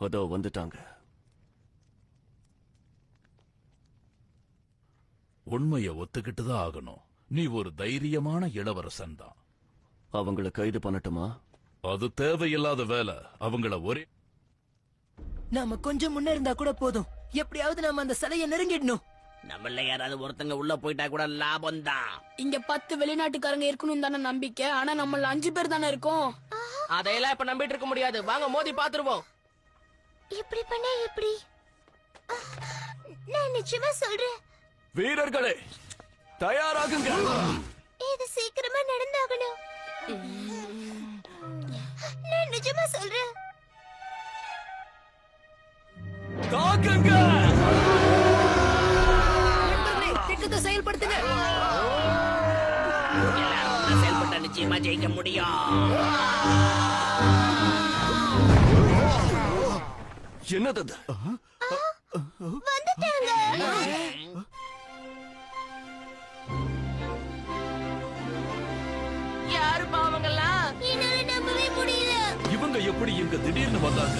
அதோ வந்துட்டாங்க. உண்மைய ஒத்துக்கிட்டு தான் ஆகணும். நீ ஒரு தைரியமான இளவரசன் தான். அவங்கள கைது பண்ணட்டுமா? அது தேவையில்லாத வேலை. அவங்கள ஒரே நாம கொஞ்சம் முன்ன இருந்தா கூட போதும். எப்படியாவது நாம அந்த சிலையை நெருங்கிடணும். நம்மள யாராவது ஒருத்தங்க உள்ள போயிட்டா கூட லாபம் தான். இங்க 10 வெளிநாட்டுக்காரங்க இருக்கணும் தானே நம்பிக்கை. ஆனா நம்மள 5 பேர் தானே இருக்கோம். அதையெல்லாம் இப்ப நம்பிட்டு இருக்க முடியாது. வாங்க மோதி பாத்துருவோம். இப்படி பண்ணா எப்படி? நான் நிச்சயமா சொல்றேன். வீரர்களே, தயாராகுங்க. இது சீக்கிரமா நடந்தாகணும். நான் நிஜமா சொல்றேன். தாக்குங்க. திட்டத்தை செயல்படுத்துங்க. எல்லாரும் செயல்பட்டா நிச்சயமா ஜெயிக்க முடியும். என்னது? வந்துட்டாங்க. யாரு பாவங்கள்லாம்? என்னால நம்பவே முடியல. இவங்க எப்படி இங்க திடீர்னு வந்தாங்க?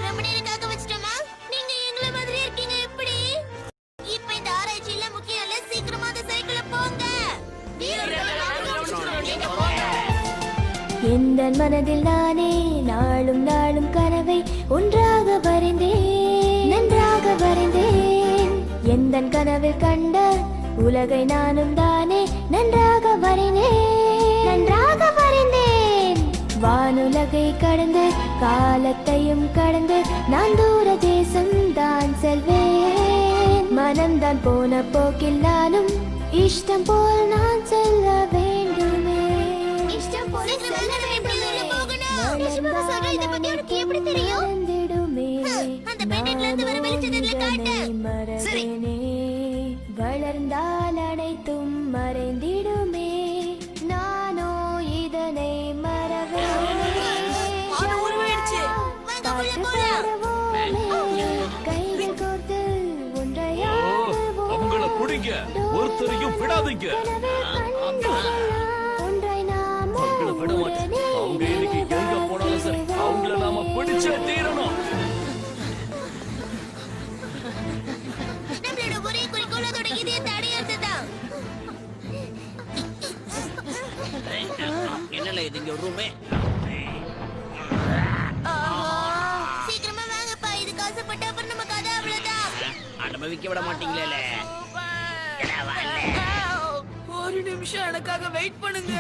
ரொம்ப நேரக்காக வச்சிட்டோமா? நீங்க எங்கள மாதிரி இருக்கீங்க எப்படி? இப்ப இந்த ஆராய்ச்சியில முக்கியம் இல்ல. சீக்கிரமா அந்த சைக்கிள்ல போங்க. எந்த மனதில் நானே நாளும் நாளும் கனவை ஒன்றாக வரைந்தேன், நன்றாக வரைந்தேன். எந்த கனவில் கண்ட உலகை நானும் தானே நன்றாக வரைந்தேன், நன்றாக வரைந்தேன். வானுலகை கடந்து காலத்தையும் கடந்து நான் தூர தேசம் தான் செல்வேன். மனம்தான் போன போக்கில் நானும் இஷ்டம் போல் நான் செல்ல வேண்டுமே. இஷ்டம் போல நிஜமாவா சொல்றேன். இத பத்தி உனக்கு எப்படி தெரியும்? அந்த பெட்ல இருந்து வர வெளிச்சத்துல காட்டு. சரி. வளர்ந்தால் அனைத்தும் மறைந்திடுமே. நானோ இதனை மறவேன். கைகள் கோர்த்து ஒன்றையாக அவங்கள புடிங்க, ஒருத்தரையும் விடாதீங்க. ஒன்றை நாம் அவங்கள விட மாட்டேன். அவங்க இன்னைக்கு எங்க போனாலும் சரி, அவங்கள நாம பிடிச்சே தீரணும். நம்மளோட ஒரே குறிக்கோள் அதோட இதயத்தை அடையாதுதான். என்னல இது இங்க ரூமே? சீக்கிரமா வாங்கப்பா. இது காசுப்பட்ட அப்புறம் நம்ம கதை அவ்வளவுதான். அனுபவிக்க விட மாட்டீங்களே. ஒரு நிமிஷம் எனக்காக வெயிட் பண்ணுங்க.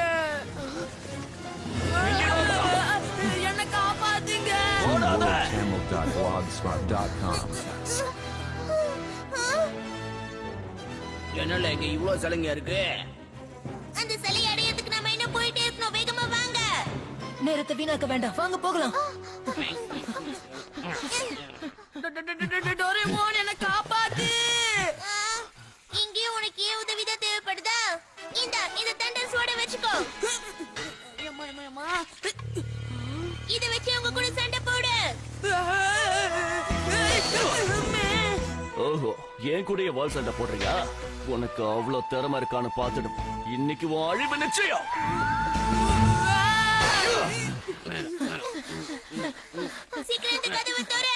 என்ன காப்பாத்துங்க. என்னல இங்க இவ்வளவு சலுங்க இருக்கு? அந்த சிலை அடையறதுக்கு நாம இன்னும் போயிட்டே இருக்கணும். வேகமா வாங்க. நேரத்தை வீணாக்க வேண்டாம், வாங்க போகலாம். டோரேமோன் என்ன காப்பாத்து. இங்கேயும் உனக்கு ஏன் உதவிதான் தேவைப்படுதா? இந்த தண்டர் சோட வச்சுக்கோ. இத வச்சு அவங்க கூட சண்டை போடு. ஓஹோ, ஏன் கூடயே வால் சண்டை போடுறியா? உனக்கு அவ்வளவு திறமை இருக்கான்னு பாத்துடும். இன்னைக்கு உன் அழிவு நிச்சயம். சீக்கிரம் இந்த கதவை தோற.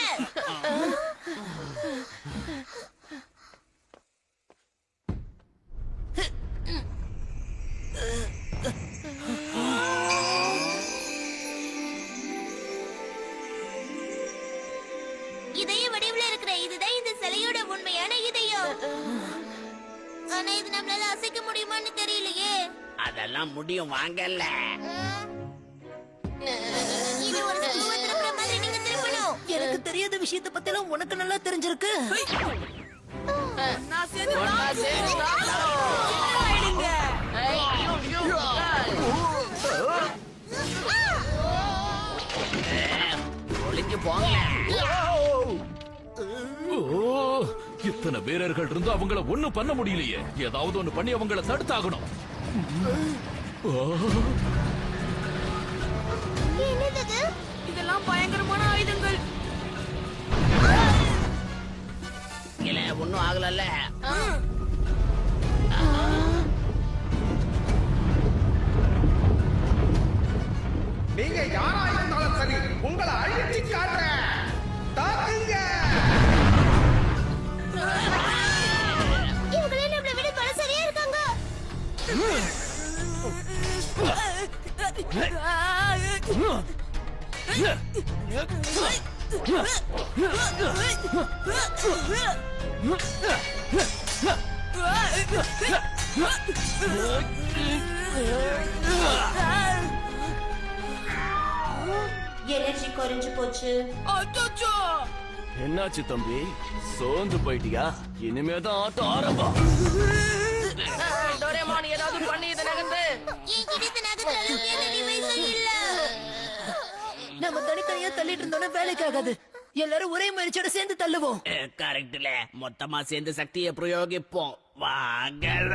இதய வடிவுல இருக்கிற இதுதான் இந்த சிலையோட உண்மையான இதயம். ஆனா இது நம்மளால அசைக்க முடியுமான்னு தெரியலையே. அதெல்லாம் முடியும், வாங்கல்ல. இது ஒரு சம்பவம் திருப்புற மாதிரி நீங்க திருப்பணும். எனக்கு தெரியாத விஷயத்தை பத்தி எல்லாம் உனக்கு நல்லா தெரிஞ்சிருக்கு. ஒளிஞ்சு போங்க. இத்தனை வீரர்கள் இருந்து அவங்கள ஒண்ணும் பண்ண முடியலையே. ஏதாவது ஒண்ணு பண்ணி அவங்கள தடுத்தாகணும். என்னது? இதெல்லாம் பயங்கரமான ஆயுதங்கள். இல்ல ஒண்ணும் ஆகலல்ல. நீங்க யாரா இருந்தாலும் சரி, உங்களை அழிச்சு காட்டுறேன். தாக்குங்க. இவங்களே நம்மள விட பலசாலியா இருக்காங்க. எனர்ஜி குறைஞ்சு போச்சு. என்னாச்சு தம்பி, சோர்ந்து போயிட்டியா? இனிமேதான் ஆட்டம் ஆரம்பம். டோரேமான் ஏதாவது பண்ணி இதை நகர்ந்து. என்கிட்ட இந்த நகர்த்த அளவுக்கு எனர்ஜி வைசம் இல்ல. நம்ம தனித்தனியா தள்ளிட்டு இருந்தோம்னா வேலைக்கு ஆகாது. எல்லாரும் ஒரே முயற்சியோட சேர்ந்து தள்ளுவோம். கரெக்ட்ல மொத்தமா சேர்ந்து சக்தியை பிரயோகிப்போம். வாங்கல.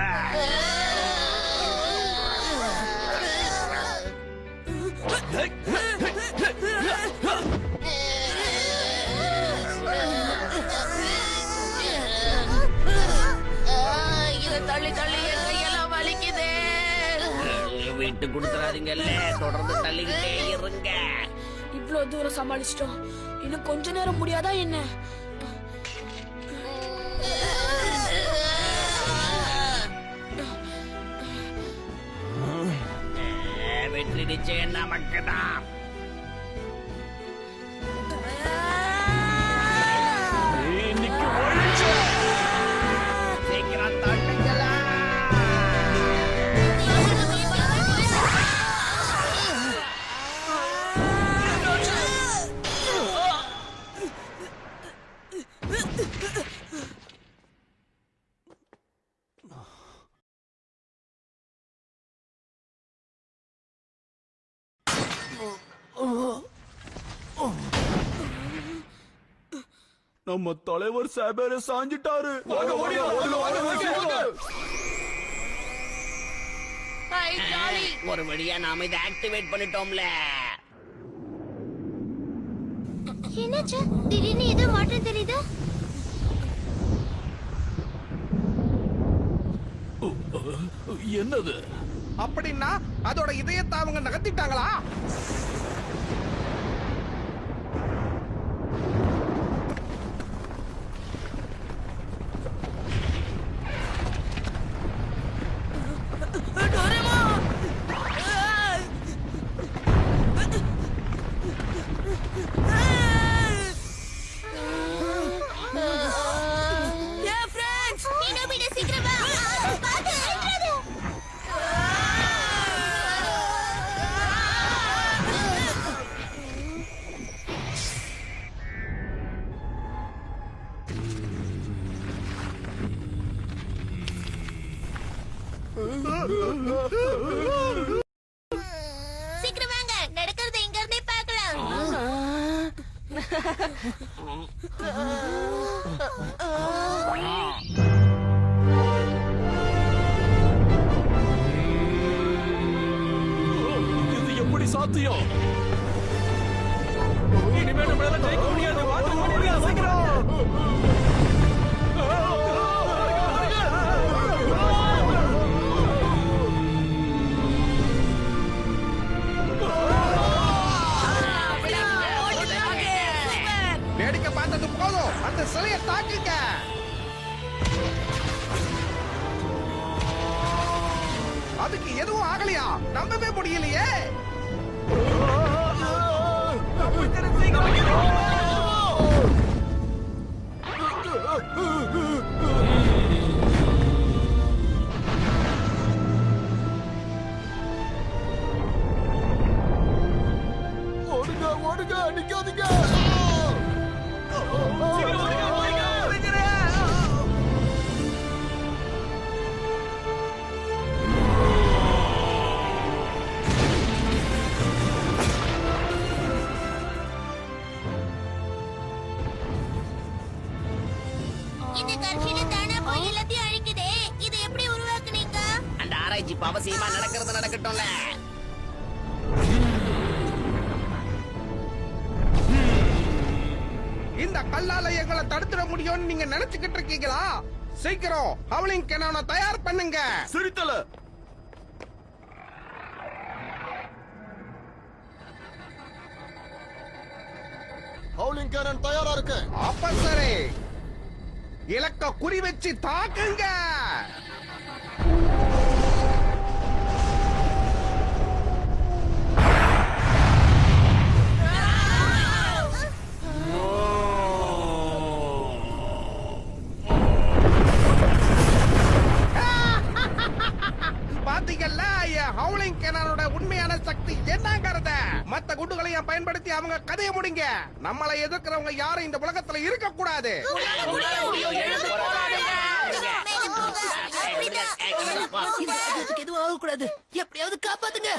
இதை தள்ளி தள்ளி என் கையெல்லாம் வலிக்குதே. விட்டு கொடுத்துறாதீங்கல்ல, தொடர்ந்து தள்ளிக்கிட்டே இருங்க. இவ்வளவு தூரம் சமாளிச்சிட்டோம். இன்னும் கொஞ்ச நேரம் முடியாதா என்ன? வெற்றி நிச்சயம் நமக்குதான். இன்னைக்கு ஒழிச்சு. சீக்கிரம் தள்ளுங்களா. நம்ம தலைவர் சாபேர சாஞ்சிட்டாரு. ஒரு வழியா நாம இதை ஆக்டிவேட் பண்ணிட்டோம்ல. என்னாச்சு? திடீர்னு ஏதோ மாற்றம் தெரியுது. என்னது? அப்படின்னா அதோட இதயத்தை அவங்க நகர்த்திட்டாங்களா? சீக்கிரம் வா. பாத்து நின்றாத. சீக்கிரம் வாங்க, நடக்கிறத இங்க இருந்தே பார்க்கலாம். இது எப்படி சாத்தியம்? இனிமே நம்மளால ஜெயிக்க முடியாது. வாங்க, சீக்கிரம். வேடிக்கை பார்த்தது போதும், அந்த சிலையை தாக்குங்க. அதுக்கு எதுவும் ஆகலையா? நம்பவே முடியலையே. ஓடுங்க ஓடுங்க, நிக்காதீங்க. இந்த கர்ஷினி தானா போய் எல்லாத்தையும் அழிக்குதே. இதை எப்படி உருவாக்குனீங்க? அந்த ஆராய்ச்சி இப்ப அவசியமா நடக்கட்டும்ல. இந்த கல்லால எங்களை தடுத்துட முடியும்னு நீங்க நினைச்சுக்கிட்டு இருக்கீங்களா? சீக்கிரம் ஹவுலிங் கேனானை தயார் பண்ணுங்க. சிரித்தல. ஹவுலிங் கேனன் தயாரா இருக்கு. அப்ப சரி, இலக்க குறி வச்சு தாக்குங்க. பாத்தீங்கல்ல என் ஹவுலிங் கேனனோட உண்மையான சக்தி என்னங்கறத. மத்த குண்டுகளையும் பயன்படுத்தி அவங்க கதையை முடிங்க. நம்மளை எதிர்க்கிறவங்க யாரும் இந்த உலகத்துல இருக்க கூடாது. எதுவும் ஆகக்கூடாது. எப்படியாவது காப்பாத்துங்க.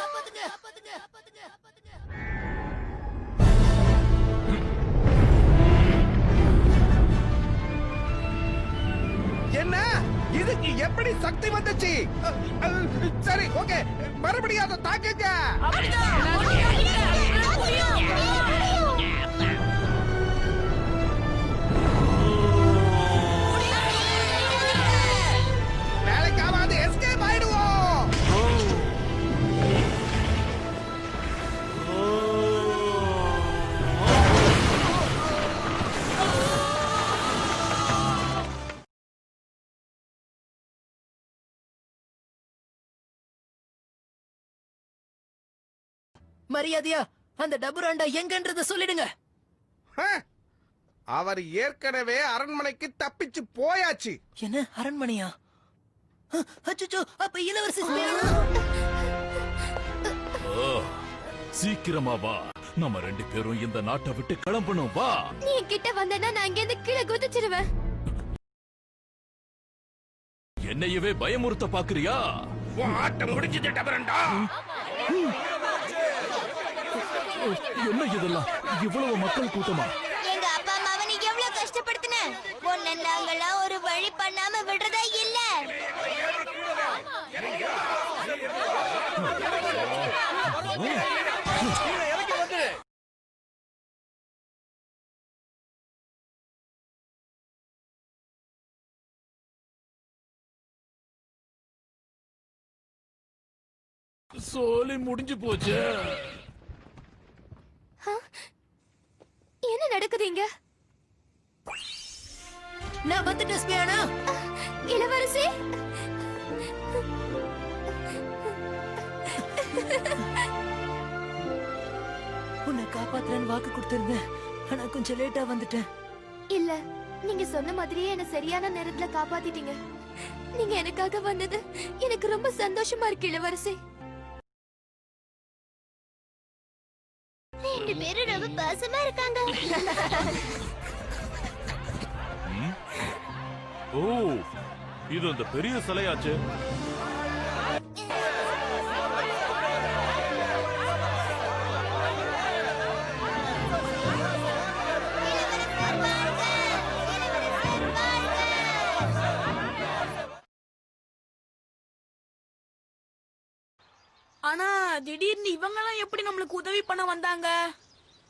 என்ன இதுக்கு எப்படி சக்தி வந்துச்சு? சரி ஓகே, மறுபடியும் அதை தாக்குங்க. வேலைக்காவது எஸ்கேப் ஆயிடுவோம். மரியாதையா அந்த டபுராண்டா எங்கன்றத சொல்லிடுங்க. அவர் ஏற்கனவே அரண்மனைக்கு தப்பிச்சு போயாச்சு. என்ன அரண்மனையா? அச்சச்சோ, அப்ப இளவரசி சீக்கிரமா வா. நம்ம 2 பேரும் இந்த நாட்டை விட்டு கிளம்பணும். வா. நீ கிட்ட வந்தனா நான் இங்க இருந்து கீழே குதிச்சிடுவேன். என்னையவே பயமுறுத்த பாக்குறியா? ஆட்டம் முடிஞ்சது டபரண்டா. என்ன இதெல்லாம்? இவ்வளவு மக்கள் கூட்டமா? எங்க அப்பா அம்மாவை நீ எவ்வளவு கஷ்டப்படுத்தின. உன்னை நாங்கெல்லாம் ஒரு வழி பண்ணாம விடுறதா இல்ல. சோலி முடிஞ்சு போச்சு. என்ன நடக்குது இங்க? நான் வந்துட்டேன் ஸ்பியானா. இளவரசி உன்னை காப்பாத்துறேன்னு வாக்கு கொடுத்திருந்தேன். ஆனா கொஞ்சம் லேட்டா வந்துட்டேன். இல்ல, நீங்க சொன்ன மாதிரியே என்ன சரியான நேரத்துல காப்பாத்திட்டீங்க. நீங்க எனக்காக வந்தது எனக்கு ரொம்ப சந்தோஷமா இருக்கு இளவரசி. 2 பேரும் ரொம்ப பாசமா இருக்காங்க. ஓ, இது அந்த பெரிய சிலையாச்சு. ஆனா திடீர்னு இவங்கெல்லாம் எப்படி நம்மளுக்கு உதவி பண்ண வந்தாங்க?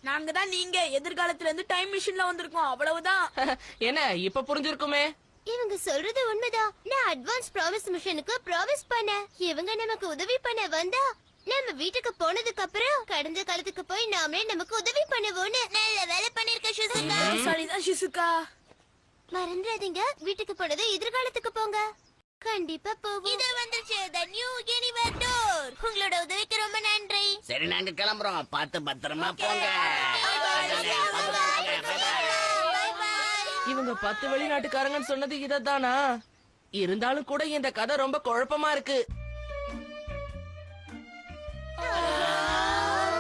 நாங்க தான் நீங்க எதிர்காலத்துல இருந்து டைம் மிஷின்ல வந்திருக்கோம், அவ்வளவுதான். என்ன இப்ப புரிஞ்சிருக்குமே? இவங்க சொல்றது உண்மைதான். நான் அட்வான்ஸ் ப்ராமிஸ் மிஷனுக்கு ப்ராமிஸ் பண்ணேன். இவங்க நமக்கு உதவி பண்ண வந்தா நம்ம வீட்டுக்கு போனதுக்கு அப்புறம் கடந்த காலத்துக்கு போய் நாமளே நமக்கு உதவி பண்ணுவோம்னு. நல்ல வேலை பண்ணிருக்க சுசுகா. வரேன் ஷிசுகா. மறந்துடாதீங்க, வீட்டுக்கு போனது எதிர்காலத்துக்கு போங்க. கண்டிப்பா போவோம். இது வந்துருச்சு, the new anywhere door. உங்களோட உதவிக்கு ரொம்ப நன்றி. சரி நாங்க கிளம்புறோம், பார்த்து பத்திரமா போங்க. இவங்க 10 வெளிநாட்டுக்காரங்கன்னு சொன்னது இதத்தானா? இருந்தாலும் கூட இந்த கதை ரொம்ப குழப்பமா இருக்கு.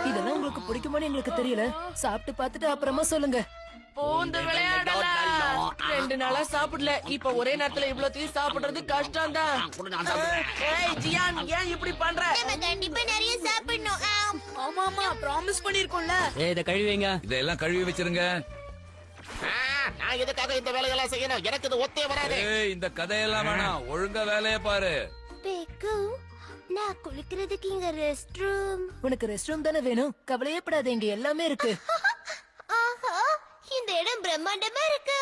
இதெல்லாம் உங்களுக்கு பிடிக்குமான்னு எங்களுக்கு தெரியல. சாப்பிட்டு பார்த்துட்டு அப்புறமா சொல்லுங்க. பூந்து விளையாடலாம். 2 நாளா சாப்பிடல. இப்ப ஒரே நேரத்துல இவ்வளவு சாப்பிடுறது கஷ்டம் தான். ஏய் ஜியான், ஏன் இப்படி பண்ற? நம்ம கண்டிப்பா நிறைய சாப்பிடணும். ஆமா ஆமா, ப்ராமிஸ் பண்ணிருக்கோம்ல. இத கழுவிங்க. இதெல்லாம் கழுவி வச்சிருங்க. நான் எதுக்காக இந்த வேலையெல்லாம் செய்யணும்? எனக்கு இது ஒத்தே வராது. ஏய், இந்த கதையெல்லாம் வேணாம், ஒழுங்கா வேலைய பாரு. பேக்கு, நான் குளிக்கிறதுக்கு இங்க ரெஸ்ட் ரூம். உனக்கு ரெஸ்ட் ரூம் தானே வேணும்? கவலையே படாத, இங்க எல்லாமே இருக்கு. ஆஹா, இந்த இடம் பிரம்மாண்டமா இருக்கு.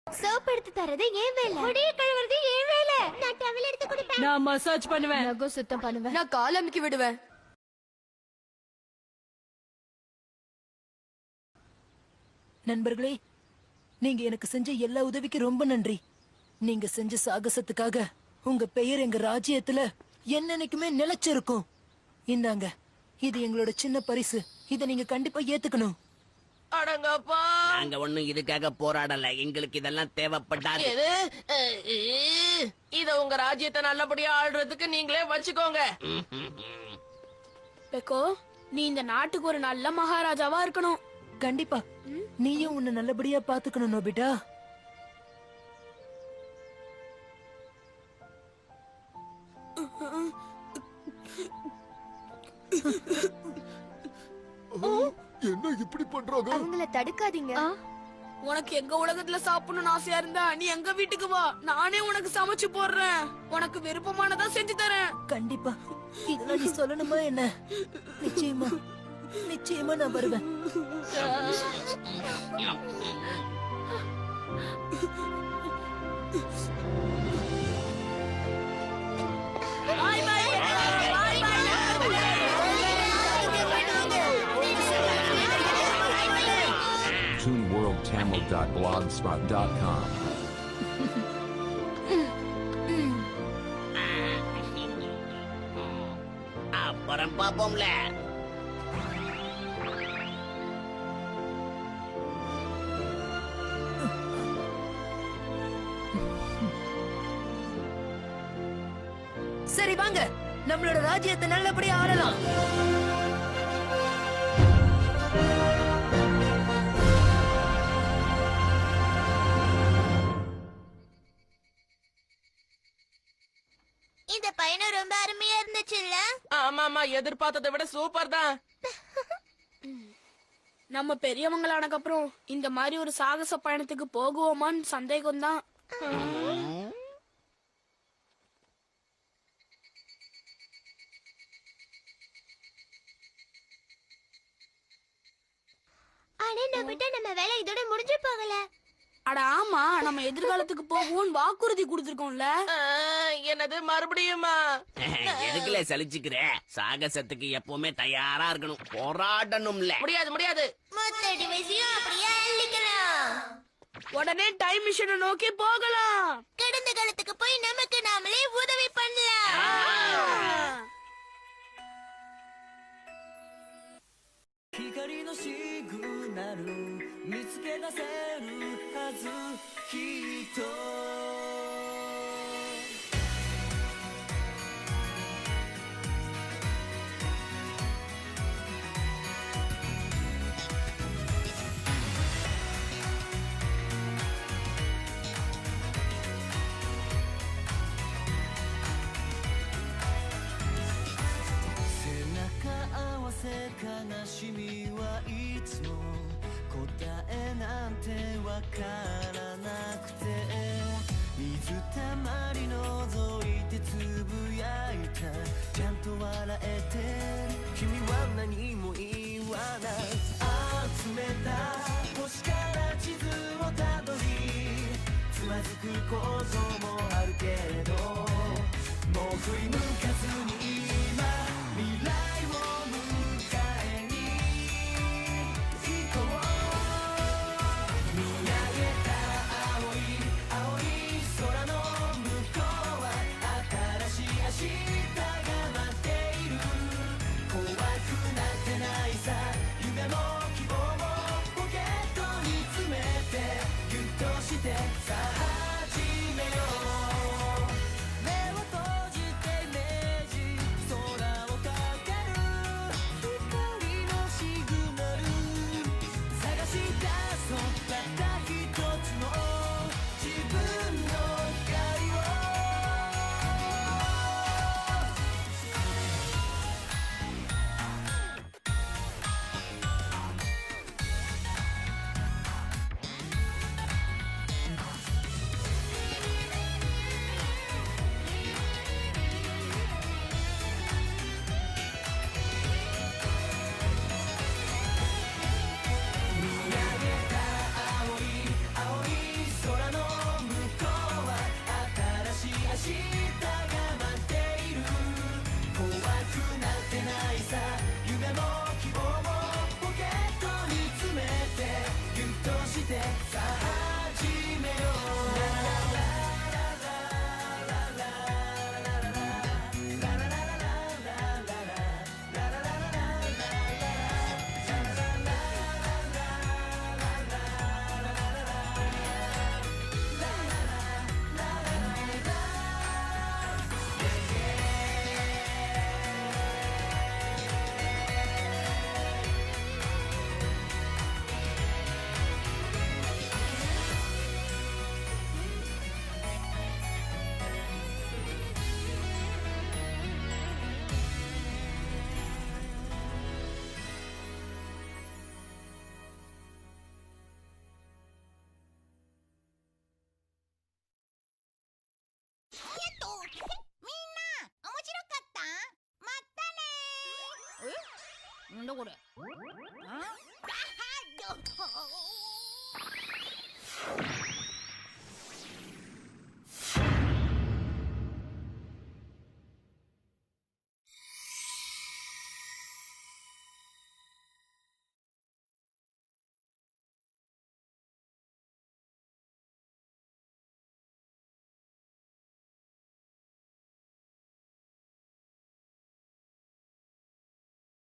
சோப் எடுத்து தரது ஏன் வேலை, முடிய கழுவுறது ஏன் வேலை, நான் டவல் எடுத்து கொடுப்பேன், நான் மசாஜ் பண்ணுவேன், நகம் சுத்தம் பண்ணுவேன், நான் கால் அமுக்கி விடுவேன். நண்பர்களே, நீங்க எனக்கு செஞ்ச எல்லா உதவிக்கு ரொம்ப நன்றி. நீங்க செஞ்ச சாகசத்துக்காக உங்க பெயர் எங்க ராஜ்யத்துல என்னன்னைக்குமே நிலைச்சிருக்கும். இந்தாங்க, இது எங்களோட சின்ன பரிசு. இத நீங்க கண்டிப்பா ஏத்துக்கணும். அடங்கப்பா, நாங்க ஒண்ணும் இதுக்காக போராடல, எங்களுக்கு இதெல்லாம் தேவைப்படாது. எது? இத உங்க ராஜ்யத்தை நல்லபடியா ஆள்றதுக்கு நீங்களே வச்சுக்கோங்க. பெக்கோ, நீ இந்த நாட்டுக்கு ஒரு நல்ல மகாராஜாவா இருக்கணும். கண்டிப்பா நீயும் உன்னை நல்லபடியா பாத்துக்கணும் நோபிட்டா. என்ன இப்படி பண்றாங்க? அவங்கள தடுக்காதீங்க. உனக்கு எங்க உலகத்துல சாப்பிடணும்னு ஆசையா இருந்தா நீ எங்க வீட்டுக்கு வா, நானே உனக்கு சமைச்சு போடுறேன். உனக்கு விருப்பமானதா செஞ்சு தரேன். கண்டிப்பா. இதெல்லாம் நீ சொல்லணுமா என்ன? நிச்சயமா நிச்சயமா நான் வருவேன். ToonWorldTamil.blogspot.com. அப்புறம் பாப்போம்ல. சரி வாங்க, நம்மளோட ராஜ்யத்தை நல்லபடியா ஆளலாம். இந்த பயணம் ரொம்ப அருமையா இருந்துச்சுல்ல? ஆமாமா, எதிர்பார்த்ததை விட சூப்பர் தான். நம்ம பெரியவங்களானக்கு அப்புறம் இந்த மாதிரி ஒரு சாகச பயணத்துக்கு போகுவோமான்னு சந்தேகம் தான். ஆனா நோபிட்டா, நம்ம வேலை இதோட முடிஞ்சு போகல. அட ஆமா, நம்ம எதிர்காலத்துக்கு போகுவோம் வாக்குறுதி கொடுத்திருக்கோம்ல. என்னது மறுபடியுமா? எதுக்குல சலிச்சுக்கிற? சாகசத்துக்கு எப்பவுமே தயாரா இருக்கணும், போராடணும்ல. முடியாது முடியாது. மொத்த டிவைஸையும் அப்படியே அள்ளிக்கலாம். உடனே டைம் மிஷினை நோக்கி போகலாம். கடந்த காலத்துக்கு போய் நமக்கு நாமளே உதவி பண்ணலாம். 光のシグナル見つけ出せるはずきっと 背中合わせ悲しみはいつも答えなんてわからなくて水たまり覗いてつぶやいたちゃんと笑えて君は何も言わない集めた星から地図をたどりつまずく構造もあるけどもう振り向かずに今未来を向ないさ夢も希望もポケットに詰めてギュッとしてさあ始めようなんだこれ。あ